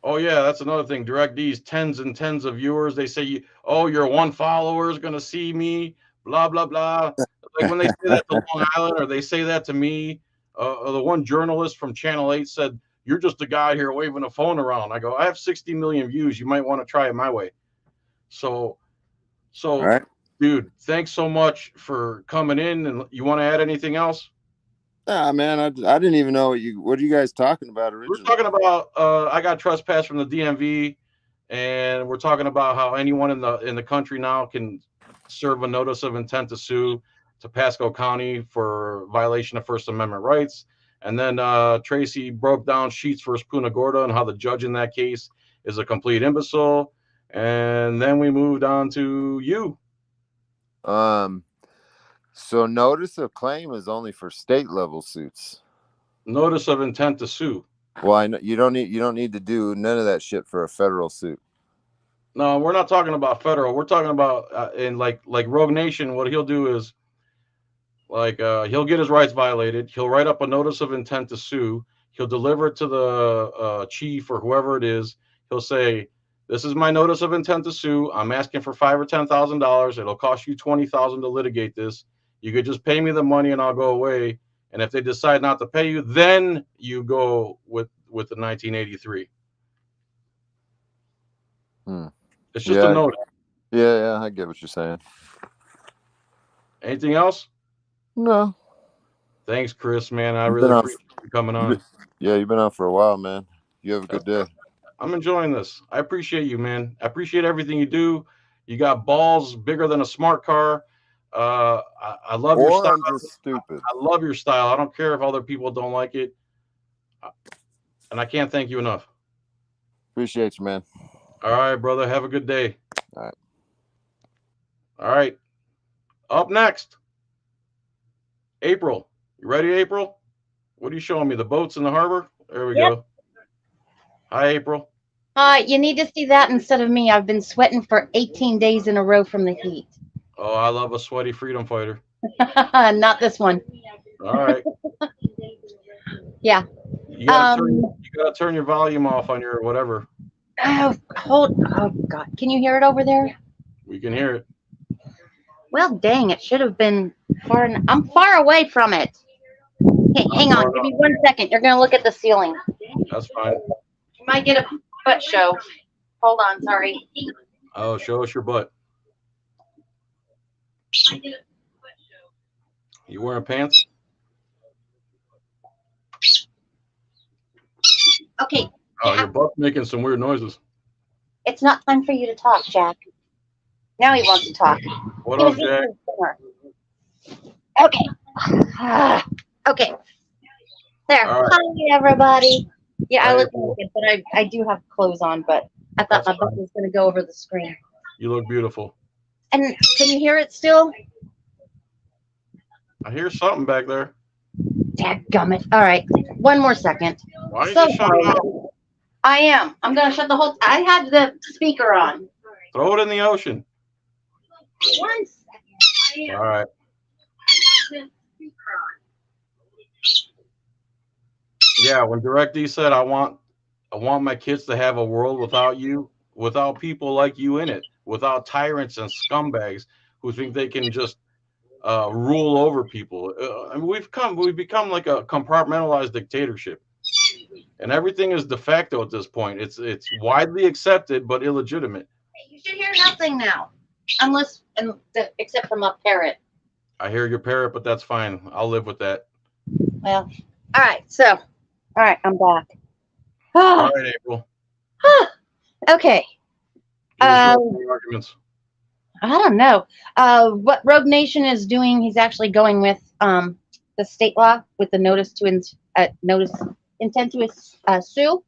Oh, yeah, that's another thing. DirectD's tens and tens of viewers. They say, oh, your one follower is going to see me, blah, blah, blah. Like when they say that to Long Island, or they say that to me, the one journalist from Channel 8 said, you're just a guy here waving a phone around. I go, I have 60 million views. You might want to try it my way. So right. Dude, thanks so much for coming in. And you want to add anything else? Nah, man, I didn't even know what are you guys talking about originally? We're talking about I got trespass from the DMV, and we're talking about how anyone in the country now can serve a notice of intent to sue to Pasco County for violation of First Amendment rights. And then Tracy broke down Sheets versus Punta Gorda and how the judge in that case is a complete imbecile. And then we moved on to you. So notice of claim is only for state level suits. Notice of intent to sue. Well, I know you don't need to do none of that shit for a federal suit. No, we're not talking about federal. We're talking about in like Rogue Nation. What he'll do is he'll get his rights violated. He'll write up a notice of intent to sue. He'll deliver it to the chief or whoever it is. He'll say, "This is my notice of intent to sue. I'm asking for $5,000 or $10,000. It'll cost you $20,000 to litigate this. You could just pay me the money and I'll go away. And if they decide not to pay you, then you go with the 1983." It's just a note. Yeah, I get what you're saying. Anything else? No. Thanks, Chris, man. I really appreciate you coming on. Yeah, you've been on for a while, man. You have a good day. I'm enjoying this. I appreciate you, man. I appreciate everything you do. You got balls bigger than a smart car. I love your style. I'm just stupid. I love your style. I don't care if other people don't like it. And I can't thank you enough. Appreciate you, man. All right, brother. Have a good day. All right. All right. Up next, April. You ready, April? What are you showing me? The boats in the harbor? There we go. Hi, April. Hi. You need to see that instead of me. I've been sweating for 18 days in a row from the heat. Oh, I love a sweaty freedom fighter. Not this one. All right. Yeah. You gotta turn your volume off on your whatever. Oh God. Can you hear it over there? We can hear it. Well, dang, it should have been far. I'm far away from it. Hey, hang on. Give me 1 second. You're going to look at the ceiling. That's fine. You might get a butt show. Hold on, sorry. Oh, show us your butt. You wearing pants? Okay. Oh, your butt's making some weird noises. It's not time for you to talk, Jack. Now he wants to talk. What up, Jack? Okay. Okay. There. All right. Hi, everybody. Yeah, I Hey, look April. naked, but I do have clothes on, but I thought That's my butt fine. was going to go over the screen. You look beautiful. And can you hear it still? I hear something back there. Dadgummit. All right. One more second. Why don't you So just shut sorry. it off? I am. I'm going to shut the whole. I had the speaker on. Throw it in the ocean. 1 second. All right. Yeah, when DirectD said I want my kids to have a world without you, without people like you in it, without tyrants and scumbags who think they can just rule over people. I mean, we've become like a compartmentalized dictatorship, and everything is de facto at this point. It's widely accepted but illegitimate. You should hear nothing now, unless except from a parrot. I hear your parrot, but that's fine. I'll live with that. Well, all right. So, all right, I'm back. All right, April. Okay. Give us your arguments. I don't know. What Rogue Nation is doing, he's actually going with the state law with the notice to intent to sue.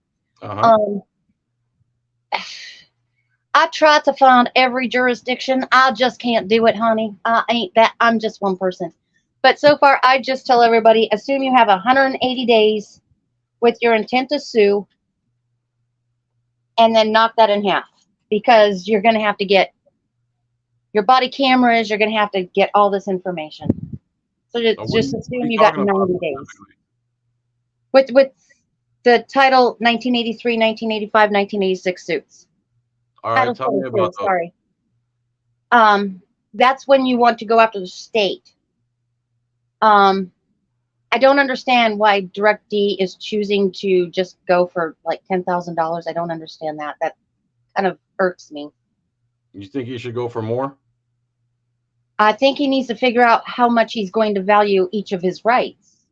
I tried to find every jurisdiction. I just can't do it, honey. I'm just one person. But so far, I just tell everybody, assume you have 180 days with your intent to sue, and then knock that in half, because you're going to have to get your body cameras. You're going to have to get all this information. So just assume you got 90 days. With the title 1983, 1985, 1986 suits. All right, tell me about those. Sorry. That's when you want to go after the state. I don't understand why DirectD is choosing to just go for like $10,000. I don't understand that. That kind of irks me. You think he should go for more? I think he needs to figure out how much he's going to value each of his rights.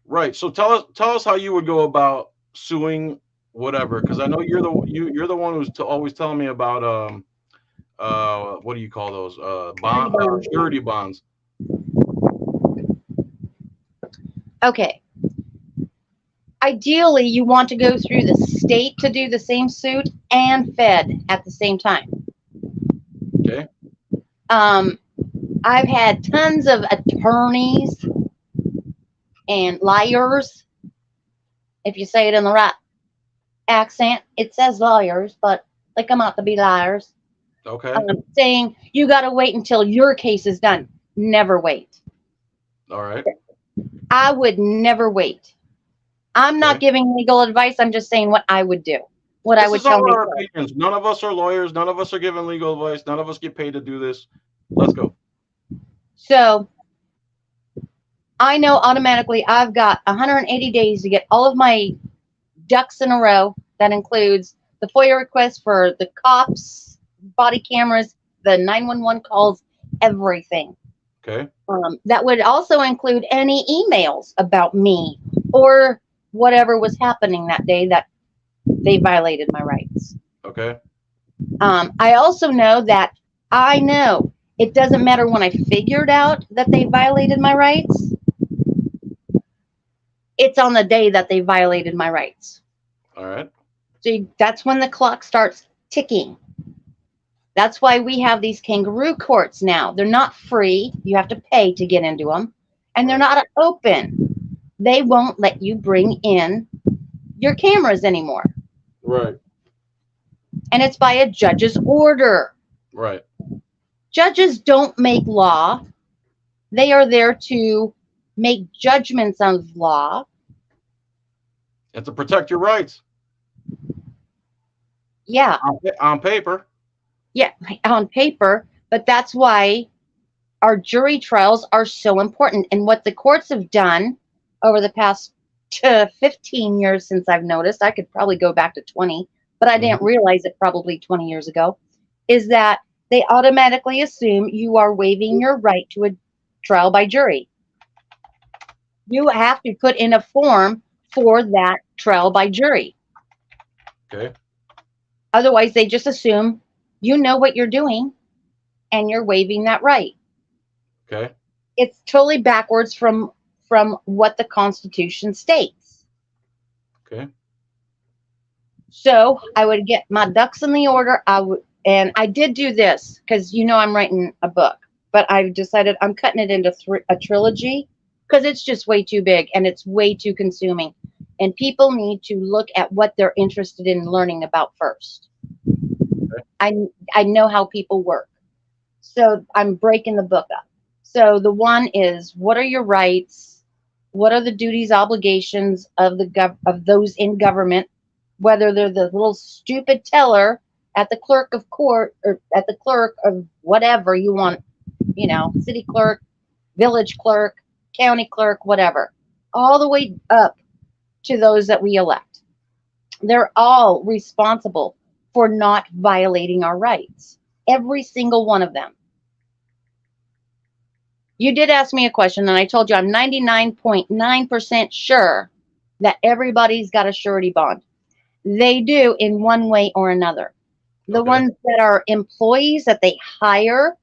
Right. So tell us how you would go about suing whatever, because I know you're the one who's always telling me about what do you call those surety bonds. Okay. Ideally, you want to go through the state to do the same suit and Fed at the same time. Okay. I've had tons of attorneys and liars. If you say it in the right accent, it says lawyers, but they come out to be liars. Okay. Saying you got to wait until your case is done. Never wait. All right. I would never wait. I'm not giving legal advice. I'm just saying what I would do. What I would tell our myself. opinions. None of us are lawyers. None of us are giving legal advice. None of us get paid to do this. Let's go. So I know automatically I've got 180 days to get all of my ducks in a row. That includes the FOIA request for the cops, body cameras, the 911 calls, everything. Okay. That would also include any emails about me or whatever was happening that day that they violated my rights. Okay. I also know that it doesn't matter when I figured out that they violated my rights. It's on the day that they violated my rights. All right. So that's when the clock starts ticking. That's why we have these kangaroo courts now. They're not free. You have to pay to get into them. And they're not open. They won't let you bring in your cameras anymore. Right. And it's by a judge's order. Right. Judges don't make law. They are there to make judgments of law. And to protect your rights. Yeah. On paper. Yeah, on paper. But that's why our jury trials are so important. And what the courts have done over the past to 15 years since I've noticed, I could probably go back to 20, but I didn't realize it probably 20 years ago, is that they automatically assume you are waiving your right to a trial by jury. You have to put in a form for that trial by jury. Okay. Otherwise, they just assume you know what you're doing and you're waiving that right. Okay. It's totally backwards from what the Constitution states. Okay. So I would get my ducks in the order. And I did do this because I'm writing a book, but I've decided I'm cutting it into a trilogy because it's just way too big and it's way too consuming. And people need to look at what they're interested in learning about first. Okay. I know how people work. So I'm breaking the book up. So the one is, what are your rights? What are the duties, obligations of those in government, whether they're the little stupid teller at the clerk of court or at the clerk of whatever you want, city clerk, village clerk, county clerk, whatever, all the way up to those that we elect. They're all responsible for not violating our rights. Every single one of them. You did ask me a question, and I told you I'm 99.9% sure that everybody's got a surety bond. They do in one way or another. The ones that are employees that they hire,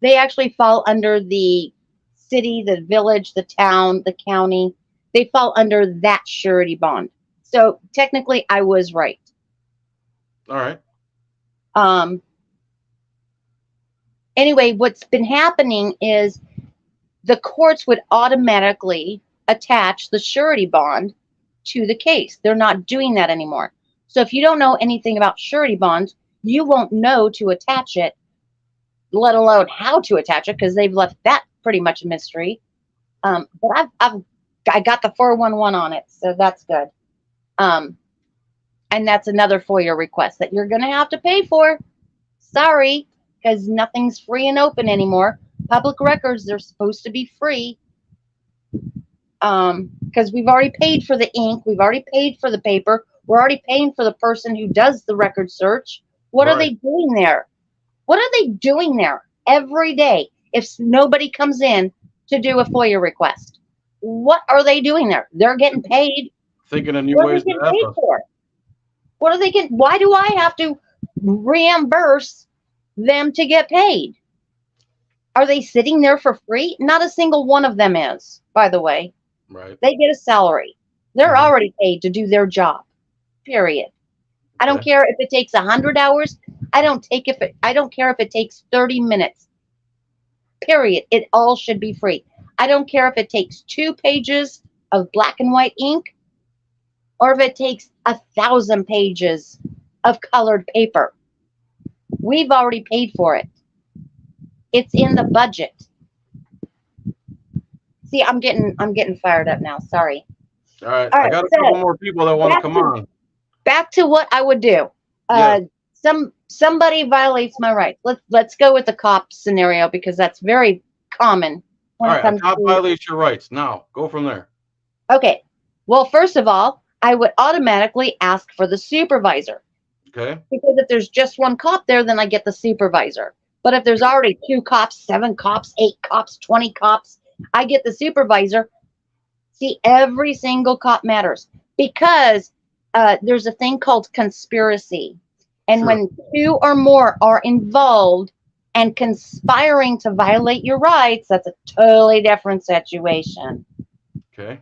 they actually fall under the city, the village, the town, the county. They fall under that surety bond. So technically, I was right. All right. Anyway, what's been happening is the courts would automatically attach the surety bond to the case. They're not doing that anymore. So if you don't know anything about surety bonds, you won't know to attach it, let alone how to attach it, because they've left that pretty much a mystery. But I got the 411 on it, so that's good. And that's another FOIA request that you're going to have to pay for. Sorry, because nothing's free and open anymore. Public records, they're supposed to be free. Because we've already paid for the ink. We've already paid for the paper. We're already paying for the person who does the record search. What are they doing there? What are they doing there every day if nobody comes in to do a FOIA request? What are they doing there? They're getting paid. Thinking of new ways to paid for? What are they getting? Why do I have to reimburse them to get paid? Are they sitting there for free? Not a single one of them is, by the way. Right. They get a salary. They're already paid to do their job. Period. I don't care if it takes 100 hours. I don't care if it takes 30 minutes. Period. It all should be free. I don't care if it takes 2 pages of black and white ink or if it takes 1,000 pages of colored paper. We've already paid for it. It's in the budget. See, I'm getting fired up now. Sorry. All right. I got a couple more people that want to come on. Back to what I would do. Somebody violates my rights. Let's go with the cop scenario because that's very common. All right, a cop violates your rights. Now, go from there. Okay. Well, first of all, I would automatically ask for the supervisor. Okay. Because if there's just one cop there, then I get the supervisor. But if there's already 2 cops, 7 cops, 8 cops, 20 cops, I get the supervisor. See, every single cop matters because there's a thing called conspiracy. And when 2 or more are involved and conspiring to violate your rights, that's a totally different situation. Okay.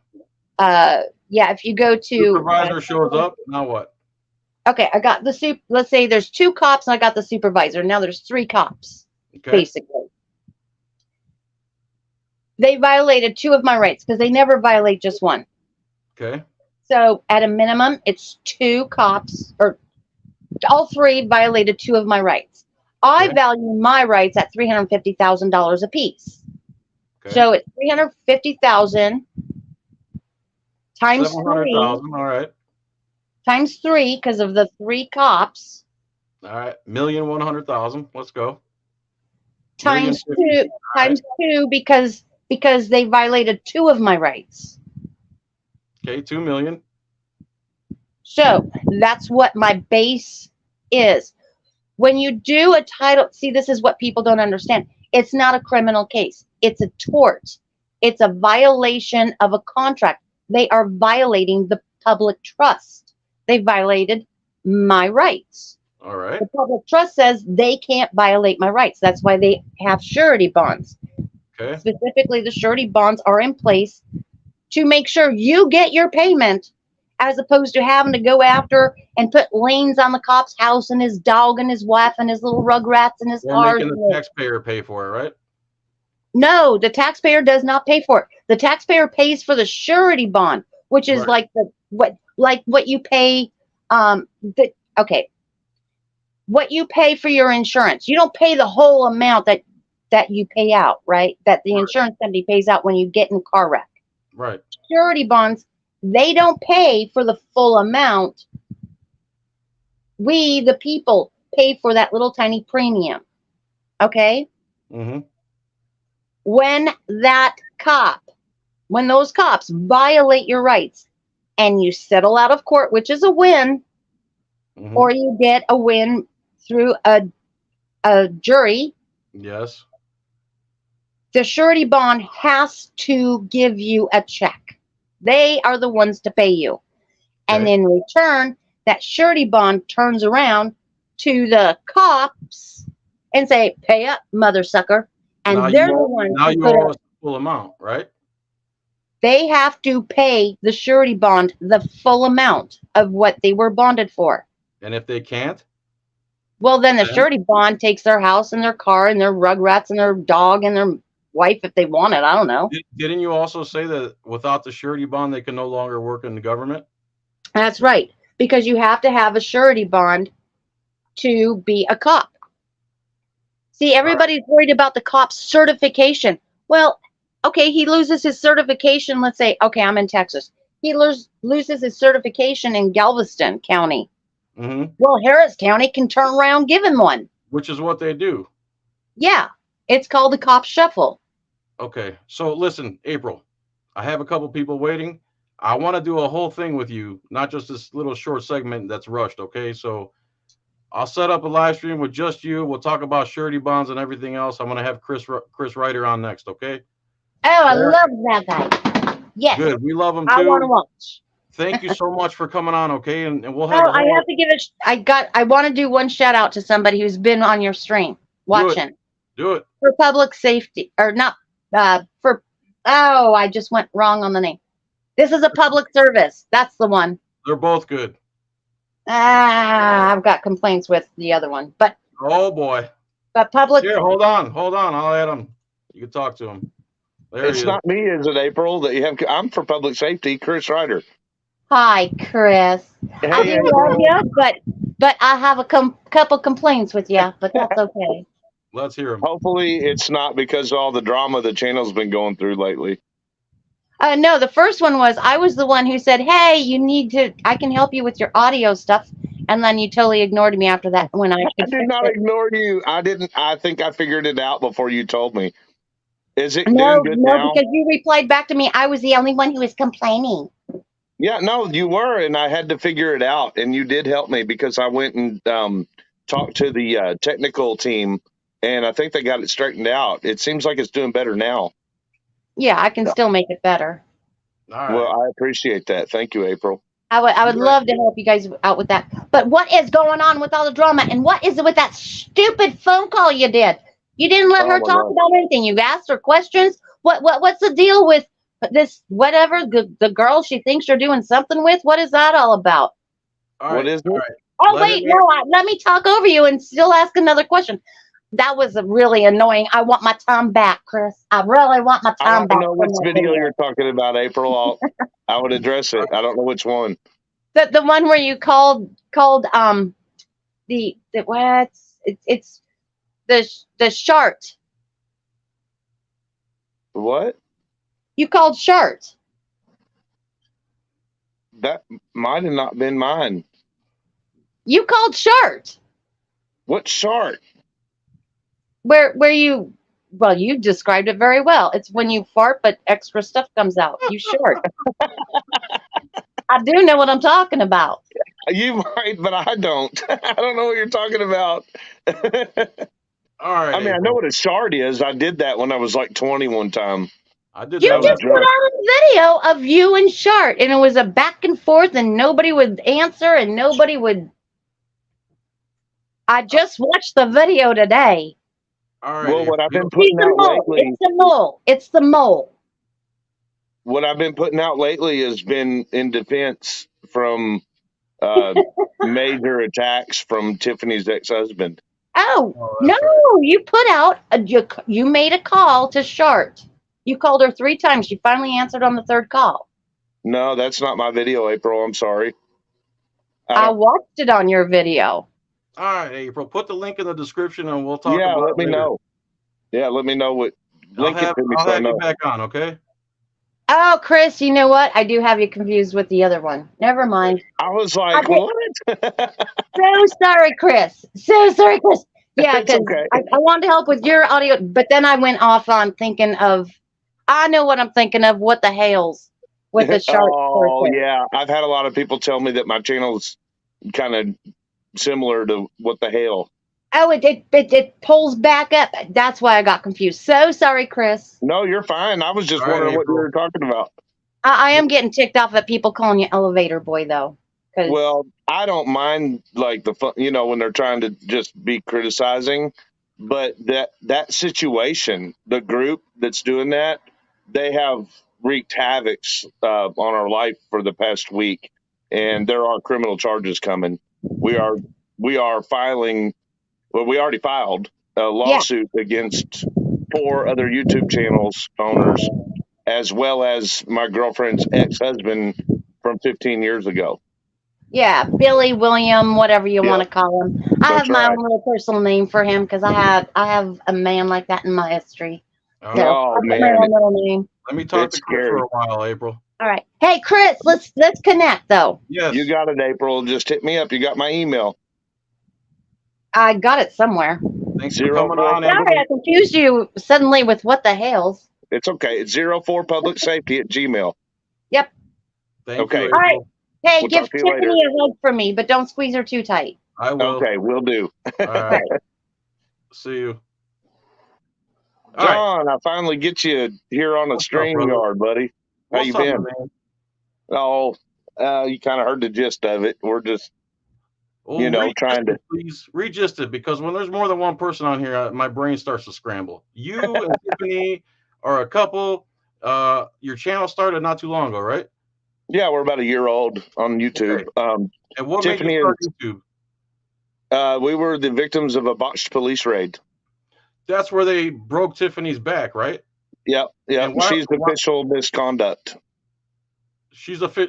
Yeah, if you go to supervisor shows up, now what? Okay, I got the let's say there's 2 cops and I got the supervisor. Now there's 3 cops, basically. They violated 2 of my rights because they never violate just one. Okay. So at a minimum, it's 2 cops, or all 3 violated 2 of my rights. I value my rights at $350,000 a piece. Okay. So it's $350,000 times 700,000. All right. Times 3 because of the 3 cops. All right, 1,100,000. Let's go. Times 2. Times 2 because they violated 2 of my rights. Okay, 2 million. So that's what my base is. When you do a title, see, this is what people don't understand. It's not a criminal case. It's a tort. It's a violation of a contract. They are violating the public trust. They violated my rights. All right. The public trust says they can't violate my rights. That's why they have surety bonds. Okay. Specifically, the surety bonds are in place to make sure you get your payment, as opposed to having to go after and put liens on the cop's house and his dog and his wife and his little rugrats and his We're cars. making the taxpayer pay for it, right? No, the taxpayer does not pay for it. The taxpayer pays for the surety bond, which is Right. like what you pay. What you pay for your insurance. You don't pay the whole amount that you pay out, right? That the insurance company pays out when you get in a car wreck. Right. Surety bonds, they don't pay for the full amount. We, the people, pay for that little tiny premium. Okay? Mm-hmm. When those cops violate your rights and you settle out of court, which is a win, Mm-hmm. or you get a win through a jury, Yes. the surety bond has to give you a check. They are the ones to pay you. And Okay. in return, that surety bond turns around to the cops and say, pay up, mother sucker. And Now they're you the owe, ones now who you put owe up. us the full amount, right? They have to pay the surety bond the full amount of what they were bonded for. And if they can't, Well, then the Then? surety bond takes their house and their car and their rugrats and their dog and their wife if they want it. I don't know. didn't you also say that without the surety bond, they can no longer work in the government? That's right. Because you have to have a surety bond to be a cop. See, everybody's worried about the cop's certification. Well, okay, he loses his certification. Let's say, okay, I'm in Texas. He loses his certification in Galveston County. Mm-hmm. Well, Harris County can turn around, give him one. Which is what they do. Yeah, it's called the cop shuffle. Okay. So listen, April, I have a couple people waiting. I want to do a whole thing with you, not just this little short segment that's rushed. Okay. So I'll set up a live stream with just you. We'll talk about surety bonds and everything else. I'm going to have Chris Ryder on next. Okay. Oh, I love that guy. Yes. Good. We love him I want to too. watch. Thank you so much for coming on. Okay. And we'll have Oh, I have to give it. I want to do one shout out to somebody who's been on your stream watching. Do it. For public safety, or not for. Oh, I just went wrong on the name. This is a public service. That's the one. They're both good. I've got complaints with the other one, but Oh boy. public. Here, hold on. I'll add him. You can talk to him. There It's he is. not me, is it, April? That you have? I'm for public safety, Chris Ryder. Hi, Chris. Hey, I do love you, but I have a couple complaints with you, but that's okay. Let's hear him. Hopefully, it's not because of all the drama the channel's been going through lately. No, the first one was I was the one who said, "Hey, I can help you with your audio stuff," and then you totally ignored me after that when I did not ignore you. I didn't. I think I figured it out before you told me. Is it doing good now? because you replied back to me. I was the only one who was complaining. Yeah, no, you were, and I had to figure it out, and you did help me because I went and talked to the technical team, and I think they got it straightened out. It seems like it's doing better now. Yeah, I can still make it better. All right. Well, I appreciate that. Thank you, April. I would love to help you guys out with that. But what is going on with all the drama, and what is it with that stupid phone call you did? You didn't let her talk about anything. You asked her questions. What's the deal with this? Whatever the girl she thinks you're doing something with. What is that all about? All right. What is it? All right. Oh wait, no. Let me talk over you and still ask another question. That was really annoying. I want my time back, Chris. I really want my time I back. don't know which video you're talking about, April. I would address it. I don't know which one. The one where you called the what? It's the shart. What? You called shart. That might have not been mine. You called shart. What shart? Where you described it very well. It's when you fart but extra stuff comes out. You shart. I do know what I'm talking about. You might, but I don't. I don't know what you're talking about. All right, I mean, I know what a shard is. I did that when I was like 20 one time. I did You that. I was just put drunk. out a video of you and Shart, and it was a back and forth, and nobody would answer, and nobody would. I just watched the video today. All right. Well, what I've been He's putting the out mole. lately, It's the mole. It's the mole. what I've been putting out lately has been in defense from major attacks from Tiffany's ex-husband. Oh, Oh, no, that's right. you put out, you made a call to Shart. You called her 3 times. She finally answered on the 3rd call. No, that's not my video, April. I'm sorry. I watched it on your video. All right, April. Put the link in the description, and we'll talk Yeah, about let it me later. know. Yeah, let me know what. Link it to me I'll so I have you know. back on, okay? Oh, Chris, you know what? I do have you confused with the other one. Never mind. I was like, what? So sorry, Chris. So sorry, Chris. Yeah, It's because okay. I wanted to help with your audio, but then I went off on thinking of, I know what I'm thinking of, what the hails with the Shart Oh, person. yeah. I've had a lot of people tell me that my channel's kind of similar to What the Hell. Oh, it pulls back up. That's why I got confused. So sorry, Chris. No, you're fine. I was just All right, wondering what you April. were talking about. I am getting ticked off at people calling you elevator boy, though. 'Cause Well, I don't mind like the fun, when they're trying to just be criticizing, but that situation, the group that's doing that, they have wreaked havoc on our life for the past week, and there are criminal charges coming. We are filing. Well, we already filed a lawsuit against 4 other YouTube channels owners, as well as my girlfriend's ex-husband from 15 years ago. yeah, Billy, William, whatever you want to Yep. call him. I have That's my right. own little personal name for him because I have a man like that in my history. All So right. Oh, I've got my man, own little name. Let me talk it's to Chris scary. for a while, April. All right. Hey, Chris, let's connect though. Yes. You got it, April. Just hit me up. You got my email. I got it somewhere. Thanks for coming 04 on, Sorry, April. I confused you suddenly with what the hell's. It's okay. It's 04publicsafety@gmail. Yep. Thank Okay. you, All right. April. Hey, We'll give talk to you later. Tiffany a hug for me, but don't squeeze her too tight. I will. Okay, will do. All right. See you. All right. John, I finally get you here on a What's up, brother? StreamYard, buddy. How What's you up, been? man? Oh, you kind of heard the gist of it. We're just, Well, trying to. please regist it, because when there's more than one person on here, my brain starts to scramble. You and Tiffany are a couple. Your channel started not too long ago, right? Yeah, we're about a year old on YouTube. Okay. And what Tiffany made you start YouTube? We were the victims of a botched police raid. That's where they broke Tiffany's back, right? Yep. And why- She's official misconduct.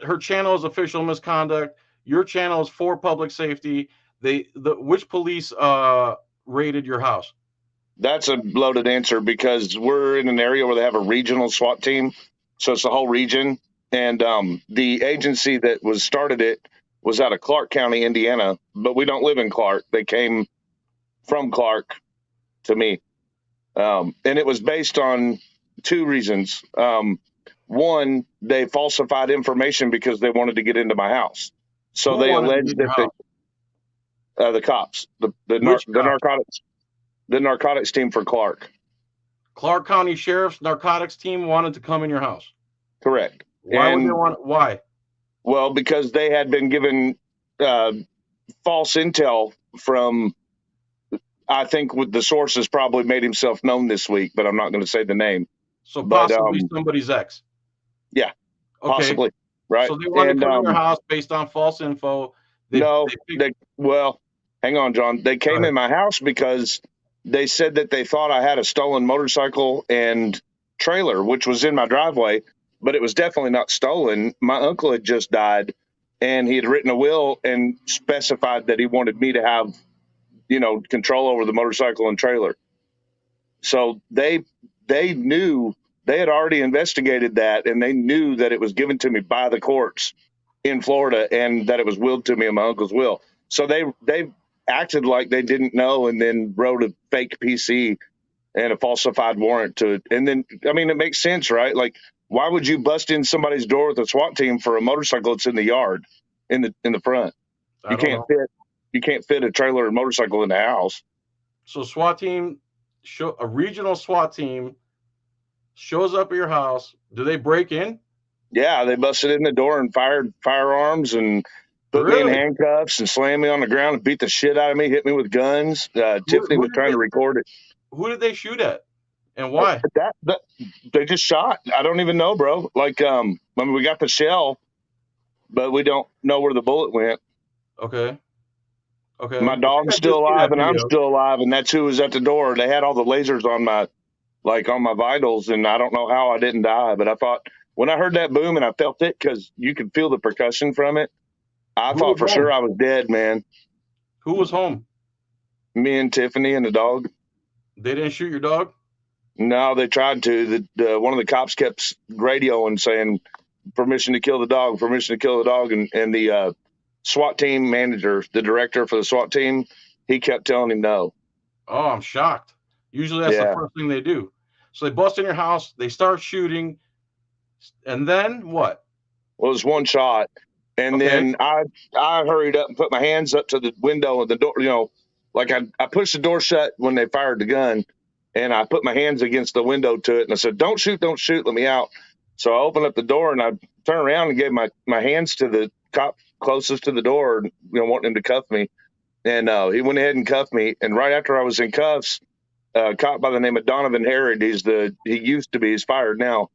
Her channel is official misconduct. Your channel is for public safety. Which police raided your house? That's a loaded answer because we're in an area where they have a regional SWAT team, so it's the whole region. And the agency that started it was out of Clark County, Indiana, but we don't live in Clark. They came from Clark to me, and it was based on 2 reasons. One, they falsified information because they wanted to get into my house. So Who they wanted to alleged get in your that the cops, the narcotics team for Clark. Clark County Sheriff's narcotics team wanted to come in your house. Correct. Why would they want? Why? Well, because they had been given false intel from, I think, with the sources probably made himself known this week, but I'm not going to say the name. So possibly somebody's ex. Yeah, okay. possibly. Right. So they wanted to come in your house based on false info. Well, hang on, John. They came in my house because they said that they thought I had a stolen motorcycle and trailer, which was in my driveway, but it was definitely not stolen. My uncle had just died, and he had written a will and specified that he wanted me to have, control over the motorcycle and trailer. So they knew, they had already investigated that, and they knew that it was given to me by the courts in Florida and that it was willed to me in my uncle's will. So they acted like they didn't know, and then wrote a fake PC and a falsified warrant to it. And then, I mean, it makes sense, right? Like, Why would you bust in somebody's door with a SWAT team for a motorcycle that's in the yard, in the front? I don't know. You can't fit a trailer or motorcycle in the house. So a regional SWAT team shows up at your house. Do they break in? Yeah, they busted in the door and fired firearms and put me in Really? handcuffs and slammed me on the ground and beat the shit out of me, hit me with guns. Tiffany was trying to record it. Who did they shoot at, and why? That they just shot. I don't even know, bro. Like, I mean, we got the shell, but we don't know where the bullet went. Okay. Okay. My dog's still alive, and I'm still alive, and that's who was at the door. They had all the lasers on my vitals, and I don't know how I didn't die. But I thought when I heard that boom and I felt it, because you could feel the percussion from it, I thought for sure I was dead, man. Who was home? Me and Tiffany and the dog. They didn't shoot your dog? No, they tried to. One of the cops kept radioing saying, permission to kill the dog, permission to kill the dog. And the SWAT team manager, the director for the SWAT team, he kept telling him no. Oh, I'm shocked. Usually that's the first thing they do. So they bust in your house, they start shooting, and then what? Well, it was one shot. And then I hurried up and put my hands up to the window of the door, like I pushed the door shut when they fired the gun, and I put my hands against the window to it, and I said, don't shoot, let me out. So I opened up the door, and I turned around and gave my hands to the cop closest to the door, wanting him to cuff me. And he went ahead and cuffed me. And right after I was in cuffs, a cop by the name of Donovan Herod, he's fired now,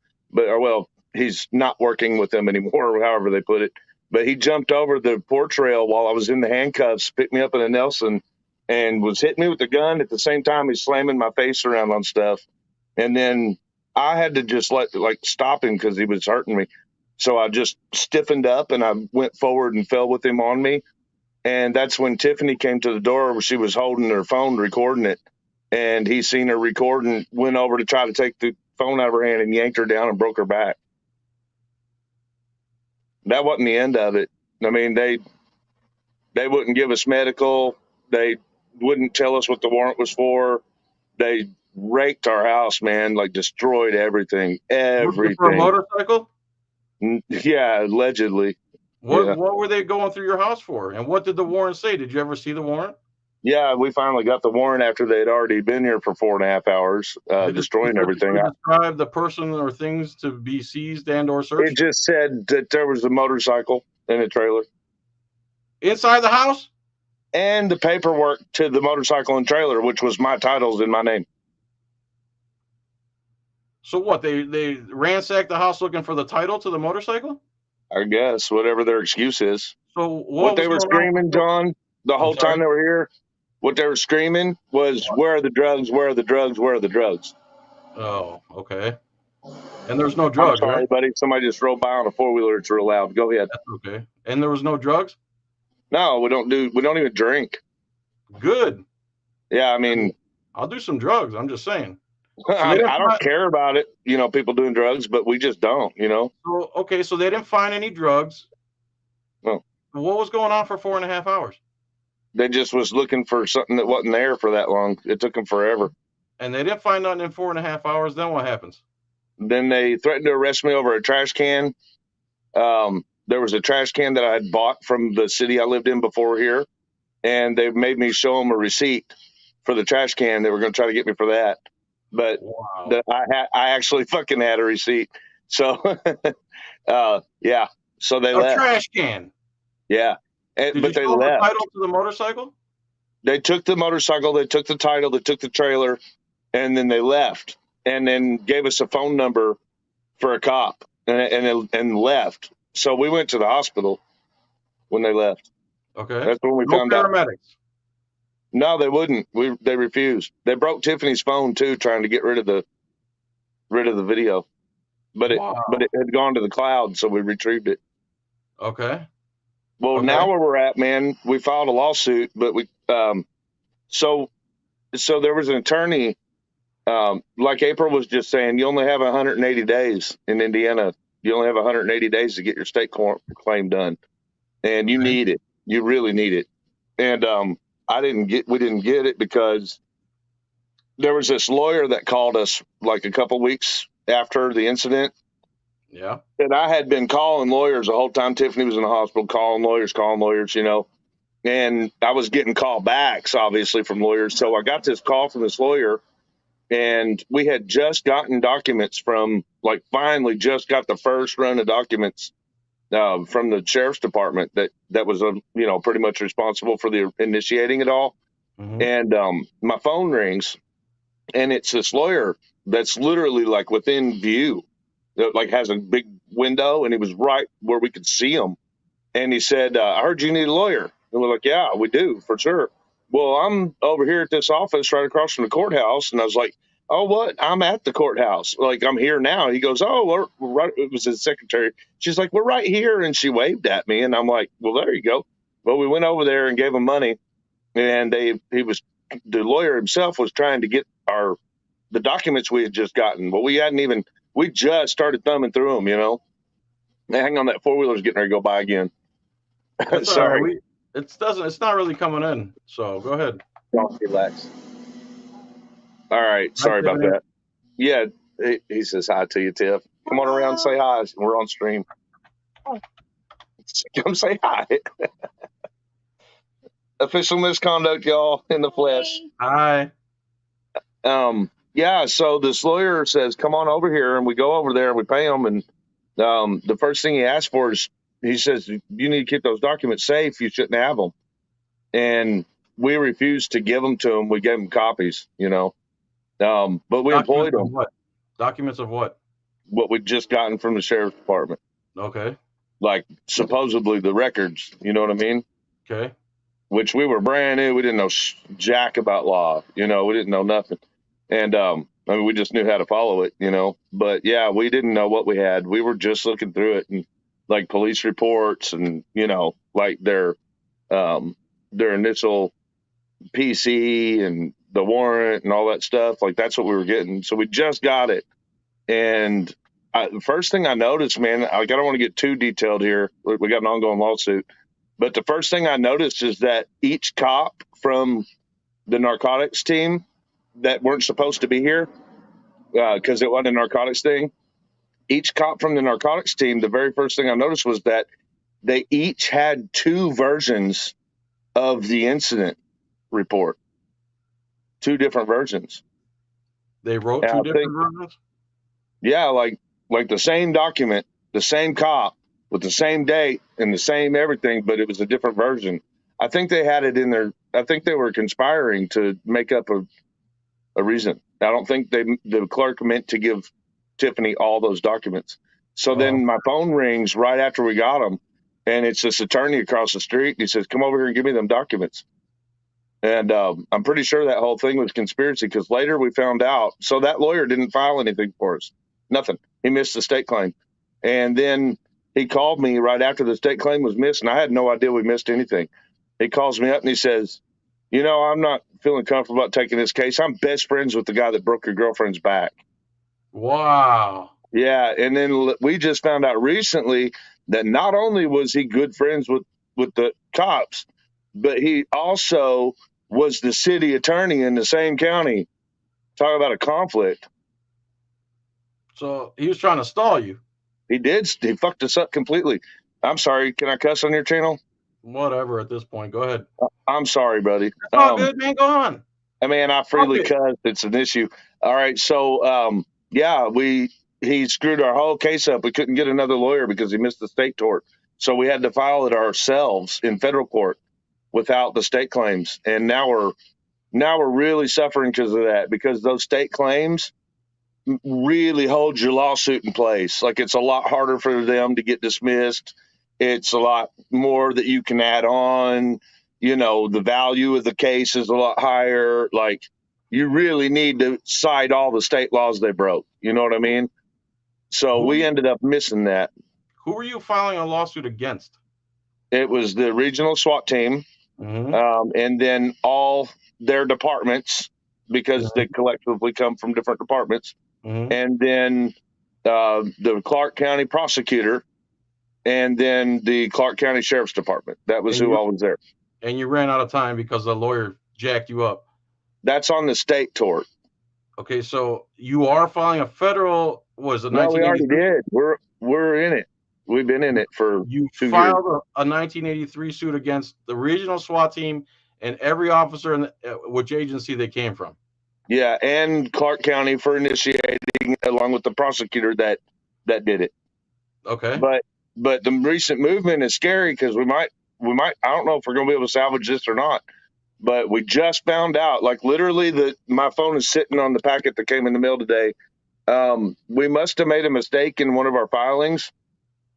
he's not working with them anymore, however they put it. But he jumped over the porch rail while I was in the handcuffs, picked me up in a Nelson, and was hitting me with the gun. At the same time, he's slamming my face around on stuff. And then I had to just stop him because he was hurting me. So I just stiffened up and I went forward and fell with him on me. And that's when Tiffany came to the door where she was holding her phone, recording it. And he seen her recording, went over to try to take the phone out of her hand and yanked her down and broke her back. That wasn't the end of it. I mean, they wouldn't give us medical. They wouldn't tell us what the warrant was for. They raked our house, man, destroyed everything. Everything. For a motorcycle? Yeah, allegedly. What were they going through your house for? And what did the warrant say? Did you ever see the warrant? Yeah, we finally got the warrant after they'd already been here for 4.5 hours, destroying everything. Describe the person or things to be seized and or searched? It just said that there was a motorcycle in a trailer. Inside the house? And the paperwork to the motorcycle and trailer, which was my titles in my name. So what? They ransacked the house looking for the title to the motorcycle? I guess, whatever their excuse is. So what they were screaming, John, the whole time they were here, what they were screaming was, where are the drugs? Where are the drugs? Where are the drugs? Oh, okay. And there's no drugs, I'm sorry, right? buddy. Somebody just rolled by on a four-wheeler. It's real loud. Go ahead. That's okay. And there was no drugs? No, we don't even drink. Good. Yeah, I mean, I'll do some drugs. I'm just saying. So I don't care about it, people doing drugs, but we just don't, So, okay, so they didn't find any drugs. No. What was going on for 4.5 hours? They just was looking for something that wasn't there for that long. It took them forever. And they didn't find nothing in 4.5 hours. Then what happens? Then they threatened to arrest me over a trash can. There was a trash can that I had bought from the city I lived in before here, and they made me show them a receipt for the trash can. They were going to try to get me for that. But wow. I actually fucking had a receipt. So, yeah. So they left. A trash can. Yeah. But they left. The title to the motorcycle? They took the motorcycle. They took the title. They took the trailer, and then they left. And then gave us a phone number for a cop, and left. So we went to the hospital when they left. Okay. That's when we found out. Paramedics. No, they wouldn't. They refused. They broke Tiffany's phone too, trying to get rid of the video, but it had gone to the cloud, so we retrieved it. Okay. Well, now where we're at, man, we filed a lawsuit, but we so there was an attorney, like April was just saying, you only have 180 days in Indiana. You only have 180 days to get your state claim done, and you need it. You really need it, and we didn't get it because there was this lawyer that called us like a couple weeks after the incident, Yeah. And I had been calling lawyers the whole time Tiffany was in the hospital, calling lawyers, you know. And I was getting callbacks, obviously, from lawyers. So I got this call from this lawyer, and we had just gotten documents from, like, finally just got the first run of documents from the sheriff's department that was, you know, pretty much responsible for the initiating it all. Mm-hmm. And my phone rings, and it's this lawyer that's literally like within view, that like has a big window, and he was right where we could see him. And he said, I heard you need a lawyer. And we're like, yeah, we do, for sure. Well, I'm over here at this office right across from the courthouse. And I was like, oh, what? I'm at the courthouse. Like, I'm here now. He goes, oh, we're right. It was his secretary. She's like, we're right here. And she waved at me. And I'm like, well, there you go. Well, we went over there and gave him money. And the lawyer himself was trying to get the documents we had just gotten. But we just started thumbing through them, you know. Hang on, that four-wheeler's getting ready to go by again. Sorry. Right. It's not really coming in. So go ahead. Don't relax. All right. Sorry about that. Yeah. He says hi to you, Tiff. Come on around and say hi. We're on stream. Come say hi. Official misconduct, y'all, in the flesh. Hi. Yeah. So this lawyer says, come on over here, and we go over there and we pay him. And the first thing he asks for is, he says, you need to keep those documents safe. You shouldn't have them. And we refused to give them to him. We gave him copies, you know. But we employed him. What? Documents of what? What we'd just gotten from the sheriff's department. Okay. Like supposedly the records, you know what I mean? Okay. Which we were brand new. We didn't know jack about law, you know. We didn't know nothing. And I mean, we just knew how to follow it, you know. But yeah, we didn't know what we had. We were just looking through it, and like police reports and, you know, like their initial PC and the warrant and all that stuff. Like that's what we were getting. So we just got it. And the first thing I noticed, man, I don't want to get too detailed here. We got an ongoing lawsuit. But the first thing I noticed is that each cop from the narcotics team that weren't supposed to be here, because it wasn't a narcotics thing, each cop from the narcotics team, the very first thing I noticed was that they each had two versions of the incident report. Two different versions. They wrote two different versions? Yeah, like the same document, the same cop with the same date and the same everything, but it was a different version. I think they had it in their, I think they were conspiring to make up a reason. I don't think the clerk meant to give Tiffany all those documents. So then my phone rings right after we got them, and it's this attorney across the street. And he says, come over here and give me them documents. And I'm pretty sure that whole thing was conspiracy, because later we found out. So that lawyer didn't file anything for us. Nothing. He missed the state claim. And then he called me right after the state claim was missed, and I had no idea we missed anything. He calls me up and he says, you know, I'm not feeling comfortable about taking this case. I'm best friends with the guy that broke your girlfriend's back. Wow. Yeah. And then we just found out recently that not only was he good friends with the cops, but he also was the city attorney in the same county. Talk about a conflict. So he was trying to stall you. He did. He fucked us up completely. I'm sorry. Can I cuss on your channel? Whatever at this point. Go ahead. I'm sorry, buddy. It's all good, man. Go on. I mean, I freely cuss. It's an issue. All right. So, yeah, he screwed our whole case up. We couldn't get another lawyer because he missed the state tort. So we had to file it ourselves in federal court without the state claims. And now we're really suffering because of that, because those state claims really hold your lawsuit in place. Like, it's a lot harder for them to get dismissed. It's a lot more that you can add on. You know, the value of the case is a lot higher. Like, you really need to cite all the state laws they broke. You know what I mean? So we ended up missing that. Who were you filing a lawsuit against? It was the regional SWAT team, and then all their departments, because they collectively come from different departments, and then the Clark County prosecutor, and then the Clark County Sheriff's Department. That was who all was there. And you ran out of time because the lawyer jacked you up. That's on the state tort. Okay, so you are filing a federal, was it No, we already did. we're in it. We've been in it for You 2 years. filed a 1983 suit against the regional SWAT team and every officer in which agency they came from. Yeah, and Clark County for initiating, along with the prosecutor that did it. Okay. But the recent movement is scary because we might. I don't know if we're going to be able to salvage this or not. But we just found out, like literally, my phone is sitting on the packet that came in the mail today. We must have made a mistake in one of our filings.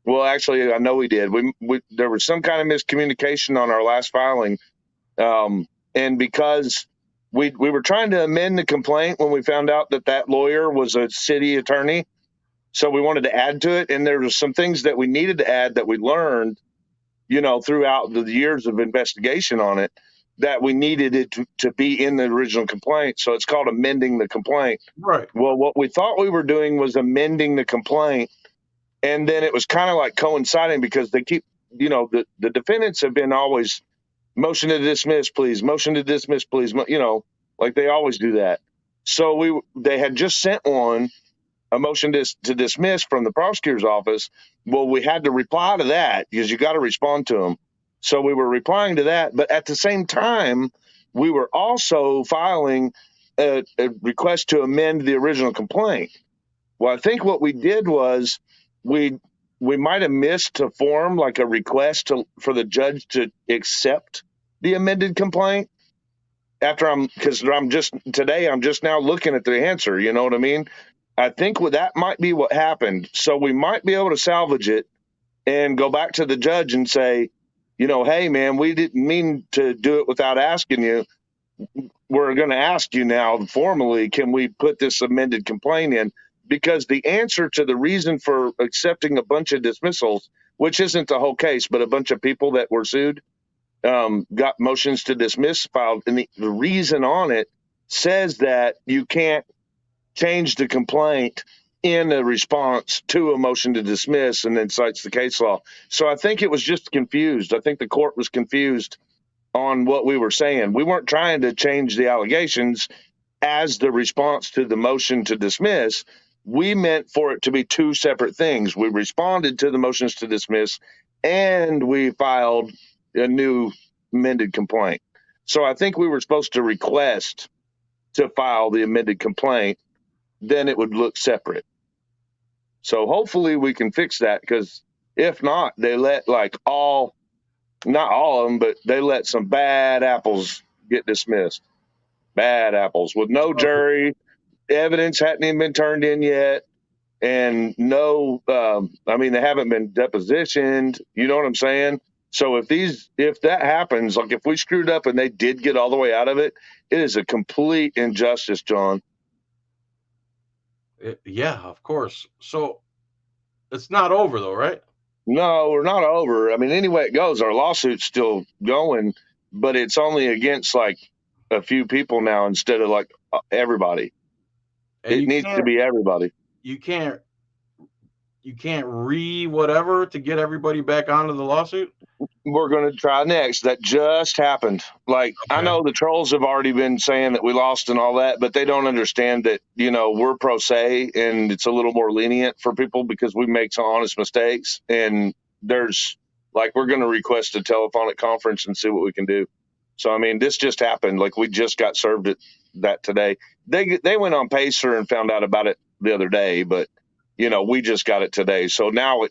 Well, actually, I know we did. There was some kind of miscommunication on our last filing, and because we were trying to amend the complaint when we found out that lawyer was a city attorney, so we wanted to add to it, and there were some things that we needed to add that we learned, throughout the years of investigation on it, that we needed it to be in the original complaint. So it's called amending the complaint. Right. Well, what we thought we were doing was amending the complaint. And then it was kind of like coinciding because they keep, the defendants have been always motion to dismiss, please, motion to dismiss, please, like they always do that. So they had just sent a motion to dismiss from the prosecutor's office. Well, we had to reply to that because you got to respond to them. So we were replying to that, but at the same time, we were also filing a request to amend the original complaint. Well, I think what we did was we might have missed a form, like a request for the judge to accept the amended complaint. Because I'm just now looking at the answer. You know what I mean? I think that might be what happened. So we might be able to salvage it and go back to the judge and say, hey, man, we didn't mean to do it without asking you. We're going to ask you now formally, can we put this amended complaint in? Because the answer to the reason for accepting a bunch of dismissals, which isn't the whole case, but a bunch of people that were sued, got motions to dismiss filed. And the reason on it says that you can't change the complaint in a response to a motion to dismiss, and then cites the case law. So I think it was just confused. I think the court was confused on what we were saying. We weren't trying to change the allegations as the response to the motion to dismiss. We meant for it to be two separate things. We responded to the motions to dismiss, and we filed a new amended complaint. So I think we were supposed to request to file the amended complaint, then it would look separate. So hopefully we can fix that, because if not, they let not all of them, but they let some bad apples get dismissed. Bad apples with no jury. Evidence hadn't even been turned in yet. And they haven't been depositioned. You know what I'm saying? So if that happens, like if we screwed up and they did get all the way out of it, it is a complete injustice, John. Yeah, of course. So it's not over though, right? No, we're not over. I mean, anyway it goes, our lawsuit's still going, but it's only against like a few people now instead of like everybody. And it needs to be everybody. You can't whatever to get everybody back onto the lawsuit? We're going to try next. That just happened. Okay. I know the trolls have already been saying that we lost and all that, but they don't understand that, we're pro se and it's a little more lenient for people because we make some honest mistakes. And we're going to request a telephonic conference and see what we can do. So, I mean, this just happened. Like we just got served that today. They went on Pacer and found out about it the other day, but we just got it today. So now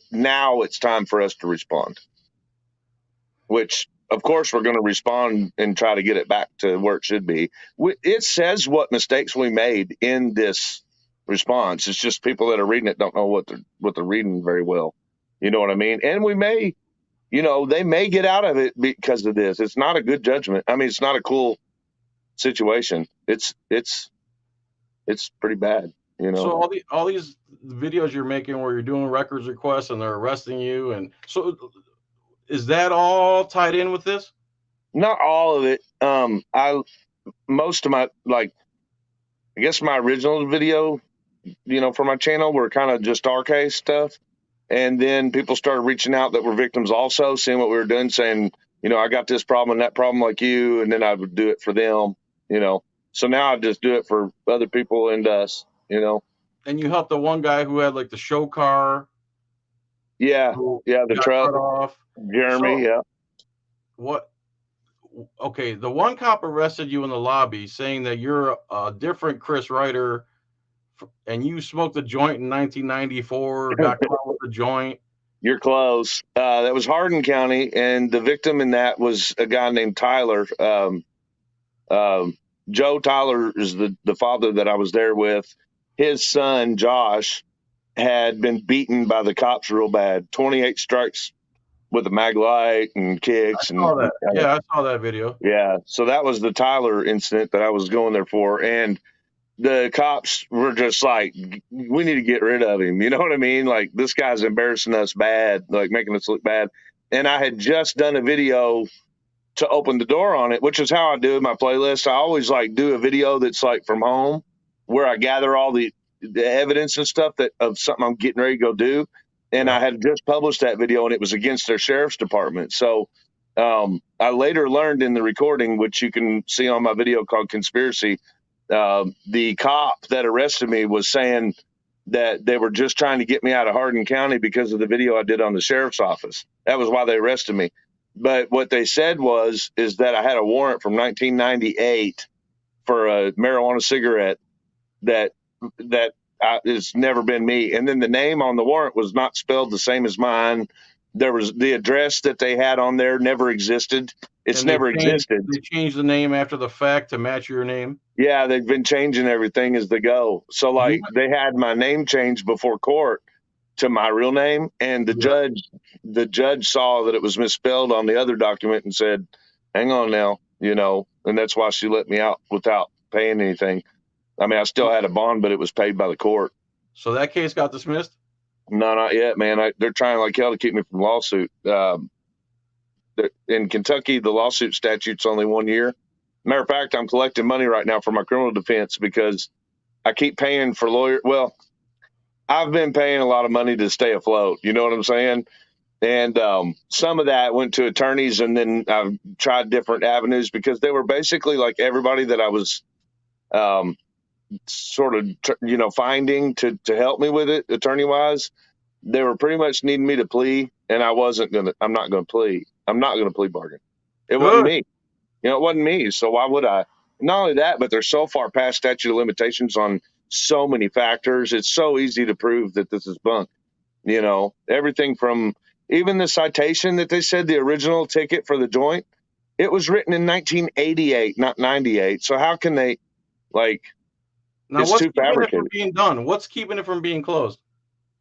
it's time for us to respond. Which, of course, we're going to respond and try to get it back to where it should be. It says what mistakes we made in this response. It's just people that are reading it don't know what they're reading very well. You know what I mean? And we may, they may get out of it because of this. It's not a good judgment. I mean, it's not a cool situation. It's pretty bad. So all these videos you're making where you're doing records requests and they're arresting you, and so is that all tied in with this? Not all of it. Most of my I guess my original video, for my channel were kind of just our case stuff, and then people started reaching out that were victims also, seeing what we were doing, saying, I got this problem and that problem like you, and then I would do it for them, So now I just do it for other people and us, And you helped the one guy who had like the show car. Yeah, who yeah, the got truck, cut off. Jeremy. So Yeah. what? Okay, the one cop arrested you in the lobby, saying that you're a different Chris Ryder, and you smoked a joint in 1994. Got caught with a joint. You're close. That was Hardin County, and the victim in that was a guy named Tyler. Joe Tyler is the father that I was there with. His son Josh had been beaten by the cops real bad. 28 strikes with a mag light and kicks, I saw and that. Yeah, I saw that video. yeah. So that was the Tyler incident that I was going there for, and the cops were just like, we need to get rid of him. You know what I mean? Like, this guy's embarrassing us bad, like making us look bad. And I had just done a video to open the door on it, which is how I do my playlist. I always like do a video that's like from home where I gather all the evidence and stuff that of something I'm getting ready to go do. And Yeah. I had just published that video and it was against their sheriff's department. So I later learned in the recording, which you can see on my video called Conspiracy, the cop that arrested me was saying that they were just trying to get me out of Hardin County because of the video I did on the sheriff's office. That was why they arrested me. But what they said is that I had a warrant from 1998 for a marijuana cigarette that it's never been me. And then the name on the warrant was not spelled the same as mine. There was the address that they had on there never existed. It's And they never existed. They changed the name after the fact to match your name. Yeah, they've been changing everything as they go. So like they had my name changed before court to my real name, and the judge saw that it was misspelled on the other document and said, hang on now, and that's why she let me out without paying anything. I mean, I still had a bond, but it was paid by the court. So that case got dismissed? No, not yet, man. They're trying like hell to keep me from lawsuit. In Kentucky, the lawsuit statute's only 1 year. Matter of fact, I'm collecting money right now for my criminal defense because I keep paying for lawyer. Well, I've been paying a lot of money to stay afloat. You know what I'm saying? And some of that went to attorneys, and then I've tried different avenues because they were basically like everybody that I was sort of, finding to help me with it attorney wise. They were pretty much needing me to plea, and I'm not going to plea. I'm not going to plea bargain. It wasn't me. It wasn't me. So why would I? Not only that, but they're so far past statute of limitations on so many factors. It's so easy to prove that this is bunk. Everything from even the citation that they said, the original ticket for the joint, it was written in 1988, not 98. So how can they, now, it's what's too keeping fabricated. it from being done? What's keeping it from being closed?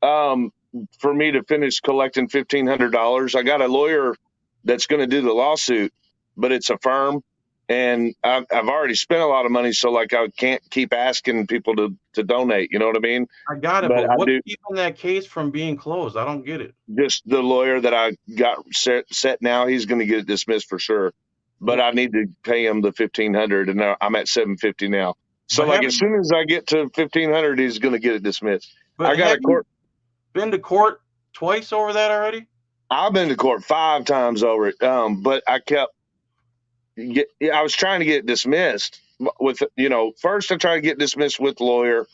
For me to finish collecting $1,500, I got a lawyer that's going to do the lawsuit, but it's a firm, and I've already spent a lot of money, so I can't keep asking people to donate. You know what I mean? I got it, but what's keeping that case from being closed? I don't get it. Just the lawyer that I got set now, he's going to get it dismissed for sure, but I need to pay him the $1,500, and I'm at $750 now. So as soon as I get to $1,500, he's going to get it dismissed. But I got a court. Been to court twice over that already? I've been to court 5 times over it, but I was trying to get it dismissed with, first I tried to get dismissed with the lawyer.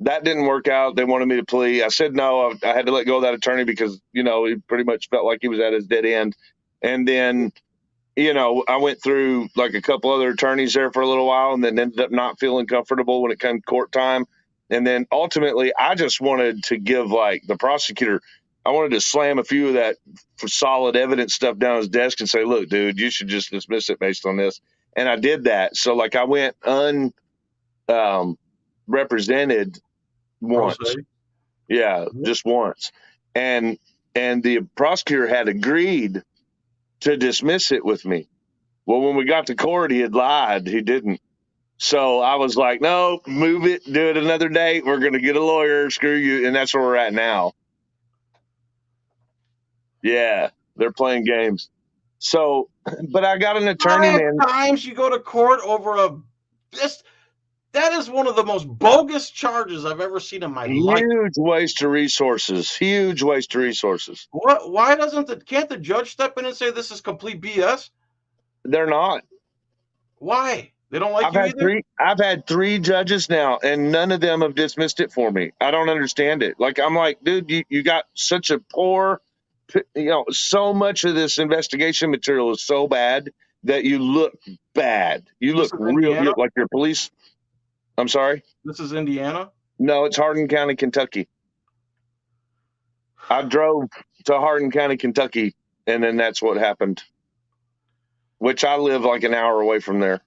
That didn't work out. They wanted me to plea. I said no. I had to let go of that attorney because, he pretty much felt like he was at his dead end. And then, I went through like a couple other attorneys there for a little while and then ended up not feeling comfortable when it came court time. And then ultimately, I just wanted to give the prosecutor, I wanted to slam a few of that for solid evidence stuff down his desk and say, look, dude, you should just dismiss it based on this. And I did that. So I went unrepresented once. Yeah, just once. And the prosecutor had agreed to dismiss it with me. Well, when we got to court, he had lied. He didn't. So I was like, no, move it, do it another day. We're going to get a lawyer, screw you. And that's where we're at now. Yeah, they're playing games. So, but I got an attorney, man. Times you go to court over that is one of the most bogus charges I've ever seen in my life. Huge waste of resources. Huge waste of resources. What? Why can't the judge step in and say this is complete BS? They're not. Why? They don't like you either? I've had 3 judges now, and none of them have dismissed it for me. I don't understand it. Like, I'm like, dude, you got such a poor, so much of this investigation material is so bad that you look bad. You This look is real, Indiana? like your police. I'm sorry? This is Indiana? No, it's Hardin County, Kentucky. I drove to Hardin County, Kentucky, and then that's what happened, which I live like an hour away from there.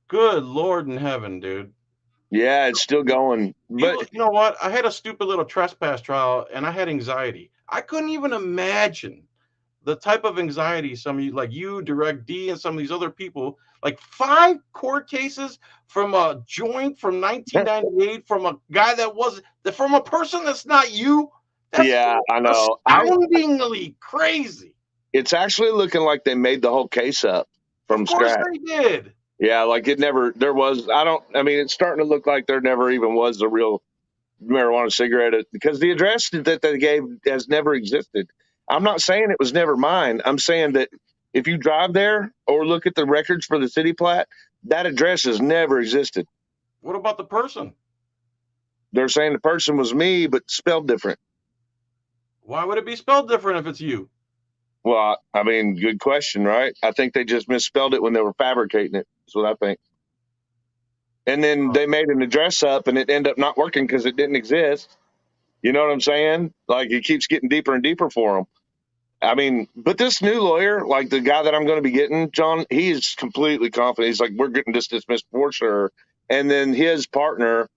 Good Lord in heaven, dude. Yeah, it's still going. But you know what? I had a stupid little trespass trial, and I had anxiety. I couldn't even imagine the type of anxiety some of you, like you, Direct D, and some of these other people, like 5 court cases from a joint from 1998 from a guy from a person that's not you. That's yeah, I know. astoundingly crazy. It's actually looking like they made the whole case up from scratch. Of course they did. Yeah, like it's starting to look like there never even was a real marijuana cigarette, because the address that they gave has never existed. I'm not saying it was never mine. I'm saying that if you drive there or look at the records for the city plat, that address has never existed. What about the person? They're saying the person was me, but spelled different. Why would it be spelled different if it's you? Well, I mean, good question, right? I think they just misspelled it when they were fabricating it. That's what I think. And then they made an address up, and it ended up not working because it didn't exist. You know what I'm saying? Like, it keeps getting deeper and deeper for them. I mean, but this new lawyer, like the guy that I'm going to be getting, John, he is completely confident. He's like, we're getting this dismissed for sure. And then his partner,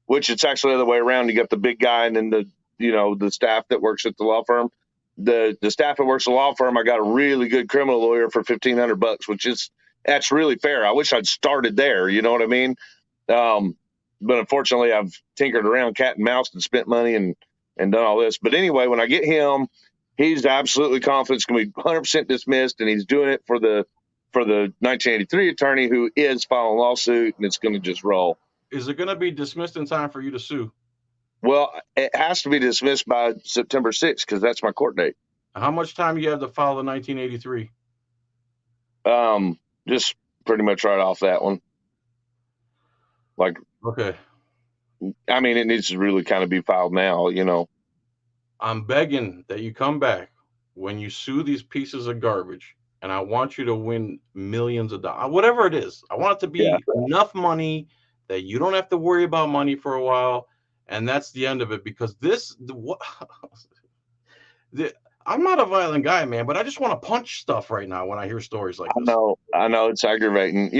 which it's actually the other way around. You got the big guy and then the staff that works at the law firm. The staff that works at the law firm, I got a really good criminal lawyer for $1,500, that's really fair. I wish I'd started there. You know what I mean? But unfortunately, I've tinkered around cat and mouse and spent money and done all this. But anyway, when I get him, he's absolutely confident it's going to be 100% dismissed, and he's doing it for the 1983 attorney who is filing a lawsuit, and it's going to just roll. Is it going to be dismissed in time for you to sue? Well, it has to be dismissed by September 6th because that's my court date. How much time do you have to file the 1983? Just pretty much right off that one. Like, okay. I mean, it needs to really kind of be filed now, I'm begging that you come back when you sue these pieces of garbage, and I want you to win millions of dollars, whatever it is. I want it to be enough money that you don't have to worry about money for a while, and that's the end of it. Because I'm not a violent guy, man, but I just want to punch stuff right now when I hear stories like this. I know it's aggravating.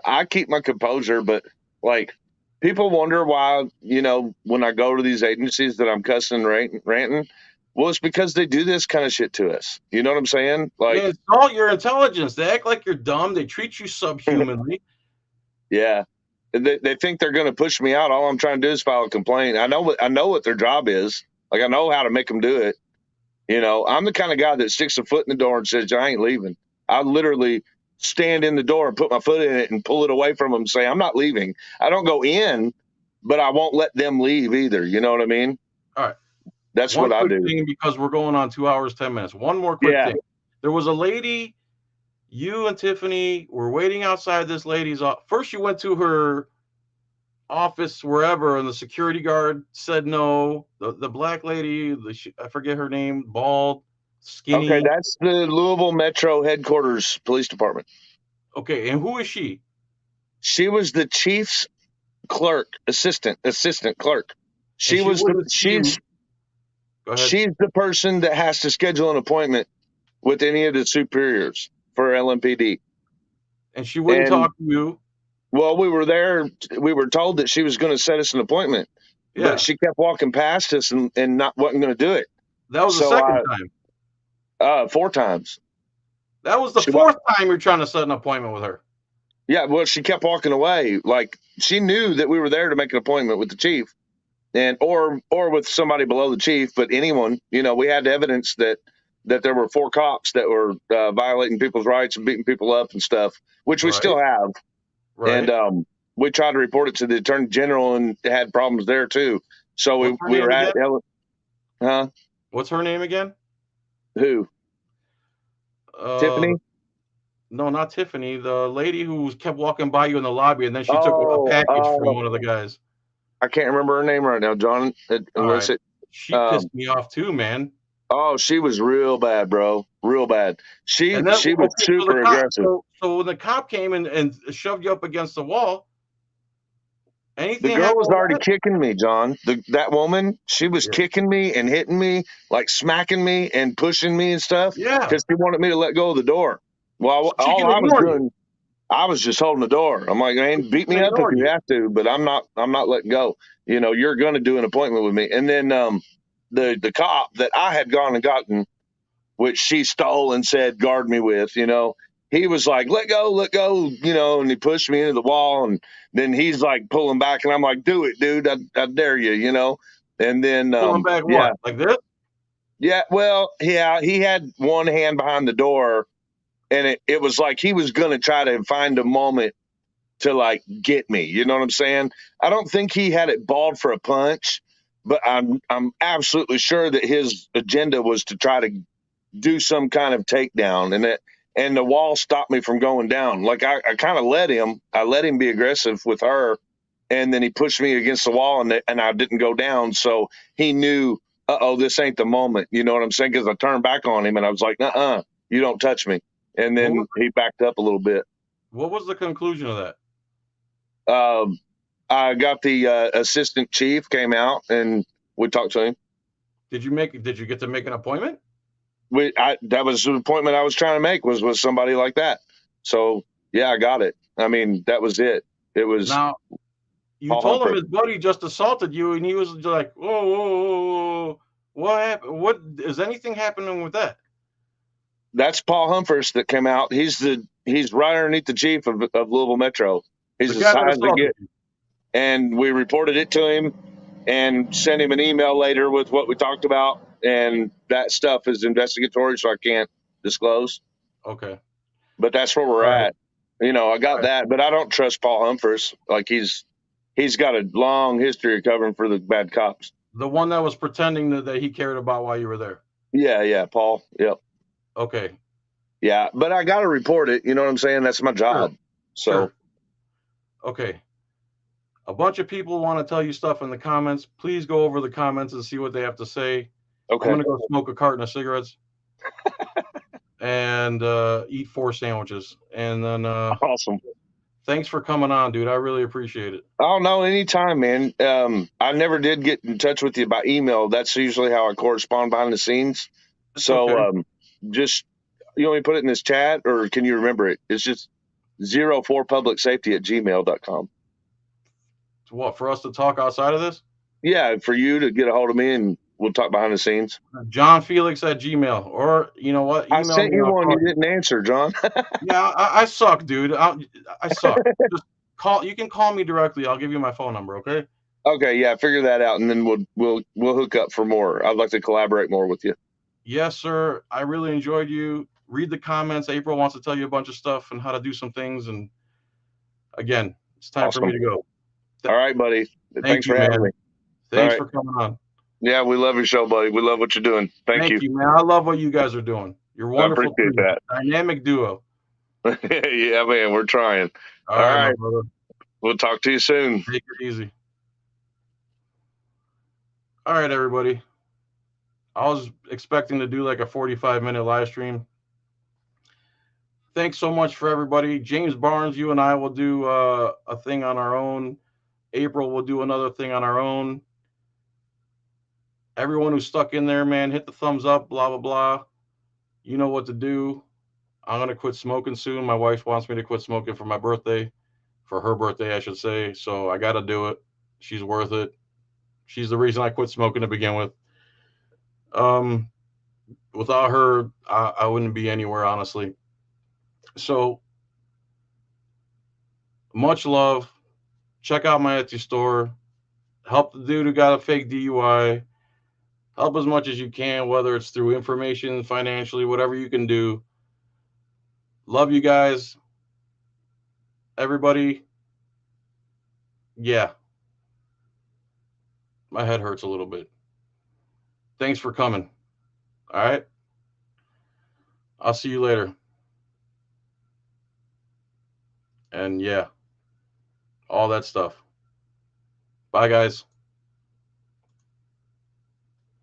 I keep my composure, but like, people wonder why, when I go to these agencies that I'm cussing and ranting. Well, it's because they do this kind of shit to us. You know what I'm saying? Like, they insult your intelligence. They act like you're dumb. They treat you subhumanly. Yeah. They think they're going to push me out. All I'm trying to do is file a complaint. I know what their job is. Like, I know how to make them do it. I'm the kind of guy that sticks a foot in the door and says, I ain't leaving. I literally stand in the door and put my foot in it and pull it away from them and say, I'm not leaving. I don't go in, but I won't let them leave either. You know what I mean? All right. That's what I do. Because we're going on 2 hours, 10 minutes. One more quick thing. There was a lady, you and Tiffany were waiting outside this lady's office. First, you went to her office, wherever, and the security guard said no. The black lady, I forget her name, bald, skinny. Okay, that's the Louisville Metro Headquarters Police Department. Okay, and who is she? She was the chief's clerk, assistant clerk. She's the person that has to schedule an appointment with any of the superiors for LMPD. And she wouldn't talk to you? Well, we were there. We were told that she was going to set us an appointment. Yeah. But she kept walking past us and wasn't going to do it. That was the second time? 4 times. That was the fourth time you're trying to set an appointment with her. Yeah, well, she kept walking away. Like, she knew that we were there to make an appointment with the chief. Or with somebody below the chief, but anyone, we had evidence that there were 4 cops that were violating people's rights and beating people up and stuff, which we still have. Right. And we tried to report it to the Attorney General and had problems there too. So we were at What's her name again? Who? Tiffany? No, not Tiffany. The lady who kept walking by you in the lobby, and then she took a Oh, package from one of the guys. I can't remember her name right now, John. All Unless right. She pissed me off too, man. Oh, she was real bad, bro. Real bad. She And then, was okay, so the super cop, aggressive. so when the cop came and shoved you up against the wall, The anything girl happened was with already that? kicking me, John. That woman, she was Yeah. kicking me and hitting me, like smacking me and pushing me and stuff, Yeah. because she wanted me to let go of the door. Well, So she all can I was ignore you. doing, I was just holding the door. I'm like, man, beat me up if Ignore you you. have to, but I'm not letting go. You know, you're going to do an appointment with me. And then the cop that I had gone and gotten, which she stole and said guard me with, you know, he was like, let go, you know, and he pushed me into the wall, and then he's like pulling back, and I'm like, do it, dude, I dare you, you know. And then Pulling back yeah, what? Like this? yeah, well, yeah, he had one hand behind the door, and it was like he was gonna try to find a moment to like get me, you know what I'm saying? I don't think he had it balled for a punch, but I'm absolutely sure that his agenda was to try to do some kind of takedown, and the wall stopped me from going down. Like I kind of let him be aggressive with her, and then he pushed me against the wall, and I didn't go down. So he knew, this ain't the moment. You know what I'm saying? Because I turned back on him and I was like, you don't touch me. And then he backed up a little bit. What was the conclusion of that? I got the assistant chief came out and we talked to him. Did you get to make an appointment? That was the appointment I was trying to make, was with somebody like that. So yeah, I got it. I mean, that was it. It was Now you Paul told him Humphrey. his buddy just assaulted you, and he was just like, whoa, whoa, whoa, whoa. What happened? What is anything happening with that? That's Paul Humphreys that came out. He's right underneath the chief of Louisville Metro. He's The as guy that high as they assaulted get. you. And we reported it to him and sent him an email later with what we talked about. And that stuff is investigatory, so I can't disclose. Okay. But that's where we're All right. at. You know, I got All right. that, but I don't trust Paul Humphreys. Like he's got a long history of covering for the bad cops. The one that was pretending that he cared about while you were there. Yeah, Paul. Yep. Okay. Yeah, but I got to report it. You know what I'm saying? That's my job. Sure. Okay. A bunch of people want to tell you stuff in the comments. Please go over the comments and see what they have to say. Okay. I'm going to go smoke a carton of cigarettes and eat 4 sandwiches. And then awesome. Thanks for coming on, dude. I really appreciate it. Oh, no, anytime, man. I never did get in touch with you by email. That's usually how I correspond behind the scenes. It's so okay. Just, you want me to put it in this chat, or can you remember it? It's just 04publicsafety@gmail.com. What, for us to talk outside of this? Yeah, for you to get a hold of me, and we'll talk behind the scenes. JohnFelix@gmail, or you know what? I sent you one. You didn't answer, John. Yeah, I suck, dude. I suck. Just call. You can call me directly. I'll give you my phone number. Okay. Okay, yeah, figure that out, and then we'll hook up for more. I'd like to collaborate more with you. Yes, sir. I really enjoyed you. Read the comments. April wants to tell you a bunch of stuff and how to do some things. And again, it's time for me to go. All right, buddy. Thanks for having me. Thanks for coming on. Yeah, we love your show, buddy. We love what you're doing. Thank you, man. I love what you guys are doing. You're wonderful. I appreciate that. Dynamic duo. Yeah, man, we're trying. All right. We'll talk to you soon. Take it easy. All right, everybody. I was expecting to do like a 45-minute live stream. Thanks so much for everybody. James Barnes, you and I will do a thing on our own. April will do another thing on our own. Everyone who's stuck in there, man, hit the thumbs up, blah, blah, blah. You know what to do. I'm going to quit smoking soon. My wife wants me to quit smoking for my birthday, for her birthday, I should say. So I got to do it. She's worth it. She's the reason I quit smoking to begin with. Without her, I wouldn't be anywhere, honestly. So much love. Check out my Etsy store. Help the dude who got a fake DUI. Help as much as you can, whether it's through information, financially, whatever you can do. Love you guys. Everybody. Yeah. My head hurts a little bit. Thanks for coming. All right. I'll see you later. and yeah, all that stuff. Bye, guys.